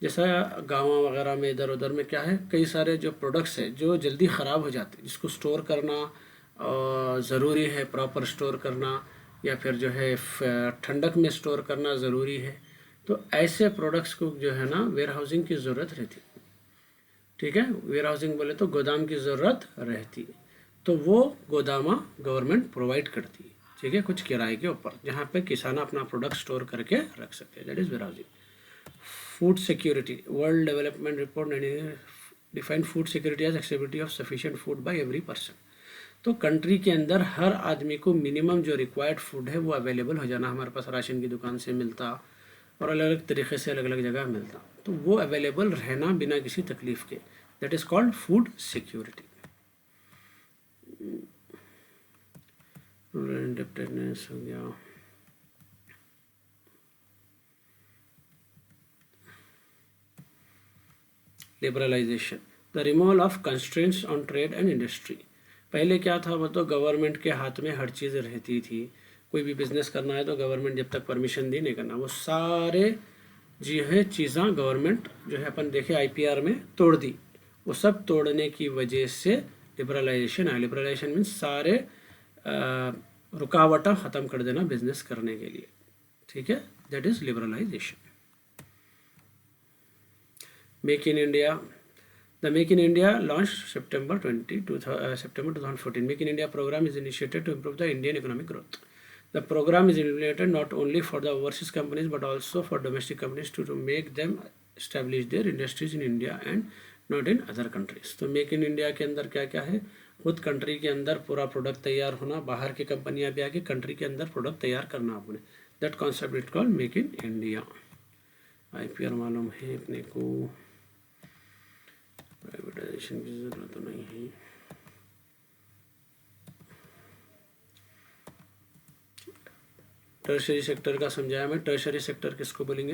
जैसा गाँव वगैरह में इधर उधर में क्या है, कई सारे जो प्रोडक्ट्स है जो जल्दी ख़राब हो जाते हैं, जिसको स्टोर करना ज़रूरी है, प्रॉपर स्टोर करना, या फिर जो है ठंडक में स्टोर करना ज़रूरी है, तो ऐसे प्रोडक्ट्स को जो है ना वेयर हाउसिंग की ज़रूरत रहती है, ठीक है। वेयर हाउसिंग बोले तो गोदाम की ज़रूरत रहती है, तो वो गोदामा गवर्नमेंट प्रोवाइड करती है, ठीक है, कुछ किराए के ऊपर, जहाँ पे किसान अपना प्रोडक्ट स्टोर करके रख सकते हैं, that is warehousing. Food security, world development report defined food security as accessibility of sufficient food by every person. तो कंट्री के अंदर हर आदमी को मिनिमम जो रिक्वायर्ड फूड है वो अवेलेबल हो जाना, हमारे पास राशन की दुकान से मिलता और अलग अलग तरीके से अलग अलग जगह मिलता, तो वो अवेलेबल रहना बिना किसी तकलीफ़ के, that is called food security. Independence हो गया, liberalisation, the removal of constraints on trade and industry. पहले क्या था, वो तो गवर्नमेंट के हाथ में हर चीज़ रहती थी, कोई भी बिज़नेस करना है तो गवर्नमेंट जब तक परमिशन दी नहीं करना, वो सारे जी है चीज़ां गवर्नमेंट जो है अपन देखे आईपीआर में तोड़ दी, वो सब तोड़ने की वजह से लिबरलाइजेशन है। लिबरलाइजेशन मीन्स सारे रुकावटें ख़त्म कर देना बिजनेस करने के लिए, ठीक है, that is liberalisation. Make in India, the Make in India launched September 2014. Make in India program is initiated to improve the Indian economic growth. The program is implemented not only for the overseas companies but also for domestic companies to make them establish their industries in India and not in other countries. तो make in India के अंदर क्या क्या है, खुद country के अंदर पूरा प्रोडक्ट तैयार होना, बाहर की कंपनियां भी आके कंट्री के अंदर प्रोडक्ट तैयार करना अपने, that concept it called make in India. IPR मालूम है अपने को, प्राइवेटाइजेशन की जरूरत तो नहीं है। टर्शरी सेक्टर का समझाया मैं। टर्शरी सेक्टर किसको बोलेंगे,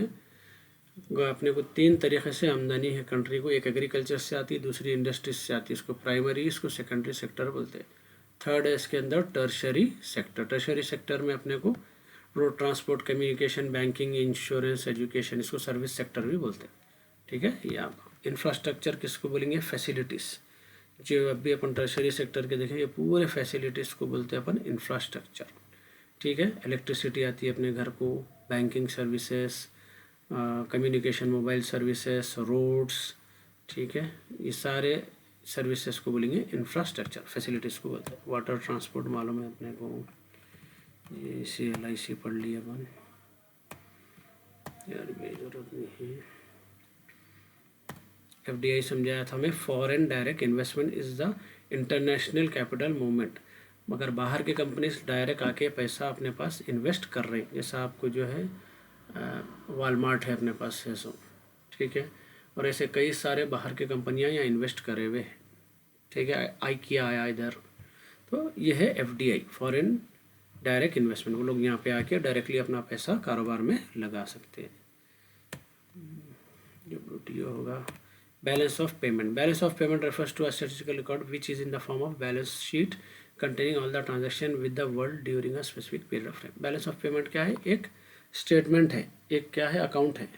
अपने को तीन तरीके से आमदनी है कंट्री को, एक एग्रीकल्चर से आती है, दूसरी इंडस्ट्रीज से आती है, इसको प्राइमरी, इसको सेकेंडरी सेक्टर बोलते हैं। थर्ड है इसके अंदर टर्शरी सेक्टर। टर्शरी सेक्टर में अपने को road transport, communication, banking, insurance, education, इसको सर्विस सेक्टर भी बोलते हैं, ठीक है। या इंफ्रास्ट्रक्चर किसको बोलेंगे, फैसिलिटीज़, जो अभी अपन टर्शरी सेक्टर के देखें, ये पूरे फैसिलिटीज़ को बोलते हैं अपन इंफ्रास्ट्रक्चर, ठीक है। इलेक्ट्रिसिटी आती है अपने घर को, banking services, communication, mobile services, roads, ठीक है, ये सारे सर्विसेज को बोलेंगे इंफ्रास्ट्रक्चर, फैसिलिटीज़ को बोलते हैं। वाटर ट्रांसपोर्ट मालूम है अपने को, ये CLIC पढ़ लिया अपन, यार भी जरूरत नहीं है। FDI समझाया था हमें, foreign direct investment is the international capital movement, मगर बाहर के कंपनीज डायरेक्ट आके पैसा अपने पास इन्वेस्ट कर रहे हैं, जैसा आपको जो है वॉलमार्ट है अपने पास है सो, ठीक है, और ऐसे कई सारे बाहर के कंपनियां यहाँ इन्वेस्ट करे हुए हैं, ठीक है। IKEA आया इधर, तो ये है FDI, फॉरेन डायरेक्ट इन्वेस्टमेंट, वो लोग यहाँ पे आके डायरेक्टली अपना पैसा कारोबार में लगा सकते हैं। जो ब्रूटियो होगा, balance of payment. Balance of payment refers to a statistical record which is in the form of balance sheet containing all the transaction with the world during a specific period of time. Balance of payment क्या है, एक statement है, एक क्या है, account है,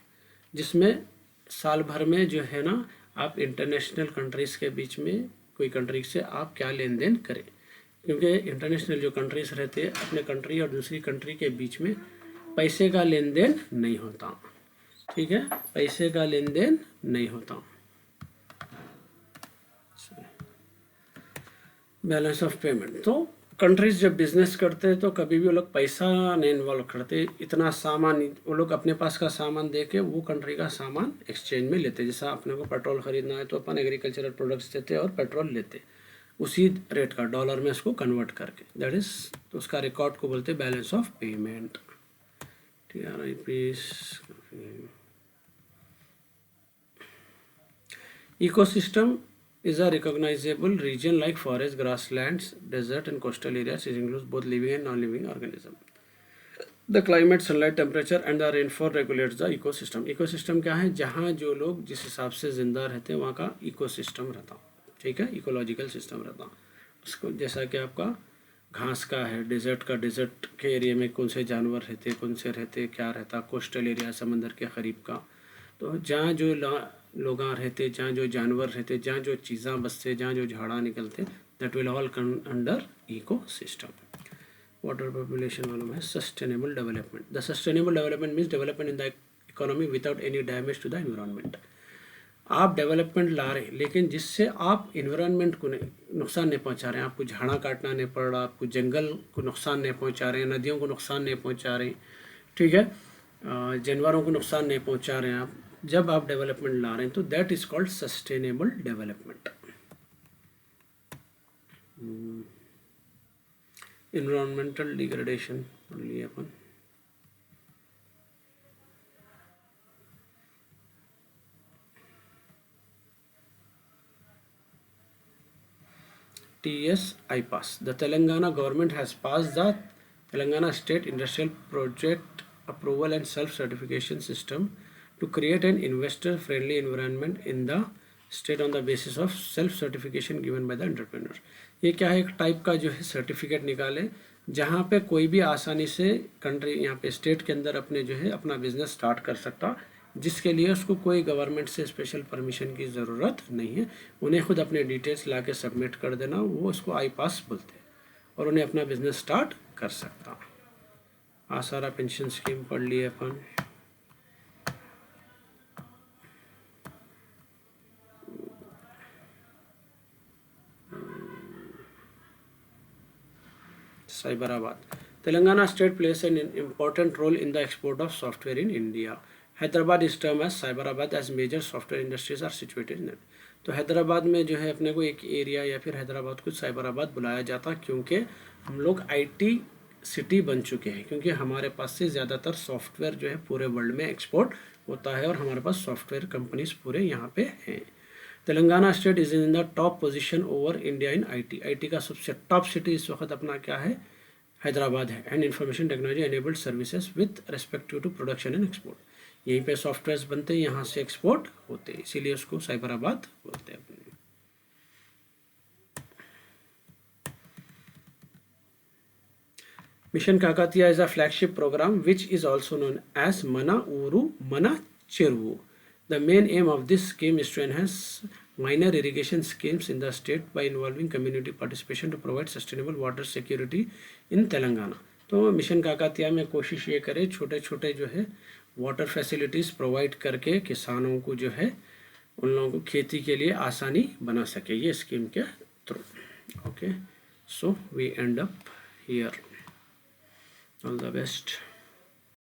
जिसमें साल भर में जो है ना आप इंटरनेशनल कंट्रीज़ के बीच में कोई कंट्री से आप क्या लेन देन करें, क्योंकि इंटरनेशनल जो कंट्रीज़ रहते हैं अपने कंट्री और दूसरी कंट्री के बीच में पैसे का लेन देन नहीं होता, ठीक है, पैसे का लेन देन नहीं होता। बैलेंस ऑफ पेमेंट, तो कंट्रीज जब बिजनेस करते हैं तो कभी भी वो लोग पैसा नहीं इन्वॉल्व करते, इतना सामान वो लोग अपने पास का सामान दे के वो कंट्री का सामान एक्सचेंज में लेते। जैसा अपने को पेट्रोल खरीदना है तो अपन एग्रीकल्चरल प्रोडक्ट्स देते और पेट्रोल लेते उसी रेट का, डॉलर में उसको कन्वर्ट करके, दैट इज, तो उसका रिकॉर्ड को बोलते हैं balance of payment. Ecosystem is a recognizable region like forest, grasslands, desert and coastal areas. It includes both living and non-living organisms. The climate, sunlight, temperature and the rainfall regulates the ecosystem. Ecosystem क्या है, जहाँ जो लोग जिस हिसाब से जिंदा रहते हैं वहाँ का इकोसिस्टम रहता, ठीक है, इकोलॉजिकल सिस्टम रहता। उसको जैसा कि आपका घास का है, डेजर्ट का, डेजर्ट के एरिया में कौन से जानवर रहते, कौन से रहते, क्या रहता, कोस्टल एरिया समंदर के करीब का, तो जहाँ जो लोग रहते, जहाँ जो जानवर रहते, जहाँ जो चीज़ां बसते, जहाँ जो झाड़ा निकलते, that will all come under ecosystem. Water population मालूम है, sustainable development. The sustainable development means development in the economy without any damage to the environment. आप डेवलपमेंट ला रहे हैं लेकिन जिससे आप एनवायरनमेंट को नुकसान नहीं पहुंचा रहे हैं, आपको झाड़ा काटना नहीं पड़ रहा, आपको जंगल को नुकसान नहीं पहुंचा रहे हैं, नदियों को नुकसान नहीं पहुंचा रहे हैं, ठीक है, जानवरों को नुकसान नहीं पहुंचा रहे हैं आप, जब आप डेवलपमेंट ला रहे हैं तो that is called sustainable development. Environmental degradation पढ़ लिया अपन। TS-IPAS. The Telangana government has passed the Telangana State Industrial Project Approval and Self-Certification System to create an investor-friendly environment in the state on the basis of self-certification given by the entrepreneur. ये क्या है, एक type का जो है certificate निकाले जहाँ पे कोई भी आसानी से कंट्री यहाँ पे स्टेट के अंदर अपने जो है अपना बिजनेस स्टार्ट कर सकता जिसके लिए उसको कोई गवर्नमेंट से स्पेशल परमिशन की ज़रूरत नहीं है। उन्हें खुद अपने डिटेल्स ला के सबमिट कर देना, वो उसको आई पास बोलते हैं, और उन्हें अपना बिजनेस स्टार्ट कर सकता। सारा पेंशन स्कीम पढ़ लिए अपन। Cyberabad. Telangana state plays an important role in the export of software in India. Hyderabad is termed as Cyberabad as major software industries are situated in it. तो हैदराबाद में जो है अपने को एक एरिया या फिर हैदराबाद को साइबराबाद बुलाया जाता, क्योंकि हम लोग आईटी सिटी बन चुके हैं, क्योंकि हमारे पास से ज़्यादातर सॉफ्टवेयर जो है पूरे वर्ल्ड में एक्सपोर्ट होता है और हमारे पास सॉफ्टवेयर कंपनीज पूरे यहाँ पे हैं। Telangana state is in the top position over India in IT. IT का सबसे टॉप सिटी इस वक्त अपना क्या है, हैदराबाद है। And information technology enabled services with respective to production and export. यहीं पे सॉफ्टवेयर्स बनते हैं, यहाँ से एक्सपोर्ट होते हैं, इसीलिए उसको साइबराबाद बोलते हैं। Mission Kakatiya is a flagship program which is also known as Mana Uru Mana Cheruvu. The main aim of this scheme is to enhance minor irrigation schemes in the state by involving community participation to provide sustainable water security in Telangana. तो mission Kakatiya में कोशिश ये करे छोटे छोटे जो है water facilities provide करके किसानों को जो है उन लोगों को खेती के लिए आसानी बना सके, ये स्कीम के थ्रू। Okay, so we end up here. All the best.